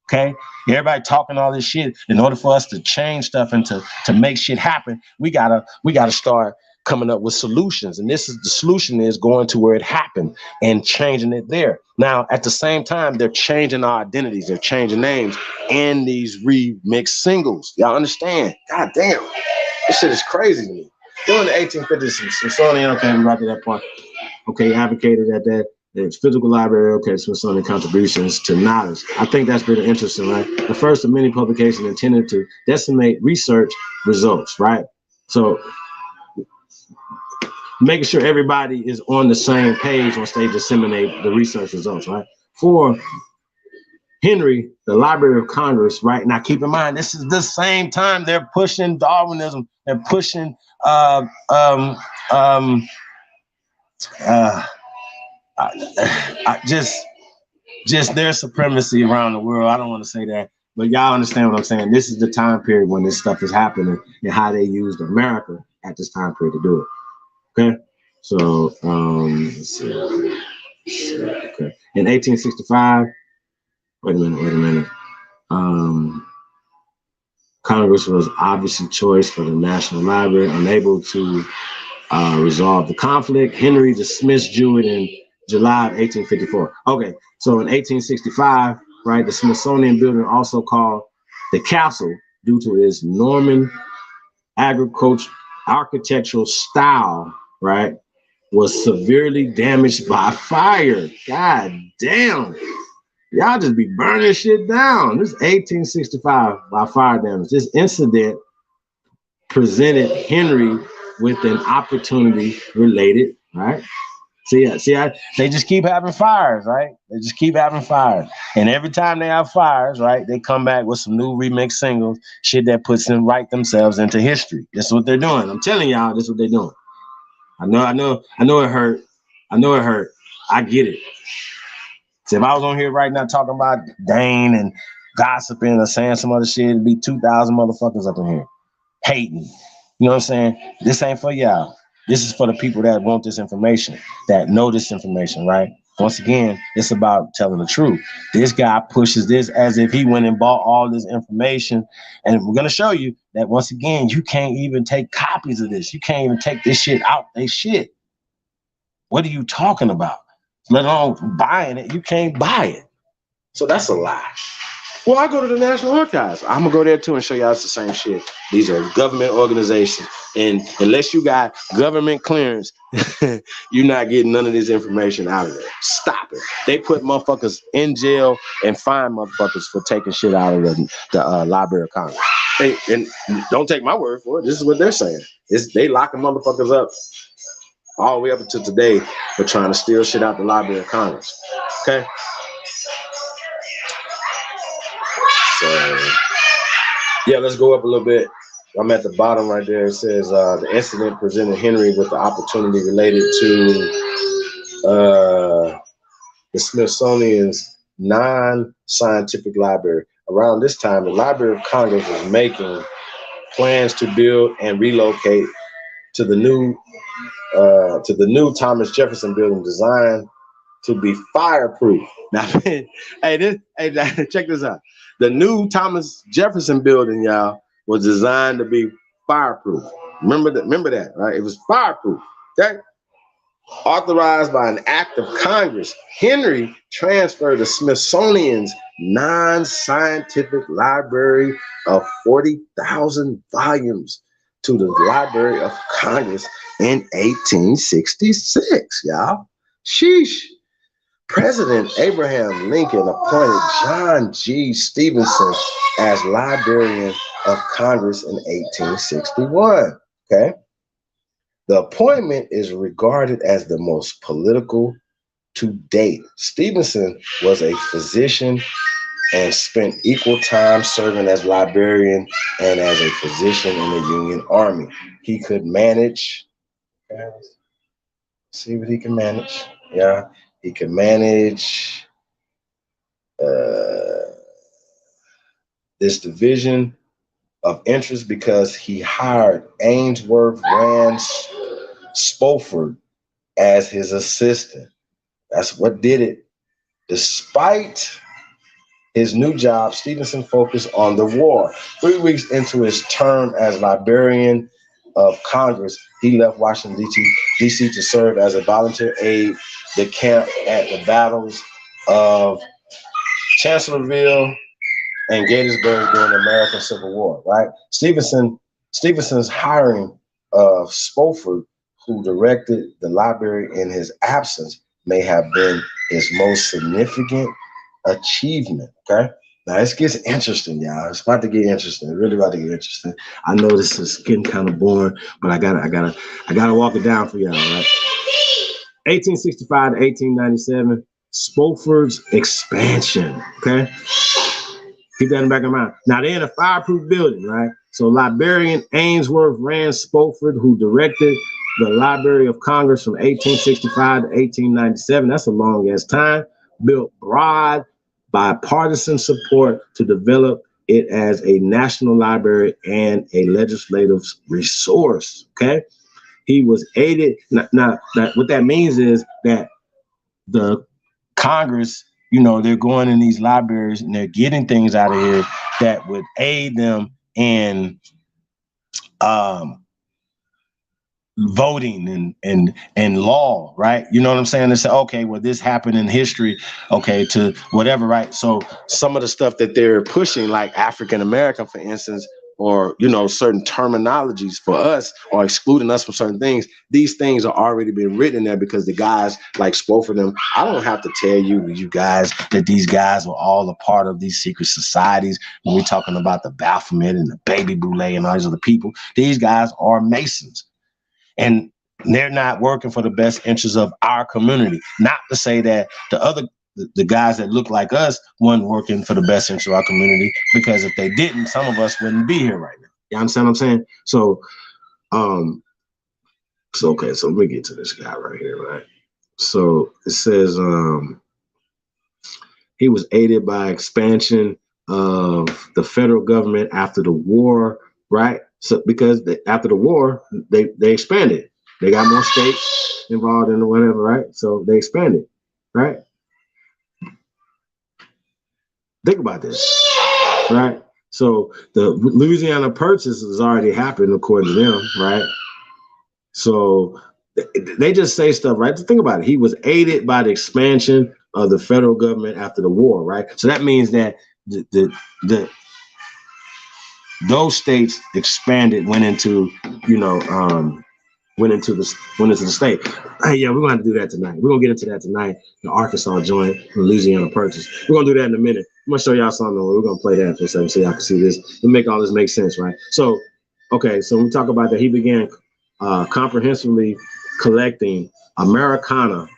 Okay? Everybody talking all this shit. In order for us to change stuff and to make shit happen, we gotta start coming up with solutions. And this is the solution is going to where it happened and changing it there. Now, at the same time, they're changing our identities. They're changing names and these remixed singles. Y'all understand? God damn. This shit is crazy to me. During the 1850s, Smithsonian, okay, we got to that point. Okay, advocated at that. It's physical library, okay, Smithsonian contributions to knowledge. I think that's pretty interesting, right? The first of many publications intended to decimate research results, right? So making sure everybody is on the same page once they disseminate the research results, right? For Henry, the Library of Congress, right? Now, keep in mind, this is the same time they're pushing Darwinism and pushing just their supremacy around the world. I don't want to say that, but y'all understand what I'm saying. This is the time period when this stuff is happening and how they used America at this time period to do it. Okay, so let's see. Okay, in 1865. Wait a minute. Congress was obviously choice for the National Library, unable to resolve the conflict. Henry dismissed Jewett in July of 1854. Okay, so in 1865, right, the Smithsonian building, also called the Castle, due to its Norman architectural style, right, was severely damaged by fire. God damn. Y'all just be burning shit down. This is 1865 by fire damage. This incident presented Henry with an opportunity related, right? See, they just keep having fires, right? They just keep having fires. And every time they have fires, right, they come back with some new remix singles, shit that puts them right themselves into history. This is what they're doing. I'm telling y'all, this is what they're doing. I know it hurt. I get it. So if I was on here right now talking about Dane and gossiping or saying some other shit, it'd be 2,000 motherfuckers up in here hating. You know what I'm saying? This ain't for y'all. This is for the people that want this information, that know this information, right? Once again, it's about telling the truth. This guy pushes this as if he went and bought all this information. And we're going to show you that, once again, you can't even take copies of this. You can't even take this shit out. They shit. What are you talking about? Let alone buying it. You can't buy it. So that's a lie. Well, I go to the National Archives. I'm going to go there too and show y'all it's the same shit. These are government organizations. And unless you got government clearance, you're not getting none of this information out of there. Stop it. They put motherfuckers in jail and fine motherfuckers for taking shit out of the Library of Congress. And don't take my word for it. This is what they're saying. They locking motherfuckers up all the way up until today for trying to steal shit out the Library of Congress. Okay? So, yeah, let's go up a little bit. I'm at the bottom right there. It says the incident presented Henry with the opportunity related to the Smithsonian's non-scientific library. Around this time, the Library of Congress was making plans to build and relocate to the new Thomas Jefferson building, designed to be fireproof. Now, check this out. The new Thomas Jefferson building, y'all, was designed to be fireproof. Remember that, right? It was fireproof. Okay. Authorized by an act of Congress, Henry transferred the Smithsonian's non-scientific library of 40,000 volumes to the Library of Congress in 1866, y'all. Sheesh. President Abraham Lincoln appointed John G. Stevenson as Librarian of Congress in 1861, okay? The appointment is regarded as the most political to date. Stevenson was a physician and spent equal time serving as librarian and as a physician in the Union Army. He could manage, see what he can manage, yeah. He could manage this division of interest because he hired Ainsworth Rand Spofford as his assistant. That's what did it. Despite his new job, Stevenson focused on the war. 3 weeks into his term as Librarian of Congress, he left Washington, D.C. to serve as a volunteer aide de camp at the battles of Chancellorsville and Gettysburg during the American Civil War, right? Stevenson's hiring of Spofford, who directed the library in his absence, may have been his most significant achievement, okay? Now this gets interesting, y'all. It's about to get interesting. It's really about to get interesting. I know this is getting kind of boring, but I gotta walk it down for y'all, right? 1865 to 1897, Spofford's expansion. Okay, keep that in the back of mind. Now they're in a fireproof building, right? So librarian Ainsworth Rand Spofford, who directed the Library of Congress from 1865 to 1897. That's a long ass time. Built broad bipartisan support to develop it as a national library and a legislative resource. Okay, he was aided. Now what that means is that the Congress, you know, they're going in these libraries and they're getting things out of here that would aid them in voting and law, right? You know what I'm saying? They say, okay, well, this happened in history, okay, to whatever, right? So some of the stuff that they're pushing, like African American, for instance, or, you know, certain terminologies for us or excluding us from certain things, these things are already been written in there because the guys like spoke for them. I don't have to tell you guys that these guys were all a part of these secret societies. When we're talking about the Bapthomet and the Baby Boulay and all these other people, these guys are Masons. And they're not working for the best interests of our community. Not to say that the guys that look like us weren't working for the best interest of our community, because if they didn't, some of us wouldn't be here right now. You understand what I'm saying? So, okay, so let me get to this guy right here, right? So it says he was aided by expansion of the federal government after the war, right? So because after the war, they expanded. They got more states involved in whatever, right? So they expanded, right? Think about this, right? So the Louisiana Purchase has already happened according to them, right? So they just say stuff, right? Think about it. He was aided by the expansion of the federal government after the war, right? So that means that those states expanded, went into the state. Hey, yeah, we're gonna have to do that tonight. We're gonna get into that tonight. The Arkansas joint, Louisiana Purchase. We're gonna do that in a minute. I'm gonna show y'all something. We're gonna play that for a second so y'all can see this and make all this make sense, right? So, okay, so we talk about that. He began comprehensively collecting Americana,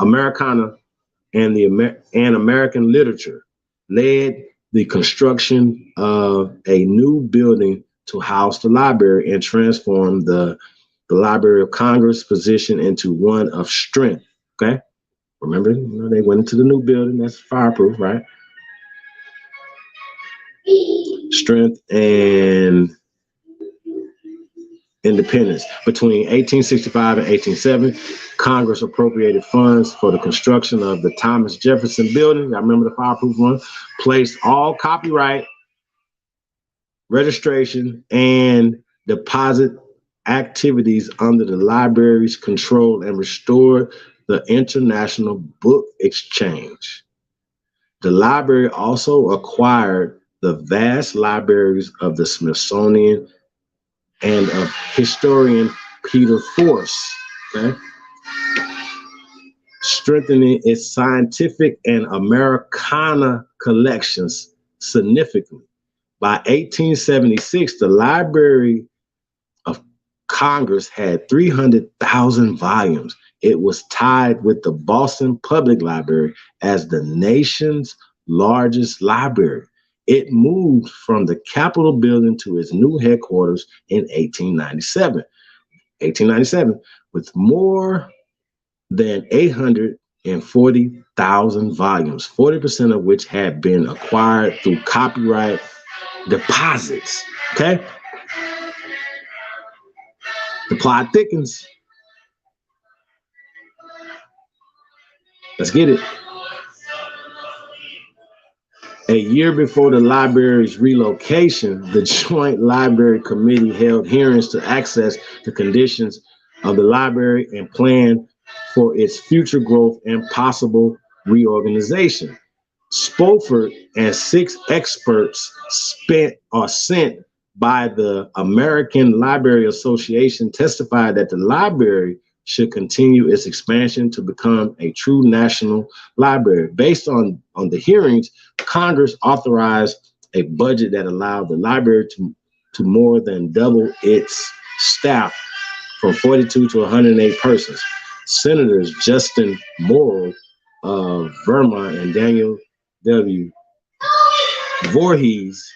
and American literature, led the construction of a new building to house the library, and transformed the Library of Congress position into one of strength. Okay, remember, they went into the new building that's fireproof, right? Strength and independence. Between 1865 and 1870, Congress appropriated funds for the construction of the Thomas Jefferson Building. I remember the fireproof one. Placed all copyright, registration, and deposit activities under the library's control, and restored the International Book Exchange. The library also acquired the vast libraries of the Smithsonian and of historian Peter Force, okay? Strengthening its scientific and Americana collections significantly. By 1876, the Library of Congress had 300,000 volumes. It was tied with the Boston Public Library as the nation's largest library. It moved from the Capitol building to its new headquarters in 1897. With more than 840,000 volumes, 40% of which had been acquired through copyright deposits. Okay? The plot thickens. Let's get it. A year before the library's relocation, the Joint Library Committee held hearings to assess the conditions of the library and plan for its future growth and possible reorganization. Spofford and 6 experts sent by the American Library Association testified that the library should continue its expansion to become a true national library. Based on the hearings, Congress authorized a budget that allowed the library to more than double its staff from 42 to 108 persons. Senators Justin Morrill of Vermont and Daniel W. Voorhees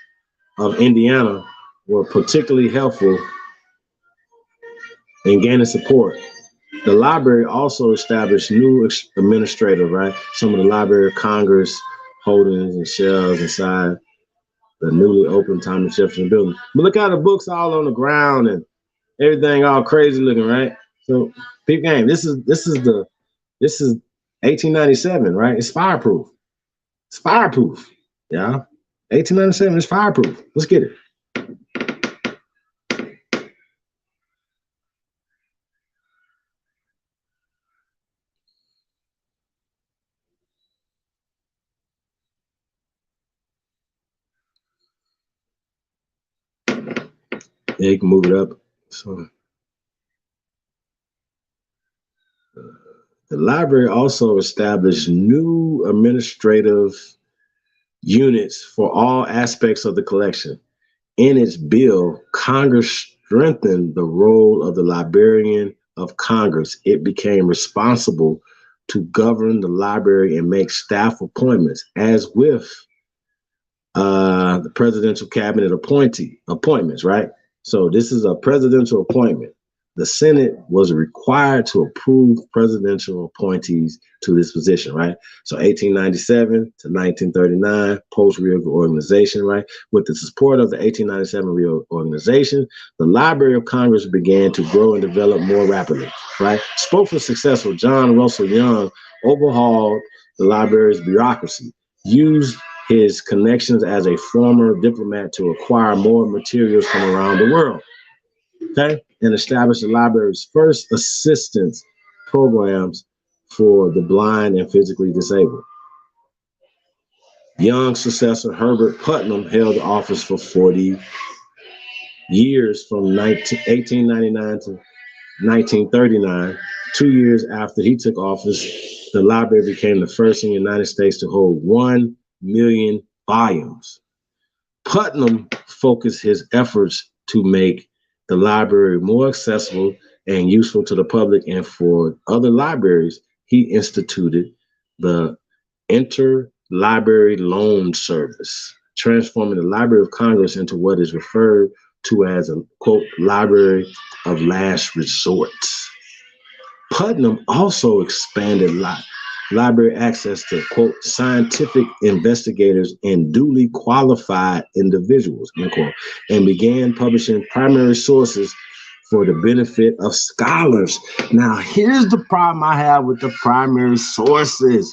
of Indiana were particularly helpful in gaining support. The library also established new administrators, right? Some of the Library of Congress holdings and shelves inside the newly opened Thomas Jefferson building. But look how the books all on the ground and everything all crazy looking, right? So, big game. This is 1897, right? It's fireproof. It's fireproof. Yeah. 1897 is fireproof. Let's get it. Yeah, you can move it up. So the library also established new administrative units for all aspects of the collection. In its bill, Congress strengthened the role of the Librarian of Congress. It became responsible to govern the library and make staff appointments, as with the presidential cabinet appointments, right? So this is a presidential appointment. The Senate was required to approve presidential appointees to this position, right? So 1897 to 1939, post-reorganization, right? With the support of the 1897 reorganization, the Library of Congress began to grow and develop more rapidly, right? Spokesman successful John Russell Young overhauled the library's bureaucracy, used his connections as a former diplomat to acquire more materials from around the world, okay? And established the library's first assistance programs for the blind and physically disabled. Young's successor, Herbert Putnam, held the office for 40 years from 1899 to 1939. 2 years after he took office, the library became the first in the United States to hold 1 million volumes. Putnam focused his efforts to make the library more accessible and useful to the public, and for other libraries, he instituted the Interlibrary Loan Service, transforming the Library of Congress into what is referred to as a, quote, library of last resort. Putnam also expanded library access to, quote, scientific investigators and duly qualified individuals, end quote, and began publishing primary sources for the benefit of scholars. Now, here's the problem I have with the primary sources.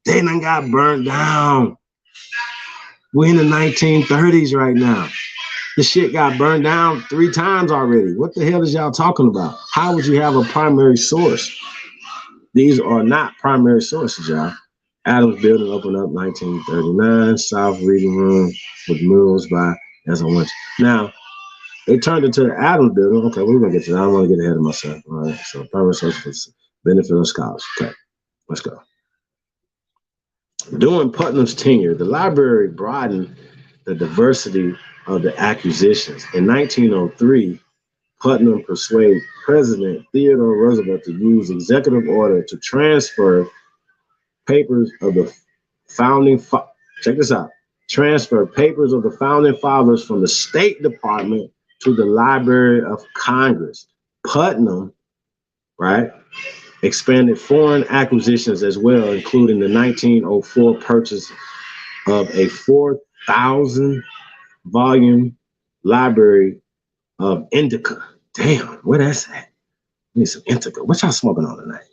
They done got burnt down. We're in the 1930s right now. The shit got burned down 3 times already. What the hell is y'all talking about? How would you have a primary source? These are not primary sources, y'all. Adams Building opened up 1939. South Reading Room with murals by as I went. Now, they turned it to the Adams Building. Okay, we're going to get to that. I don't want to get ahead of myself. All right, so primary sources for benefit of scholars. Okay, let's go. During Putnam's tenure, the library broadened the diversity of the acquisitions. In 1903, Putnam persuaded President Theodore Roosevelt to use executive order to transfer papers of the transfer papers of the founding fathers from the State Department to the Library of Congress. Putnam, right, expanded foreign acquisitions as well, including the 1904 purchase of a 4,000 volume library of indica. Damn, where that's at? Need some indica. What y'all smoking on tonight?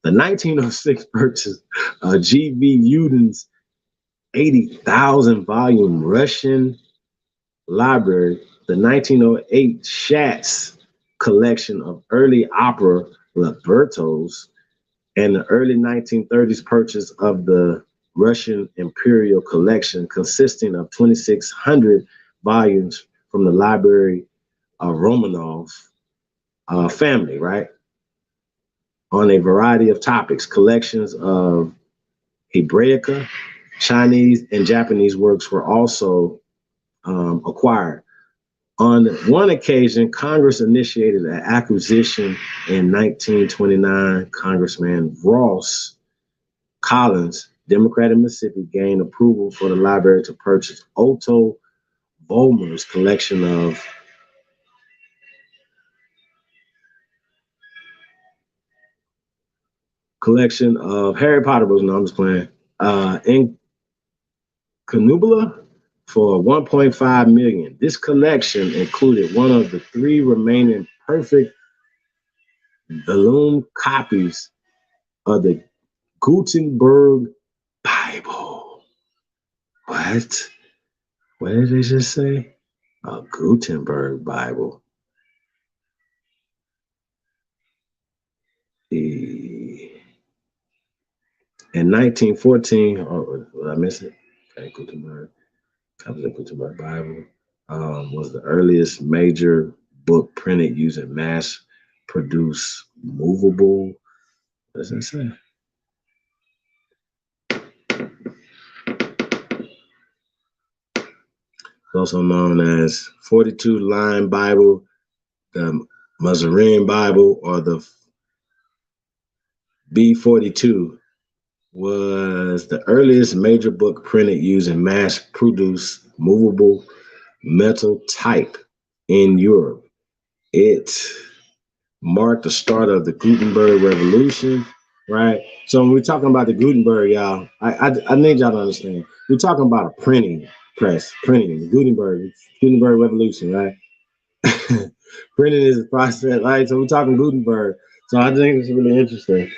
The 1906 purchase of G.V. Uden's 80,000 volume Russian library, the 1908 Schatz collection of early opera librettos, and the early 1930s purchase of the Russian Imperial Collection, consisting of 2,600 volumes from the Library of Romanov family, right? On a variety of topics, collections of Hebraica, Chinese, and Japanese works were also acquired. On one occasion, Congress initiated an acquisition in 1929. Congressman Ross Collins, Democrat in Mississippi, gained approval for the library to purchase Otto Vollmer's collection of Harry Potter books. No, I'm just playing. In Canubula for $1.5 million. This collection included one of the 3 remaining perfect vellum copies of the Gutenberg Bible. What? What did they just say? A Gutenberg Bible. In 1914, oh, did I miss it? Okay, Gutenberg. Copies of Gutenberg Bible was the earliest major book printed using mass-produced movable. What does that say? Also known as 42-line Bible, the Mazarin Bible, or the B42, was the earliest major book printed using mass-produced movable metal type in Europe. It marked the start of the Gutenberg Revolution, right? So when we're talking about the Gutenberg, y'all, I need y'all to understand. We're talking about a printing press, printing, the Gutenberg Revolution, right? Printing is a process, right? So we're talking Gutenberg. So I think it's really interesting.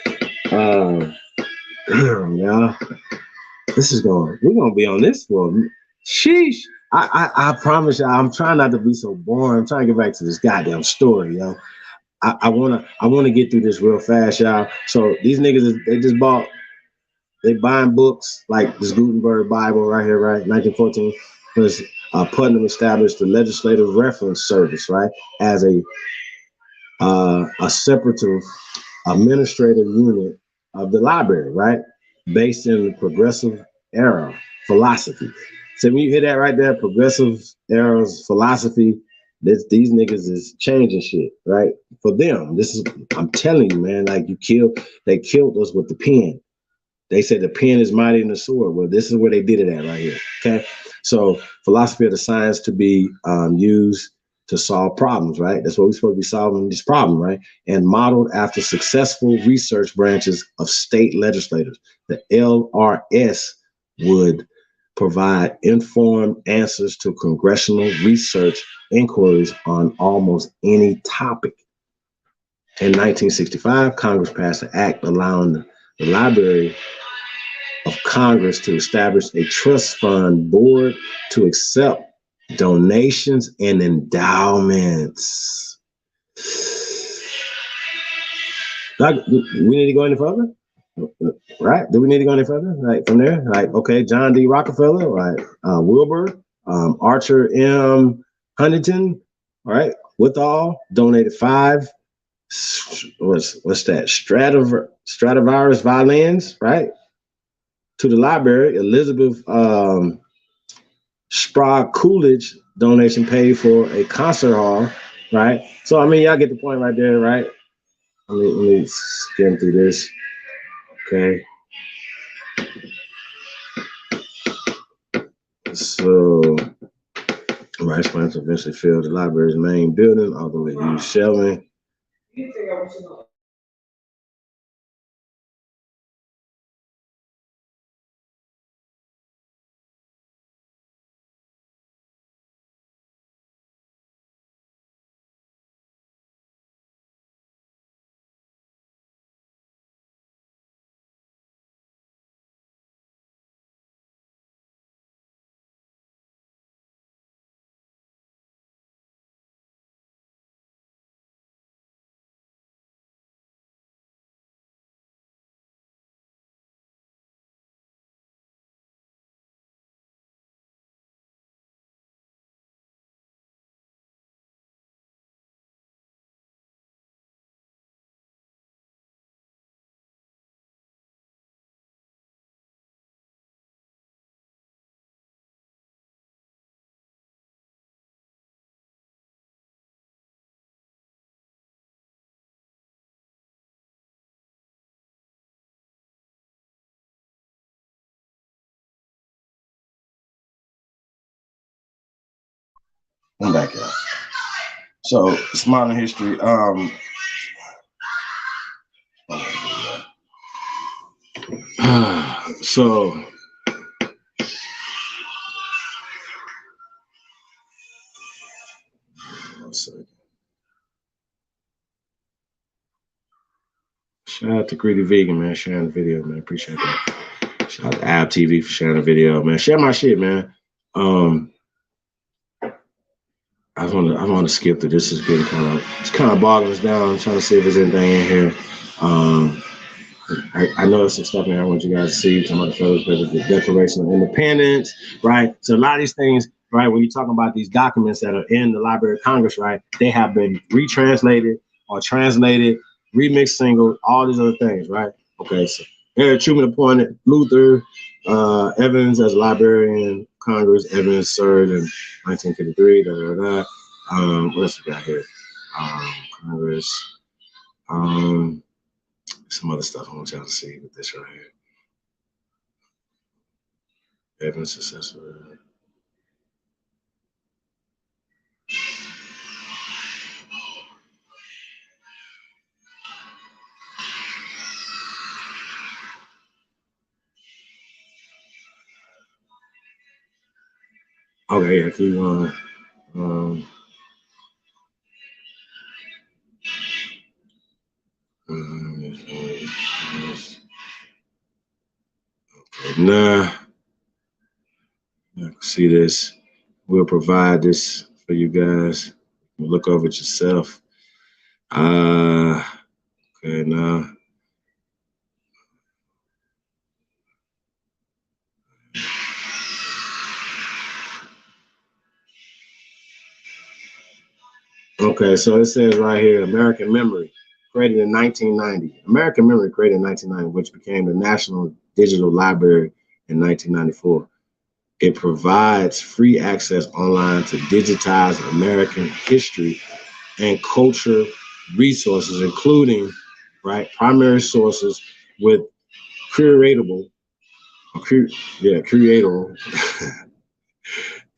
Y'all, we're gonna be on this for sheesh. I promise you, I'm trying not to be so boring. I'm trying to get back to this goddamn story, yo. I wanna get through this real fast, y'all. So these niggas, they buying books like this Gutenberg Bible right here, right? 1914. Because Putnam established the Legislative Reference Service, right, as a separative administrative unit of the library, right, based in the progressive era philosophy. So when you hear that right there, progressive era's philosophy, these niggas is changing shit, right? For them, I'm telling you, man, like they killed us with the pen. They said the pen is mightier than the sword. Well, this is where they did it at right here. Okay. So philosophy of the science to be used to solve problems, right? That's what we're supposed to be solving this problem, right? And modeled after successful research branches of state legislators. The LRS would provide informed answers to congressional research inquiries on almost any topic. In 1965, Congress passed an act allowing the Library of Congress to establish a trust fund board to accept donations and endowments. Like, we need to go any further? Right? Do we need to go any further? Like from there? Like, okay, John D. Rockefeller, right? Wilbur, Archer M. Huntington, all right, Withall donated 5 what's that? Stradivarius violins, right? To the library. Elizabeth Sprague Coolidge donation paid for a concert hall, right? So I mean, y'all get the point right there, right? Let me skim through this. Okay. So rice plants eventually filled the library's main building, although it used shelving. I'm back here. So it's modern history. So one second. Shout out to Greedy Vegan, man, sharing the video, man. Appreciate that. Shout out to Ab TV for sharing the video, man. Share my shit, man. I want to skip through this. Is getting kind of bogging us down. I'm trying to see if there's anything in here. I know there's some stuff in here I want you guys to see. Talking about the Declaration of Independence, right? So a lot of these things, right, when you're talking about these documents that are in the Library of Congress, right, they have been retranslated or translated, remixed single, all these other things, right? Okay, so Harry Truman appointed Luther Evans as Librarian Congress. Evans served in 1953. What else we got here? Congress. Some other stuff I want y'all to see with this right here. Evans successor. Okay, yeah, keep going. Okay, nah. See this. We'll provide this for you guys. Look over it yourself. Okay, now. Okay, so it says right here, American Memory, created in 1990. American Memory created in 1990, which became the National Digital Library in 1994. It provides free access online to digitize American history and culture resources, including, right, primary sources with creatable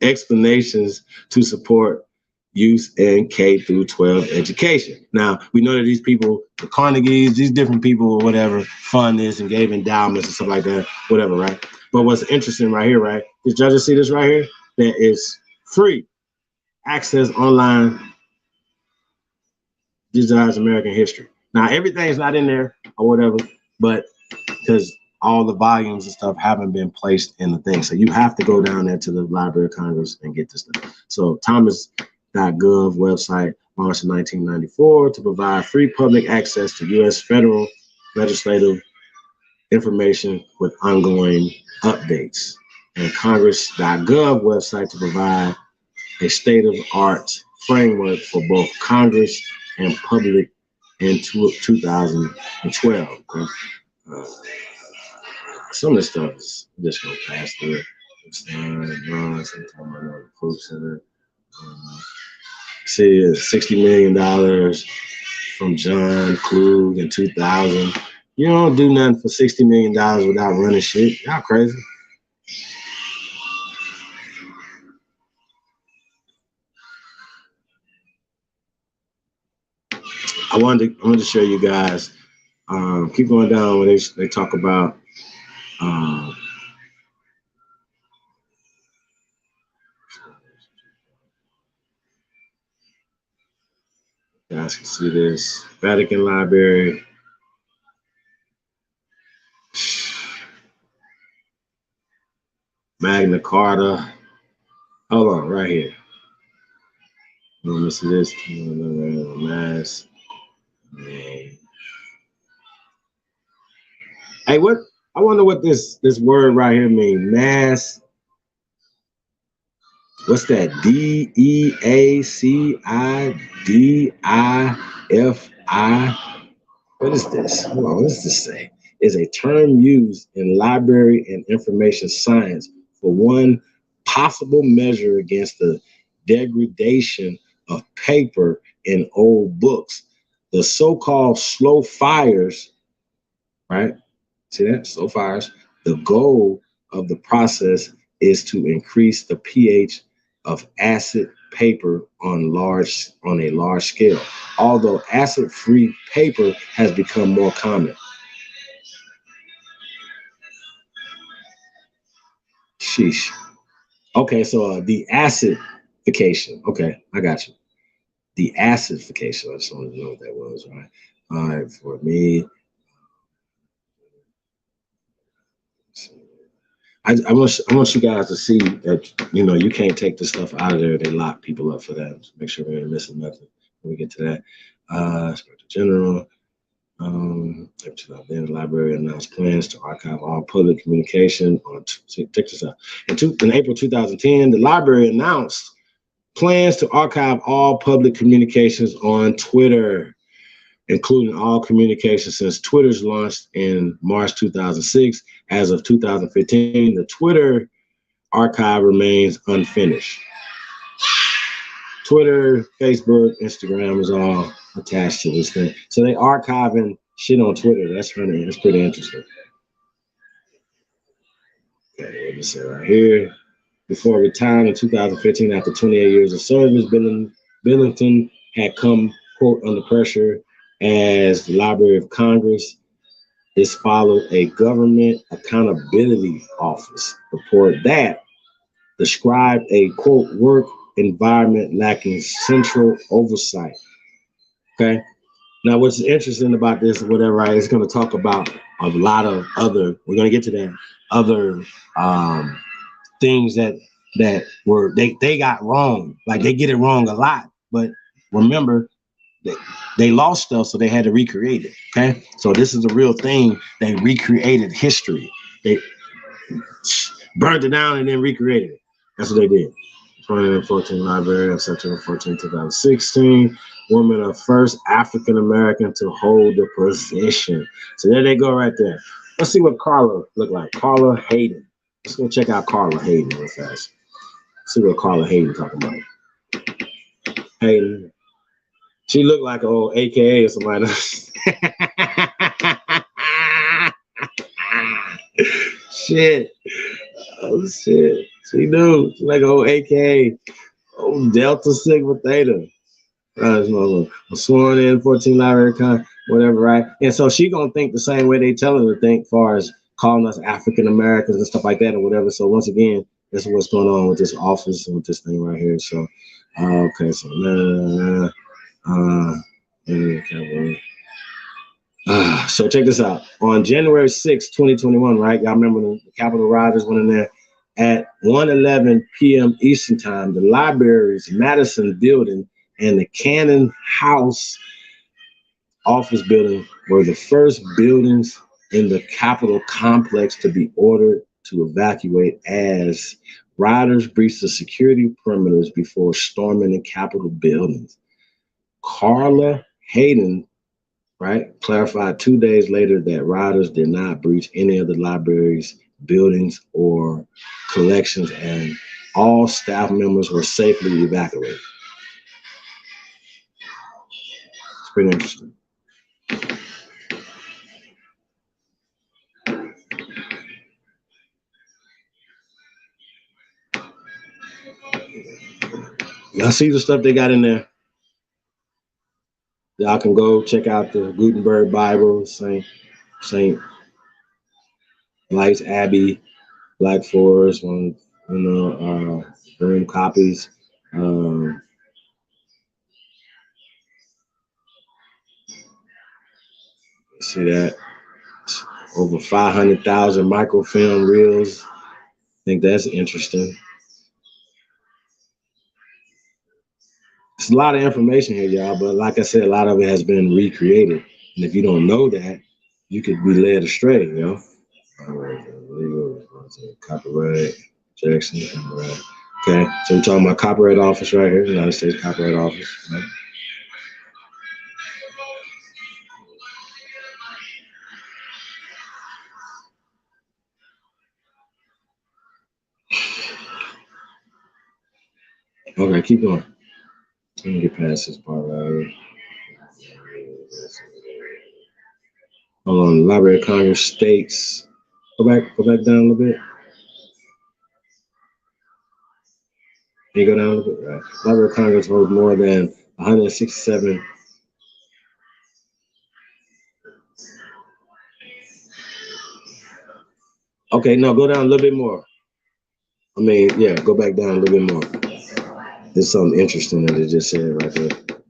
explanations to support use in K through 12 education. Now, we know that these people, the Carnegies, these different people or whatever, fund this and gave endowments and stuff like that, whatever, right? But what's interesting right here, right? Did y'all just see this right here? That is free access online, digitized American history. Now, everything's not in there or whatever, but because all the volumes and stuff haven't been placed in the thing. So you have to go down there to the Library of Congress and get this stuff. So Thomas.gov website launched in 1994 to provide free public access to U.S. federal legislative information with ongoing updates. And Congress.gov website to provide a state-of-art framework for both Congress and public in 2012. Okay? Some of this stuff is just gonna pass through. See, $60 million from John Klug in 2000. You don't do nothing for $60 million without running shit. Y'all crazy. I wanted to show you guys. Keep going down when they talk about. You guys can see this Vatican Library. Magna Carta. Hold on, right here. Let me see this. Mass. Hey, what? I wonder what this word right here means. Mass. What's that? DEACIDIFI. What is this? Hold on, what does this say? Is a term used in library and information science for one possible measure against the degradation of paper in old books. The so-called slow fires, right? See that? Slow fires. The goal of the process is to increase the pH of acid paper on a large scale, although acid-free paper has become more common. Sheesh. Okay, so the acidification. Okay, I got you. The acidification. I just wanted to know what that was, right? All right, for me. I want you guys to see that, you know, you can't take the stuff out of there. They lock people up for that. So make sure we ain't missing nothing when we get to that. Inspector General. Then the library announced plans to archive all public communication on. Check this out. In April 2010, the library announced plans to archive all public communications on Twitter, including all communications since Twitter's launched in March 2006. As of 2015, the Twitter archive remains unfinished. Twitter, Facebook, Instagram is all attached to this thing. So they archiving shit on Twitter. That's funny. That's pretty interesting. Okay, let me say right here. Before retiring in 2015, after 28 years of service, Billington had come, quote, under pressure as the Library of Congress. This followed a Government Accountability Office report that described a, quote, work environment lacking central oversight. Okay. Now, what's interesting about this, whatever, right, it's going to talk about a lot of other, we're going to get to that, other things that were, they got wrong. Like, they get it wrong a lot. But remember, they lost stuff, so they had to recreate it. Okay. So this is a real thing. They recreated history. They burned it down and then recreated it. That's what they did. 2014 Library of September 14, 2016. Woman of first African American to hold the position. So there they go right there. Let's see what Carla looked like. Carla Hayden. Let's go check out Carla Hayden real fast. See what Carla Hayden talking about. Hayden. She looked like an old AKA or somebody else. Shit. Oh shit. She knew. She's like an old AKA. Oh, Delta Sigma Theta. I'm sworn in 14 library con, whatever, right? And so she gonna think the same way they tell her to think, as far as calling us African Americans and stuff like that or whatever. So once again, this is what's going on with this office and with this thing right here. So okay, so so check this out. On January 6, 2021, right? Y'all remember the Capitol rioters went in there at 1:11 p.m. Eastern time. The library's Madison building and the Cannon House office building were the first buildings in the Capitol complex to be ordered to evacuate as rioters breached the security perimeters before storming the Capitol buildings. Carla Hayden, right, clarified 2 days later that rioters did not breach any of the library's buildings or collections, and all staff members were safely evacuated. It's pretty interesting. Y'all see the stuff they got in there? Y'all can go check out the Gutenberg Bible, Saint Light's Abbey, Black Forest, one, room copies. See that? Over 500,000 microfilm reels. I think that's interesting. It's a lot of information here, y'all, but like I said, a lot of it has been recreated. And if you don't know that, you could be led astray, you know? All right, legal, copyright, Jackson, copyright. Okay, so we're talking about Copyright Office right here, United States Copyright Office. Right? Okay, keep going. Let me get past this part right here. Hold on, Library of Congress states. Go back down a little bit. Can you go down a little bit? Right. Library of Congress holds more than 167. Okay, no, go down a little bit more. I mean, yeah, go back down a little bit more. There's something interesting that it just said right there. It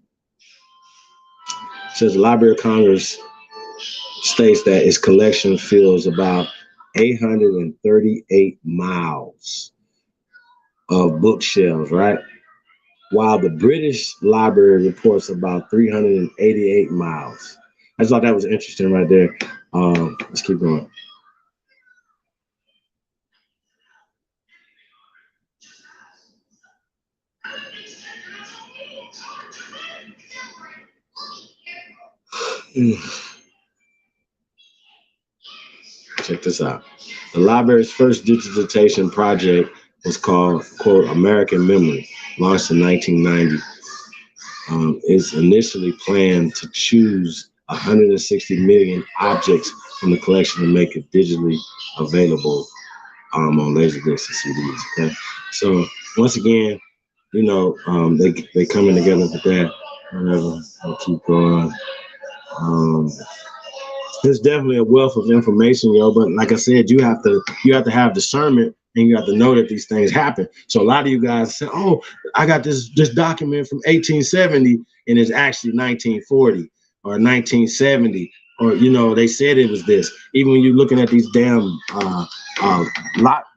says the Library of Congress states that its collection fills about 838 miles of bookshelves, right? While the British Library reports about 388 miles. I just thought that was interesting right there. Let's keep going. Check this out. The library's first digitization project was called, quote, American Memory, launched in 1990. It's initially planned to choose 160 million objects from the collection to make it digitally available on Laserdiscs and CDs. Okay, so once again, you know, they coming together with that. Whatever. I'll keep going. There's definitely a wealth of information, yo. But like I said, you have to have discernment, and you have to know that these things happen. So a lot of you guys say, "Oh, I got this document from 1870, and it's actually 1940 or 1970." Or, you know, they said it was this. Even when you're looking at these damn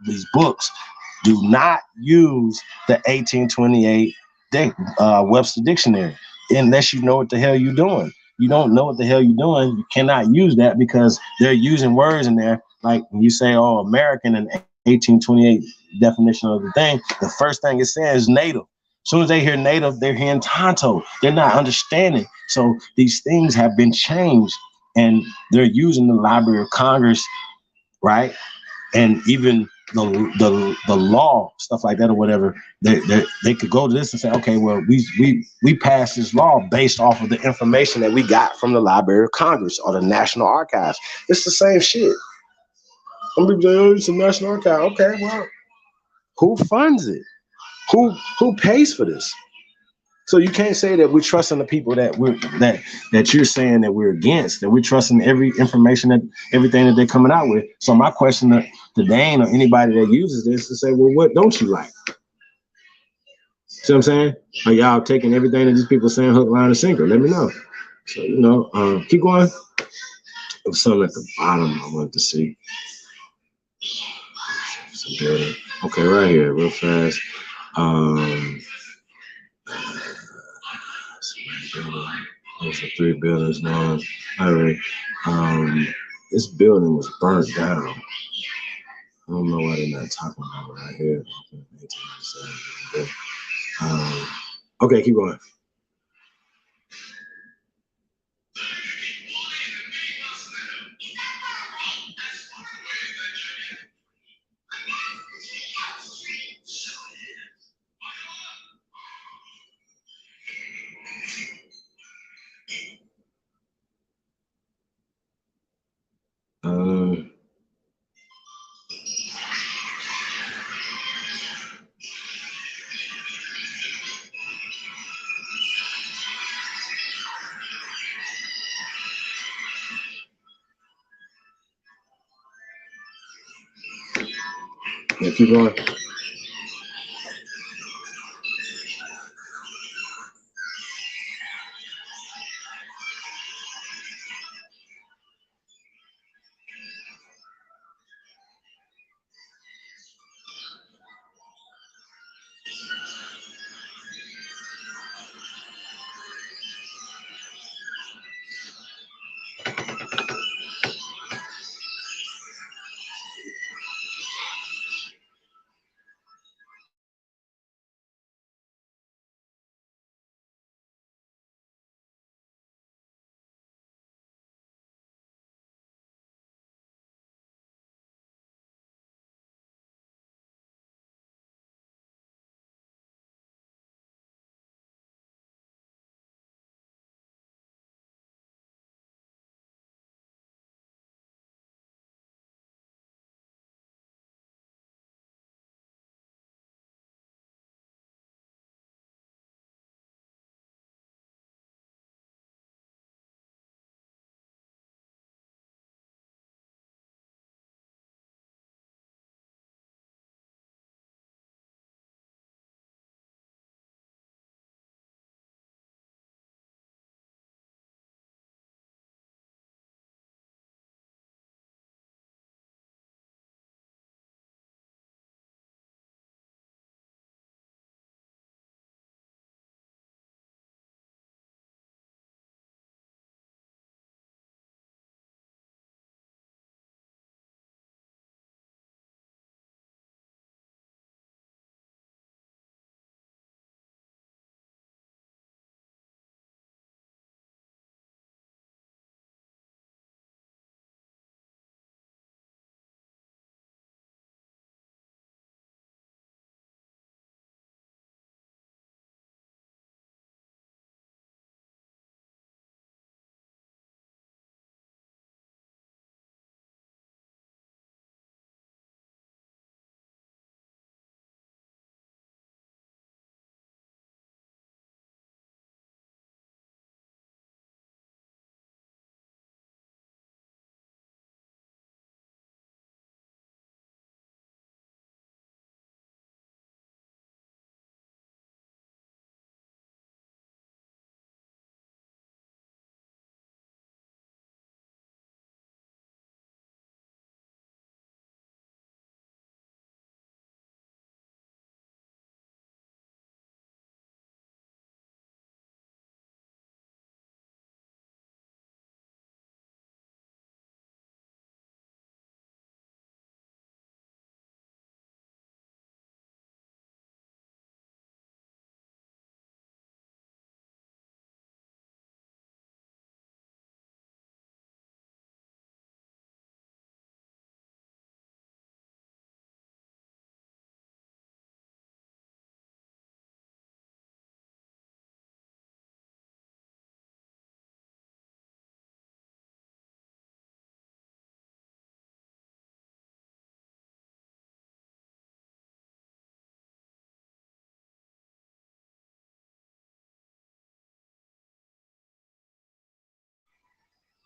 these books, do not use the 1828 Webster Dictionary unless you know what the hell you're doing. You don't know what the hell you're doing, you cannot use that because they're using words in there. Like when you say, oh, American and 1828 definition of the thing, the first thing it says is native. As soon as they hear native, they're hearing Tonto. They're not understanding. So these things have been changed, and they're using the Library of Congress, right? And even the law, stuff like that or whatever, they could go to this and say, okay, well, we passed this law based off of the information that we got from the Library of Congress or the National Archives. It's the same shit. Some people say, oh, it's a National Archive. Okay, well, who funds it? Who pays for this? So you can't say that we're trusting the people that that you're saying that we're against, that we're trusting every information, that everything that they're coming out with. So my question to Dane or anybody that uses this to say, well, what don't you like? See what I'm saying? Are y'all taking everything that these people are saying hook, line, and sinker? Let me know. So, you know, keep going. There was something at the bottom I wanted to see. Okay, right here, real fast. Those are 3 buildings now. All right. This building was burnt down. I don't know why they're not talking about it right here. Okay, keep going. Yeah, keep going.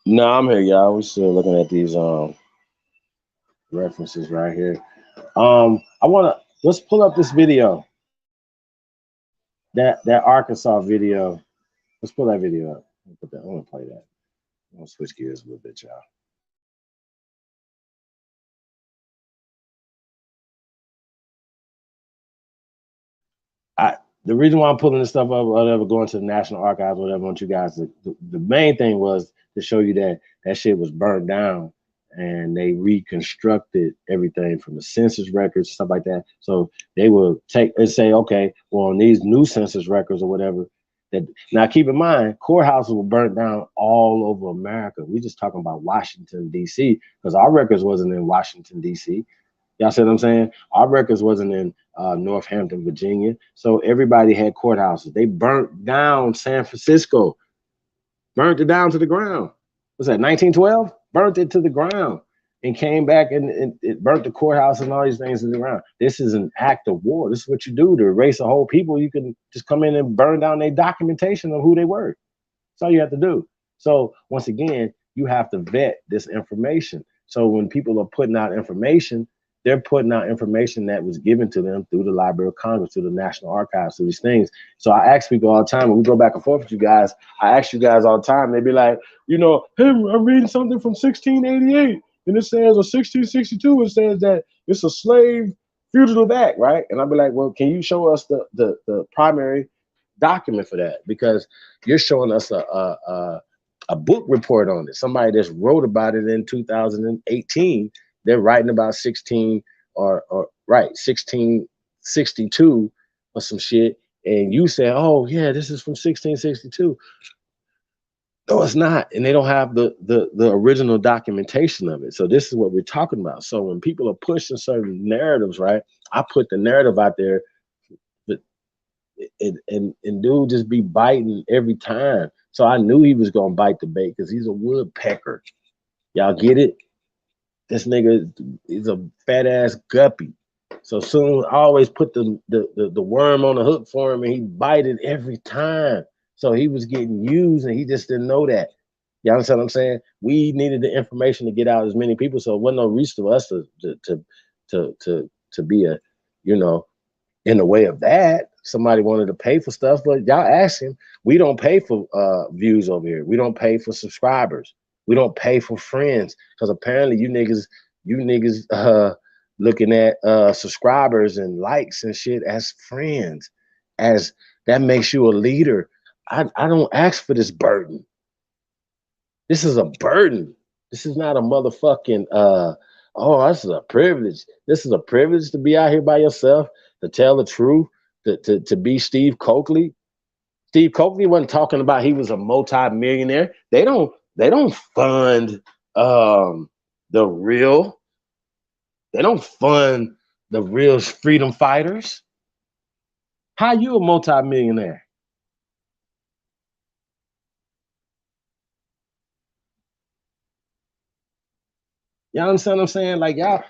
No, I'm here, y'all. We're still looking at these references right here. Let's pull up this video. That Arkansas video. Let's pull that video up. I want to play that. I'm gonna switch gears a little bit, y'all. The reason why I'm pulling this stuff up, whatever, going to the National Archives, whatever, I want you guys the main thing was to show you that that shit was burned down and they reconstructed everything from the census records, stuff like that. So they will take and say, okay, well, on these new census records or whatever, that now keep in mind, courthouses were burnt down all over America. We just talking about Washington, D.C., because our records wasn't in Washington, D.C. Y'all see what I'm saying? Our records wasn't in Northampton, Virginia. So everybody had courthouses. They burnt down San Francisco, burnt it down to the ground. What's that, 1912? Burnt it to the ground and came back and it burnt the courthouse and all these things to the ground. This is an act of war. This is what you do to erase a whole people. You can just come in and burn down their documentation of who they were. That's all you have to do. So once again, you have to vet this information. So when people are putting out information, they're putting out information that was given to them through the Library of Congress, through the National Archives, through these things. So I ask people all the time, when we go back and forth with you guys, I ask you guys all the time, they be like, you know, hey, I'm reading something from 1688, and it says, or 1662, it says that it's a slave fugitive act, right? And I'll be like, well, can you show us the primary document for that? Because you're showing us a book report on it. Somebody just wrote about it in 2018. They're writing about 1662 or some shit, and you say, oh yeah, this is from 1662. No, it's not, and they don't have the original documentation of it. So this is what we're talking about. So when people are pushing certain narratives, right? I put the narrative out there, but and dude just be biting every time. So I knew he was gonna bite the bait because he's a woodpecker. Y'all get it? This nigga is a fat ass guppy. So soon I always put the worm on the hook for him and he bite it every time. So he was getting used and he just didn't know that. You understand what I'm saying? We needed the information to get out as many people. So it wasn't no reason to us to be a, you know, in the way of that. Somebody wanted to pay for stuff, but y'all ask him, we don't pay for views over here. We don't pay for subscribers. We don't pay for friends, because apparently you niggas looking at subscribers and likes and shit as friends, as that makes you a leader. I don't ask for this burden. This is a burden. This is not a motherfucking oh, this is a privilege. This is a privilege to be out here by yourself, to tell the truth, to be Steve Coakley. Steve Coakley wasn't talking about he was a multi-millionaire. They don't fund the real. They don't fund the real freedom fighters. How you a multi-millionaire? Y'all understand what I'm saying? Like y'all,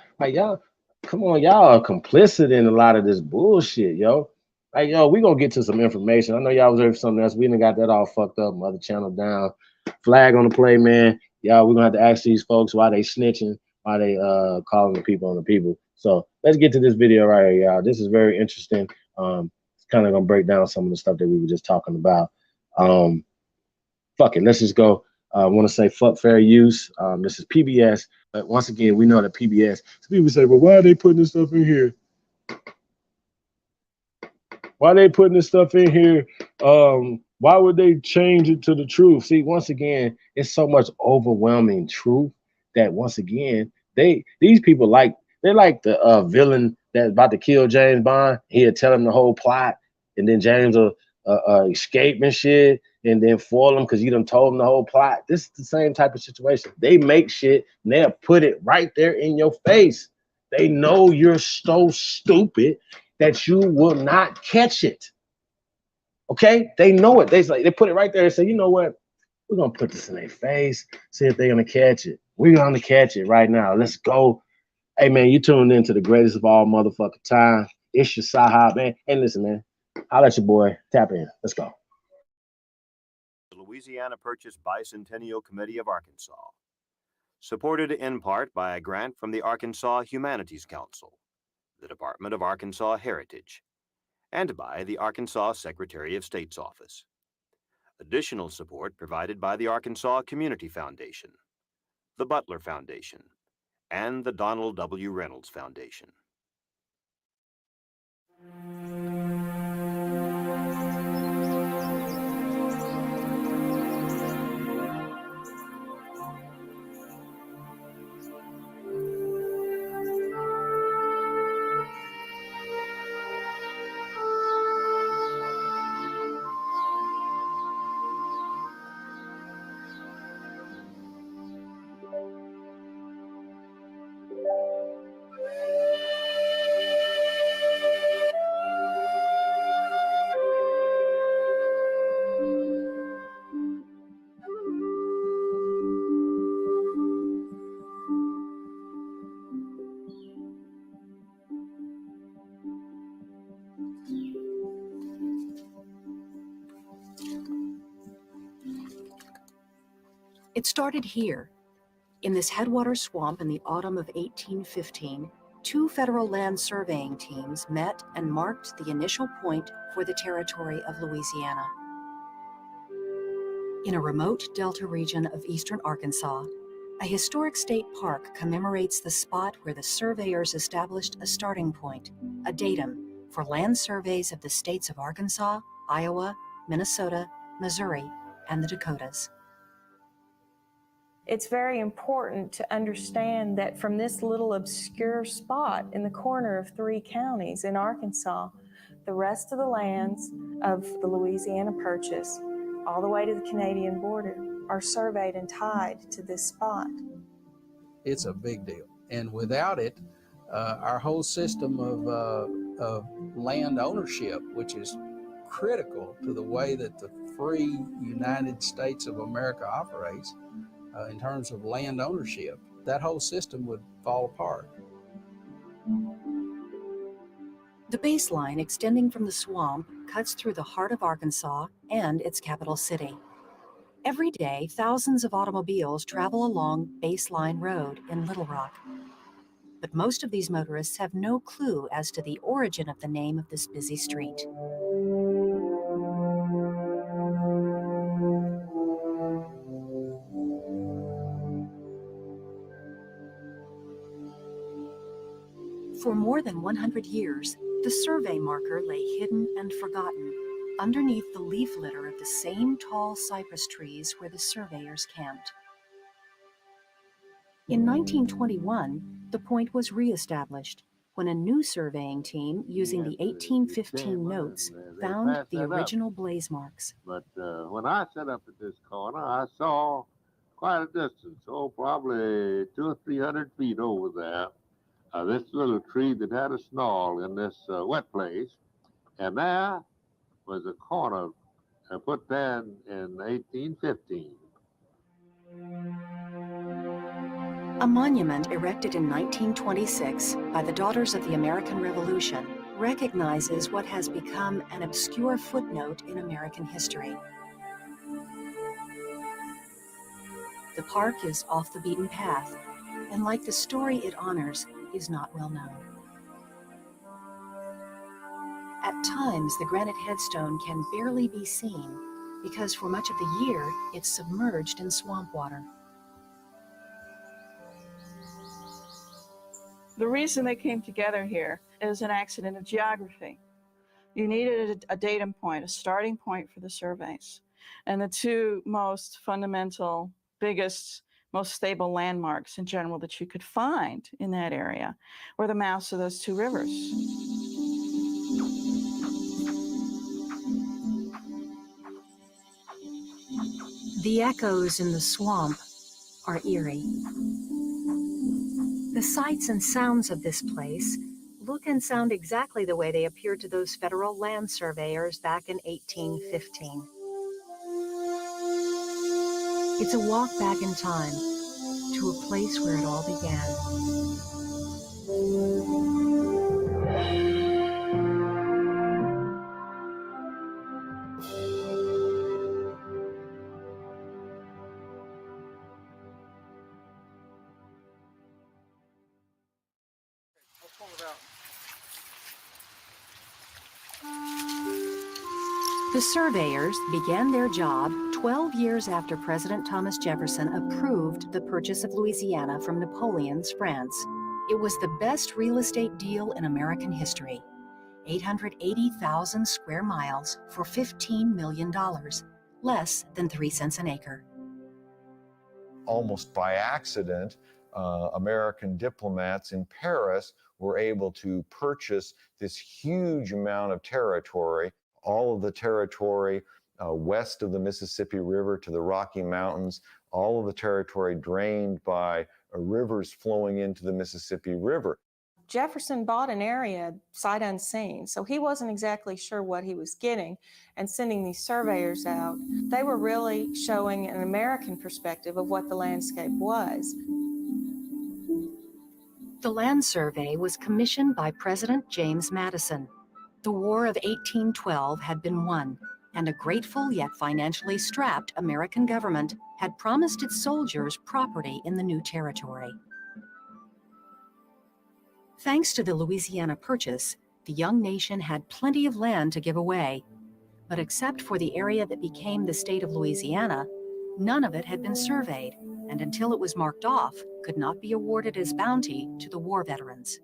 come on, y'all are complicit in a lot of this bullshit, yo. Like, yo, we gonna get to some information. I know y'all was there for something else. We done got that all fucked up. Mother channel down. Flag on the play, man. Y'all, we're gonna have to ask these folks why they snitching, why they calling the people on the people. So let's get to this video right here, y'all. This is very interesting. It's kind of gonna break down some of the stuff that we were just talking about. Fuck it, let's just go. I want to say fuck fair use. This is PBS. But once again, we know that PBS. So people say, well, why are they putting this stuff in here? Why are they putting this stuff in here? Why would they change it to the truth? See, once again, it's so much overwhelming truth that once again, these people they're like the villain that's about to kill James Bond. He'll tell him the whole plot, and then James will escape and shit, and then foil him because you done told him the whole plot. This is the same type of situation. They make shit and they'll put it right there in your face. They know you're so stupid that you will not catch it. Okay? They know it. They put it right there and say, you know what? We're gonna put this in their face, see if they're gonna catch it. We're gonna catch it right now. Let's go. Hey man, you tuned into the greatest of all motherfucking time. It's your Sahab, man. And listen, man, I'll let your boy tap in. Let's go. Louisiana Purchase Bicentennial Committee of Arkansas. Supported in part by a grant from the Arkansas Humanities Council, the Department of Arkansas Heritage, and by the Arkansas Secretary of State's Office. Additional support provided by the Arkansas Community Foundation, the Butler Foundation, and the Donald W. Reynolds Foundation. It started here. In this headwater swamp in the autumn of 1815, two federal land surveying teams met and marked the initial point for the territory of Louisiana. In a remote delta region of eastern Arkansas, a historic state park commemorates the spot where the surveyors established a starting point, a datum, for land surveys of the states of Arkansas, Iowa, Minnesota, Missouri, and the Dakotas. It's very important to understand that from this little obscure spot in the corner of 3 counties in Arkansas, the rest of the lands of the Louisiana Purchase, all the way to the Canadian border, are surveyed and tied to this spot. It's a big deal. And without it, our whole system of land ownership, which is critical to the way that the free United States of America operates, in terms of land ownership, that whole system would fall apart. The baseline extending from the swamp cuts through the heart of Arkansas and its capital city. Every day, thousands of automobiles travel along Baseline Road in Little Rock. But most of these motorists have no clue as to the origin of the name of this busy street. For more than 100 years, the survey marker lay hidden and forgotten underneath the leaf litter of the same tall cypress trees where the surveyors camped. In 1921, the point was reestablished when a new surveying team using the 1815 notes found the original blaze marks. But when I set up at this corner, I saw quite a distance, probably 200 or 300 feet over there, this little tree that had a snarl in this wet place, and there was a corner put there in 1815. A monument erected in 1926 by the Daughters of the American Revolution recognizes what has become an obscure footnote in American history. The park is off the beaten path, and like the story it honors, is not well known. At times, the granite headstone can barely be seen because for much of the year, it's submerged in swamp water. The reason they came together here is an accident of geography. You needed a datum point, a starting point for the surveys. And the two most fundamental, biggest, most stable landmarks in general that you could find in that area were the mouths of those two rivers. The echoes in the swamp are eerie. The sights and sounds of this place look and sound exactly the way they appeared to those federal land surveyors back in 1815. It's a walk back in time to a place where it all began. The surveyors began their job 12 years after President Thomas Jefferson approved the purchase of Louisiana from Napoleon's France. It was the best real estate deal in American history. 880,000 square miles for $15 million, less than 3 cents an acre. Almost by accident, American diplomats in Paris were able to purchase this huge amount of territory, all of the territory west of the Mississippi River to the Rocky Mountains, all of the territory drained by rivers flowing into the Mississippi River. Jefferson bought an area sight unseen, so he wasn't exactly sure what he was getting, and sending these surveyors out, they were really showing an American perspective of what the landscape was. The land survey was commissioned by President James Madison. The War of 1812 had been won, and a grateful yet financially strapped American government had promised its soldiers property in the new territory. Thanks to the Louisiana Purchase, the young nation had plenty of land to give away. But except for the area that became the state of Louisiana, none of it had been surveyed, and until it was marked off, could not be awarded as bounty to the war veterans.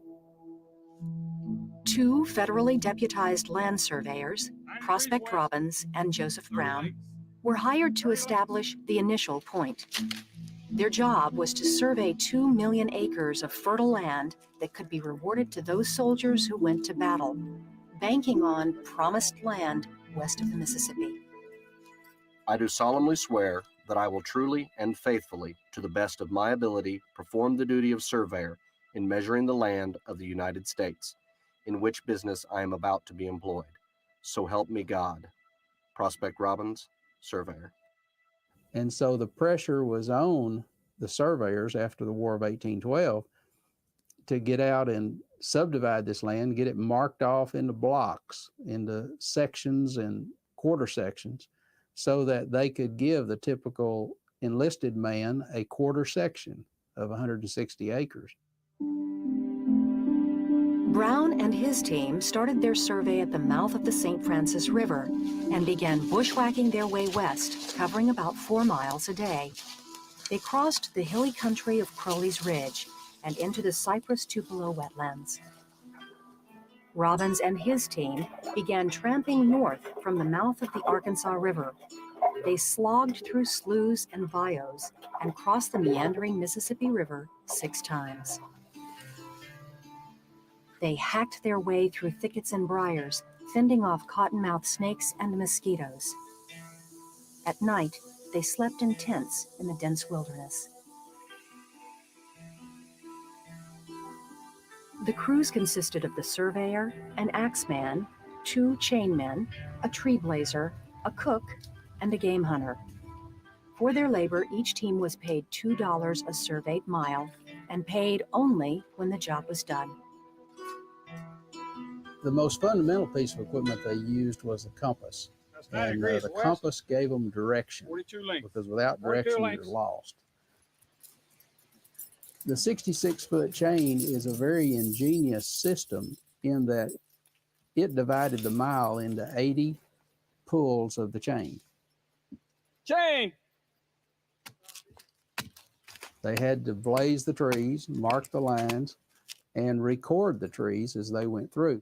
2 federally deputized land surveyors, Prospect Robbins and Joseph Brown, were hired to establish the initial point. Their job was to survey 2 million acres of fertile land that could be rewarded to those soldiers who went to battle, banking on promised land west of the Mississippi. I do solemnly swear that I will truly and faithfully, to the best of my ability, perform the duty of surveyor in measuring the land of the United States, in which business I am about to be employed. So help me God. Prospect Robbins, surveyor. And so the pressure was on the surveyors after the War of 1812 to get out and subdivide this land, get it marked off into blocks, into sections and quarter sections, so that they could give the typical enlisted man a quarter section of 160 acres. Brown and his team started their survey at the mouth of the St. Francis River and began bushwhacking their way west, covering about 4 miles a day. They crossed the hilly country of Crowley's Ridge and into the Cypress Tupelo wetlands. Robbins and his team began tramping north from the mouth of the Arkansas River. They slogged through sloughs and bayous and crossed the meandering Mississippi River 6 times. They hacked their way through thickets and briars, fending off cottonmouth snakes and mosquitoes. At night, they slept in tents in the dense wilderness. The crews consisted of the surveyor, an axeman, 2 chainmen, a tree blazer, a cook, and a game hunter. For their labor, each team was paid $2 a surveyed mile and paid only when the job was done. The most fundamental piece of equipment they used was the compass. And the compass gave them direction, because without direction, you're lost. The 66-foot chain is a very ingenious system in that it divided the mile into 80 pulls of the chain. They had to blaze the trees, mark the lines, and record the trees as they went through.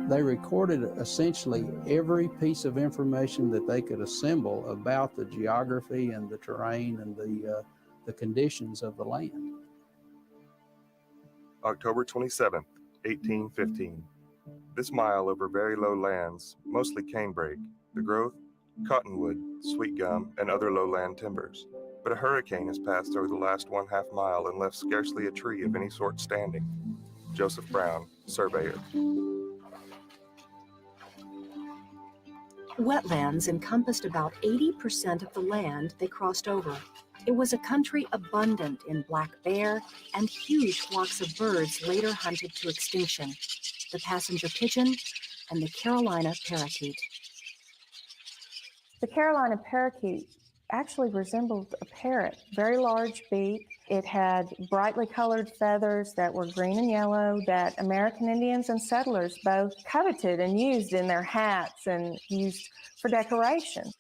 They recorded essentially every piece of information that they could assemble about the geography and the terrain and the conditions of the land. October 27th, 1815. This mile over very low lands, mostly canebrake, the growth, cottonwood, sweet gum, and other lowland timbers. But a hurricane has passed over the last 1/2 mile and left scarcely a tree of any sort standing. Joseph Brown, surveyor. Wetlands encompassed about 80% of the land they crossed over. It was a country abundant in black bear and huge flocks of birds later hunted to extinction, the passenger pigeon and the Carolina parakeet. The Carolina parakeet actually resembled a parrot, very large beak, It had brightly colored feathers that were green and yellow that American Indians and settlers both coveted and used in their hats and used for decoration.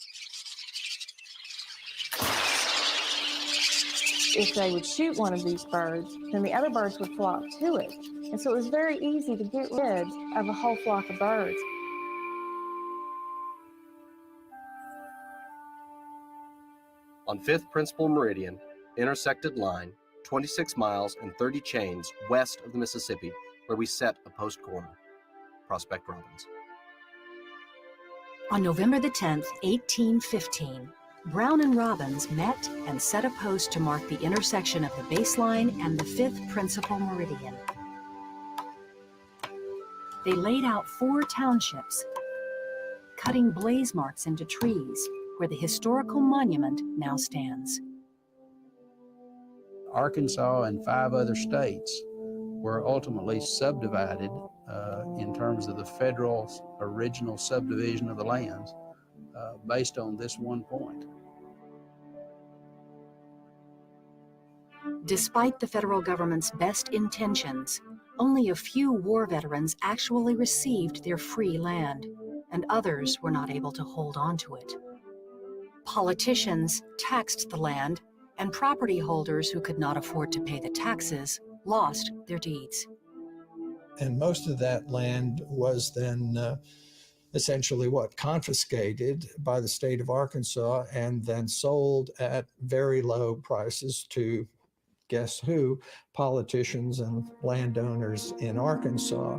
If they would shoot one of these birds, then the other birds would flock to it. And so it was very easy to get rid of a whole flock of birds. On 5th Principal Meridian, intersected line, 26 miles and 30 chains west of the Mississippi, where we set a post corner. Prospect Robbins. On November the 10th, 1815, Brown and Robbins met and set a post to mark the intersection of the baseline and the 5th Principal Meridian. They laid out 4 townships, cutting blaze marks into trees where the historical monument now stands. Arkansas and 5 other states were ultimately subdivided in terms of the federal original subdivision of the lands based on this one point. Despite the federal government's best intentions, only a few war veterans actually received their free land, and others were not able to hold on to it. Politicians taxed the land, and property holders who could not afford to pay the taxes lost their deeds. And most of that land was then essentially confiscated by the state of Arkansas and then sold at very low prices to, guess who, politicians and landowners in Arkansas.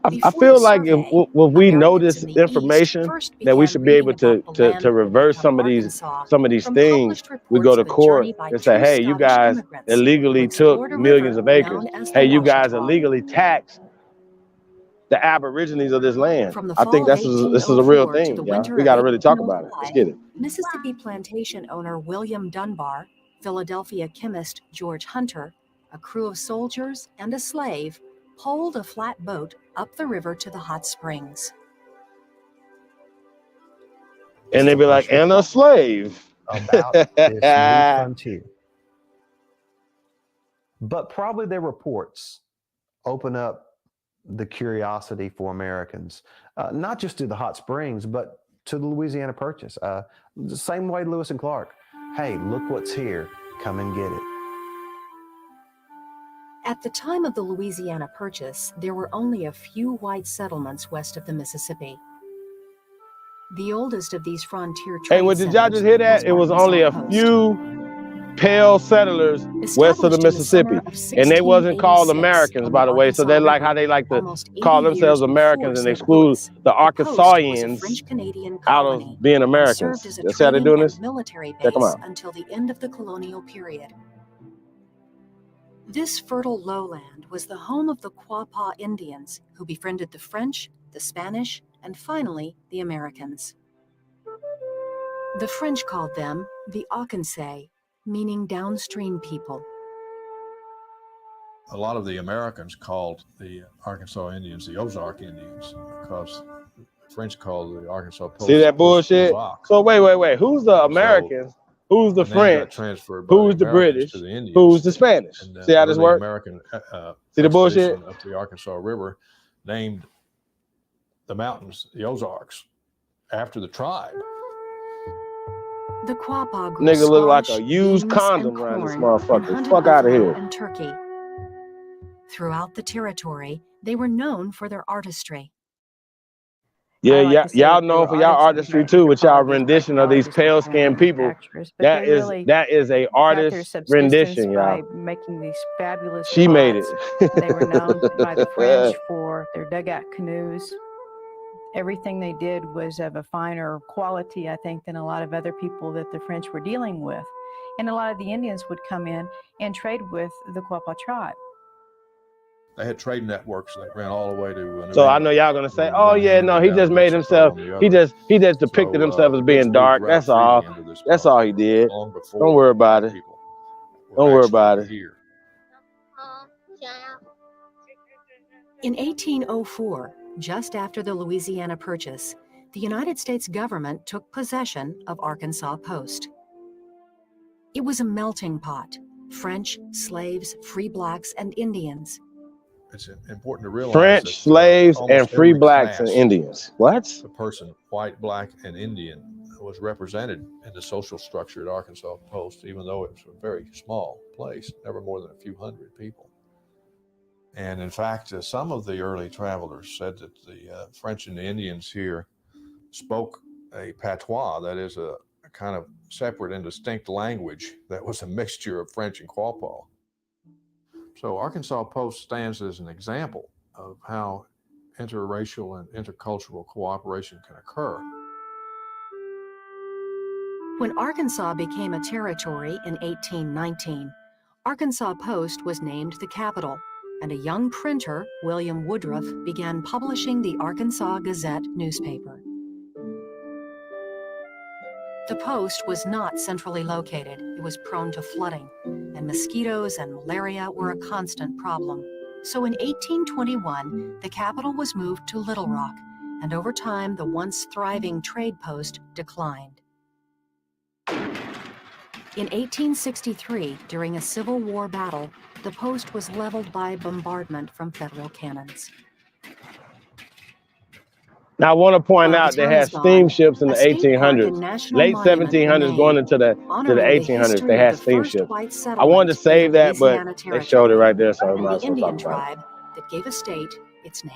I feel like if we know this information, that we should be able to reverse some of these things. We go to court and say, hey, you guys illegally took millions of acres. Hey, you guys illegally taxed the aborigines of this land. I think this is a real thing, y'all. We got to really talk about it. Let's get it. Mississippi plantation owner William Dunbar, Philadelphia chemist George Hunter, a crew of soldiers, and a slave poled a flat boat up the river to the hot springs. And they'd be like, and a slave. About this new frontier. But probably their reports open up the curiosity for Americans, not just to the hot springs, but to the Louisiana Purchase. The same way Lewis and Clark. Hey, look what's here. Come and get it. At the time of the Louisiana Purchase, there were only a few white settlements west of the Mississippi. The oldest of these frontier trade Hey, did y'all just hear that? It was only a few pale settlers west of the Mississippi. And they wasn't called Americans, by the way. So they're like how they like to call themselves Americans and exclude the Arkansasians out of being Americans. You see how they're doing this? Check them out. Until the end of the colonial period. This fertile lowland was the home of the Quapaw Indians, who befriended the French, the Spanish, and finally the Americans. The French called them the Arkansas, meaning downstream people. A lot of the Americans called the Arkansas Indians the Ozark Indians because the French called the Arkansas Post. See that bullshit? So wait. Who's the Americans? Who's the French? Who's the British? Who's the Spanish? See how this works? See the bullshit? Up the Arkansas River named the mountains the Ozarks after the tribe. The Quapaw grew nigga look like squash, a used beans, condom and around this corn, motherfucker. and Fuck out of hunted here. buffalo and turkey. Throughout the territory, they were known for their artistry. Yeah, y'all known for y'all artistry too, with y'all rendition of these pale-skinned people. That is a artist rendition, y'all. Making these fabulous She made it. They were known by the French for their dugout canoes. Everything they did was of a finer quality, I think, than a lot of other people that the French were dealing with. And a lot of the Indians would come in and trade with the Quapaw tribe. They had trade networks that ran all the way to. So I know y'all gonna say, "Oh yeah, no, he just made himself. He just depicted himself as being dark. That's all. That's all he did. Don't worry about it. Don't worry about it." In 1804, just after the Louisiana Purchase, the United States government took possession of Arkansas Post. It was a melting pot: French, slaves, free blacks, and Indians. It's important to realize French, that slaves, and almost free every blacks and class, Indians. What? the person, white, black, and Indian, was represented in the social structure at Arkansas Post, even though it was a very small place, never more than a few hundred people. And in fact, some of the early travelers said that the French and the Indians here spoke a patois, that is a kind of separate and distinct language that was a mixture of French and Quapaw. So Arkansas Post stands as an example of how interracial and intercultural cooperation can occur. When Arkansas became a territory in 1819, Arkansas Post was named the capital, and a young printer, William Woodruff, began publishing the Arkansas Gazette newspaper. The Post was not centrally located. It was prone to flooding, and mosquitoes and malaria were a constant problem. So in 1821, the capital was moved to Little Rock, and over time, the once thriving trade post declined. In 1863, during a Civil War battle, the post was leveled by bombardment from federal cannons. Now, I want to point While out the they town had is gone, steamships in a the state park and 1800s. national Late monument 1700s going remain, into the honoring the 1800s, history they of had the first steamships. white I wanted to settlement save in the that, but Louisiana they showed it right there, so I and might the as well Indian talk about it. tribe that gave a state its name.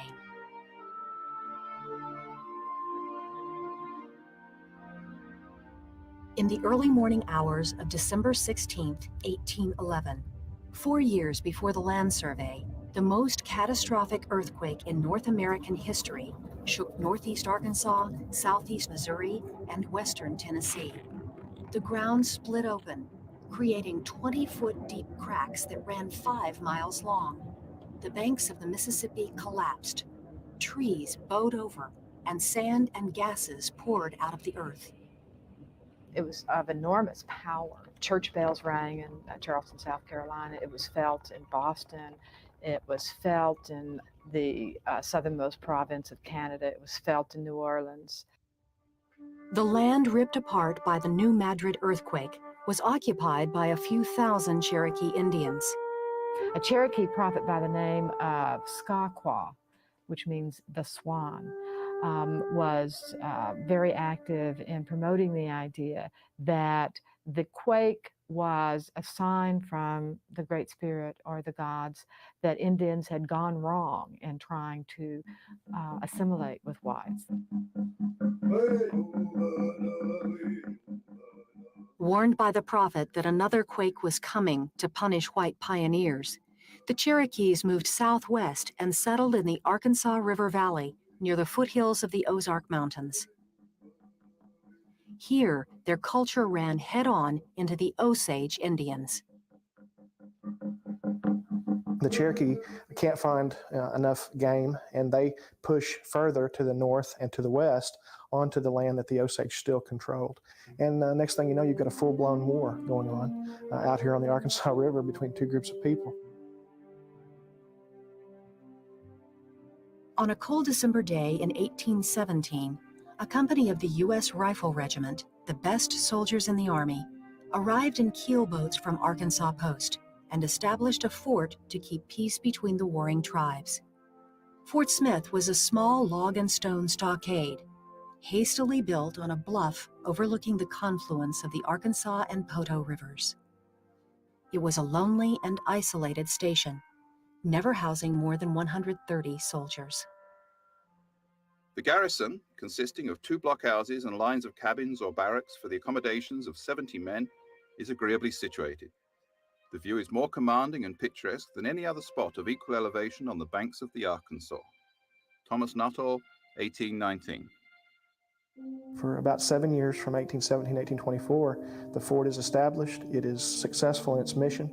In the early morning hours of December 16, 1811, 4 years before the land survey, the most catastrophic earthquake in North American history shook northeast Arkansas, southeast Missouri, and western Tennessee. The ground split open, creating 20-foot deep cracks that ran 5 miles long. The banks of the Mississippi collapsed. Trees bowed over, and sand and gases poured out of the earth. It was of enormous power. Church bells rang in Charleston, South Carolina. It was felt in Boston. It was felt in the southernmost province of Canada. It was felt in New Orleans. The land ripped apart by the New Madrid earthquake was occupied by a few thousand Cherokee Indians. A Cherokee prophet by the name of Skakwa, which means the swan, was very active in promoting the idea that the quake was a sign from the Great Spirit or the gods that Indians had gone wrong in trying to assimilate with whites. Warned by the prophet that another quake was coming to punish white pioneers, the Cherokees moved southwest and settled in the Arkansas River Valley near the foothills of the Ozark Mountains. Here, their culture ran head-on into the Osage Indians. The Cherokee can't find enough game, and they push further to the north and to the west onto the land that the Osage still controlled. And next thing you know, you've got a full-blown war going on out here on the Arkansas River between two groups of people. On a cold December day in 1817, a company of the U.S. Rifle Regiment, the best soldiers in the Army, arrived in keelboats from Arkansas Post and established a fort to keep peace between the warring tribes. Fort Smith was a small log and stone stockade, hastily built on a bluff overlooking the confluence of the Arkansas and Poteau rivers. It was a lonely and isolated station, never housing more than 130 soldiers. The garrison, consisting of 2 blockhouses and lines of cabins or barracks for the accommodations of 70 men, is agreeably situated. The view is more commanding and picturesque than any other spot of equal elevation on the banks of the Arkansas. Thomas Nuttall, 1819. For about 7 years, from 1817 to 1824, the fort is established. It is successful in its mission.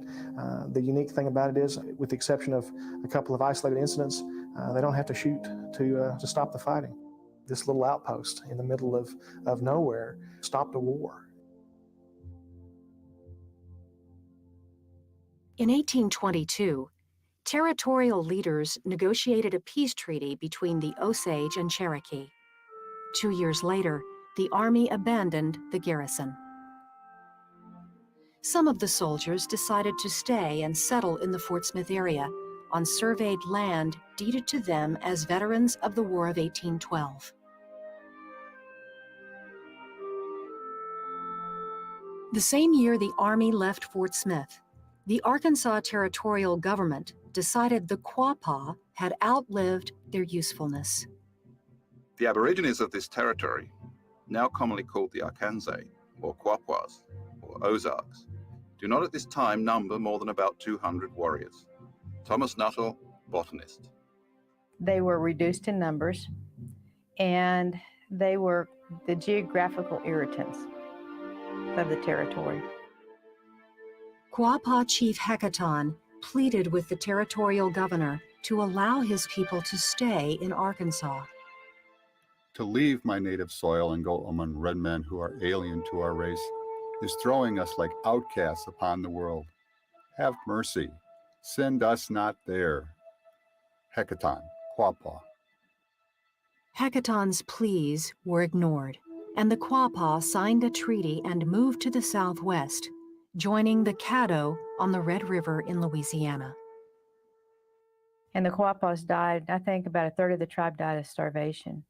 The unique thing about it is, with the exception of a couple of isolated incidents, they don't have to shoot to stop the fighting. This little outpost in the middle of nowhere stopped a war. In 1822, territorial leaders negotiated a peace treaty between the Osage and Cherokee. 2 years later, the Army abandoned the garrison. Some of the soldiers decided to stay and settle in the Fort Smith area on surveyed land deeded to them as veterans of the War of 1812. The same year the Army left Fort Smith, the Arkansas Territorial Government decided the Quapaw had outlived their usefulness. The Aborigines of this territory, now commonly called the Arkansas, or Quapaws, or Ozarks, do not at this time number more than about 200 warriors. Thomas Nuttall, botanist. They were reduced in numbers, and they were the geographical irritants of the territory. Quapaw Chief Hecatoon pleaded with the territorial governor to allow his people to stay in Arkansas. To leave my native soil and go among red men who are alien to our race is throwing us like outcasts upon the world. Have mercy. Send us not there. Hecatoon, Quapaw. Hecatoon's pleas were ignored, and the Quapaw signed a treaty and moved to the southwest, joining the Caddo on the Red River in Louisiana. And the Quapaws died, I think about a third of the tribe died of starvation,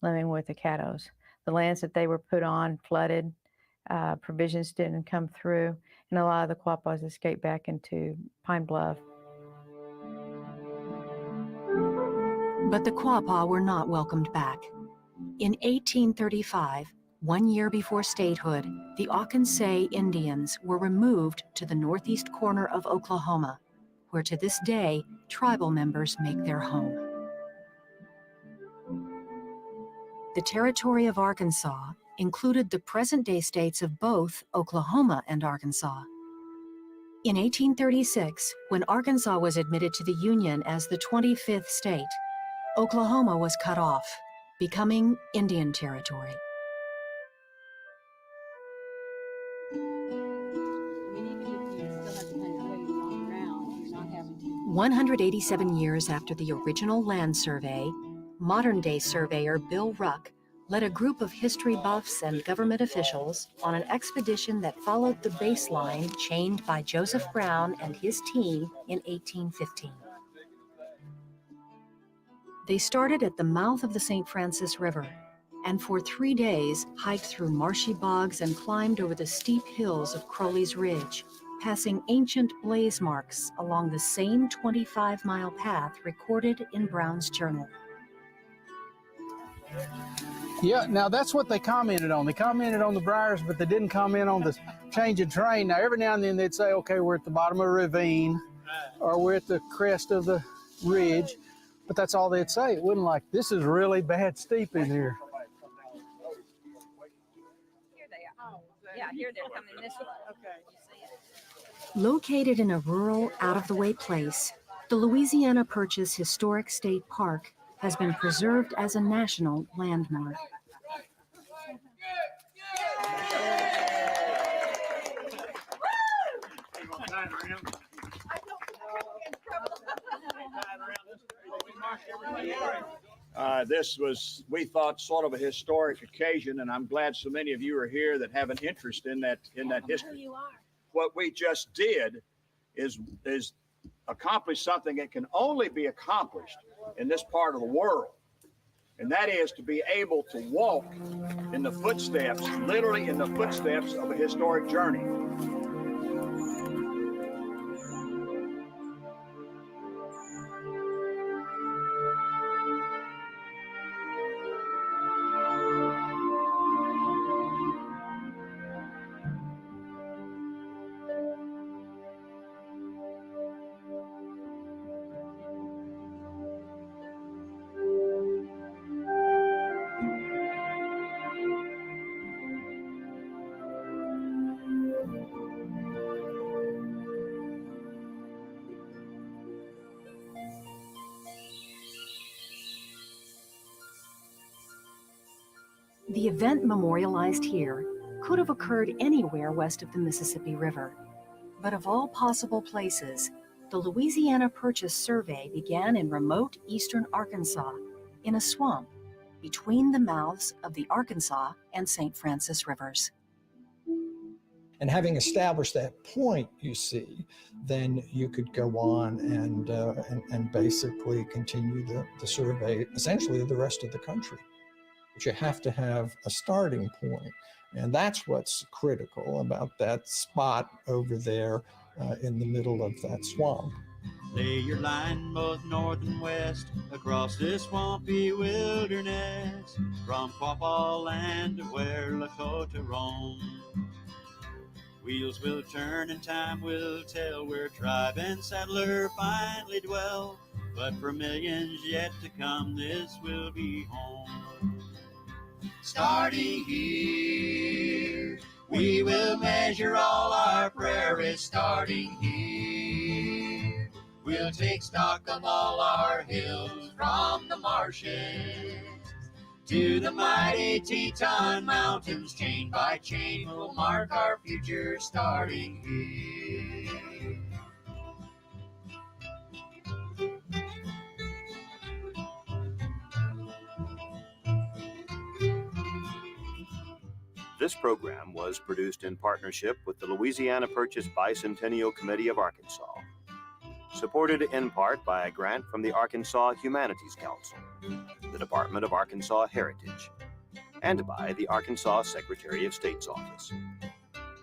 living with the Caddos. The lands that they were put on flooded, provisions didn't come through, and a lot of the Quapaws escaped back into Pine Bluff. But the Quapaw were not welcomed back. In 1835, 1 year before statehood, the Arkansas Indians were removed to the northeast corner of Oklahoma, where to this day, tribal members make their home. The territory of Arkansas included the present-day states of both Oklahoma and Arkansas. In 1836, when Arkansas was admitted to the Union as the 25th state, Oklahoma was cut off, becoming Indian Territory. 187 years after the original land survey, modern-day surveyor Bill Ruck led a group of history buffs and government officials on an expedition that followed the baseline chained by Joseph Brown and his team in 1815. They started at the mouth of the St. Francis River, and for 3 days hiked through marshy bogs and climbed over the steep hills of Crowley's Ridge, passing ancient blaze marks along the same 25-mile path recorded in Brown's journal. Yeah, now that's what they commented on. They commented on the briars, but they didn't comment on the change in terrain. Now, every now and then they'd say, okay, we're at the bottom of a ravine, or we're at the crest of the ridge, but that's all they'd say. It wasn't like, this is really bad steep in here. Here they are. Yeah, here they're coming this way. Okay. Located in a rural, out-of-the-way place, the Louisiana Purchase Historic State Park has been preserved as a national landmark. This was, we thought, sort of a historic occasion, and I'm glad so many of you are here that have an interest in that history. What we just did is accomplish something that can only be accomplished in this part of the world, and that is to be able to walk in the footsteps, literally in the footsteps of a historic journey. The event memorialized here could have occurred anywhere west of the Mississippi River. But of all possible places, the Louisiana Purchase Survey began in remote eastern Arkansas, in a swamp, between the mouths of the Arkansas and St. Francis rivers. And having established that point, you see, then you could go on and basically continue the survey, essentially the rest of the country. But you have to have a starting point. And that's what's critical about that spot over there in the middle of that swamp. Lay your line both north and west across this swampy wilderness, from Quapaw land to where Lakota roam. Wheels will turn and time will tell where tribe and settler finally dwell, but for millions yet to come this will be home. Starting here, we will measure all our prairies. Starting here, we'll take stock of all our hills, from the marshes to the mighty Teton Mountains. Chain by chain we'll mark our future, starting here. This program was produced in partnership with the Louisiana Purchase Bicentennial Committee of Arkansas, supported in part by a grant from the Arkansas Humanities Council, the Department of Arkansas Heritage, and by the Arkansas Secretary of State's Office.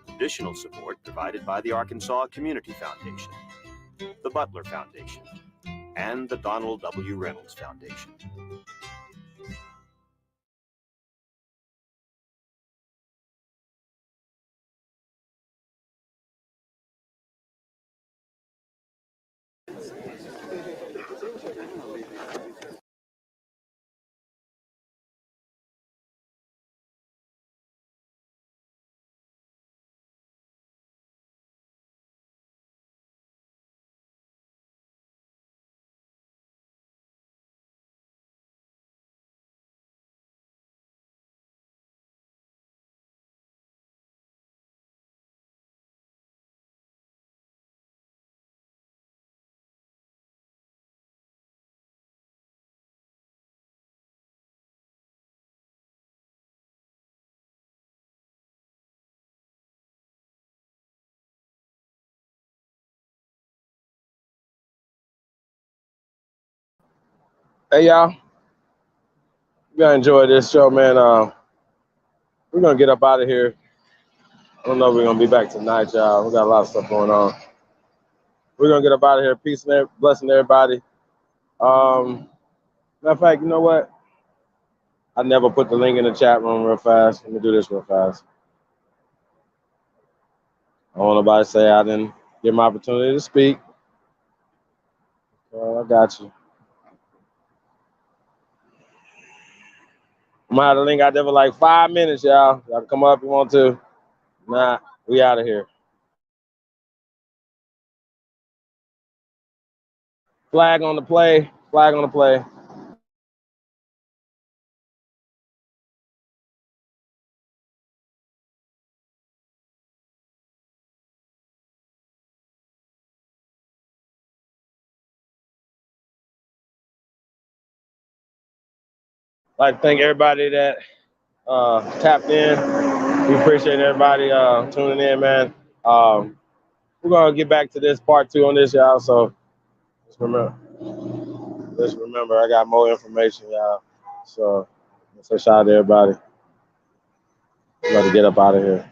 Additional support provided by the Arkansas Community Foundation, the Butler Foundation, and the Donald W. Reynolds Foundation. Hey y'all, you gonna enjoy this show, man. We're gonna get up out of here. I don't know if we're gonna be back tonight, y'all. We got a lot of stuff going on. We're gonna get up out of here. Peace and blessing everybody. Matter of fact, you know what? I never put the link in the chat room real fast. Let me do this real fast. I don't want nobody to say I didn't get my opportunity to speak. I got you. I'm gonna have the link out there for like 5 minutes, y'all. Y'all can come up if you want to. Nah, we out of here. Flag on the play. Flag on the play. I'd like to thank everybody that tapped in. We appreciate everybody tuning in, man. We're gonna get back to this part 2 on this, y'all. So just remember, I got more information, y'all. So shout out to everybody. I'm about to get up out of here.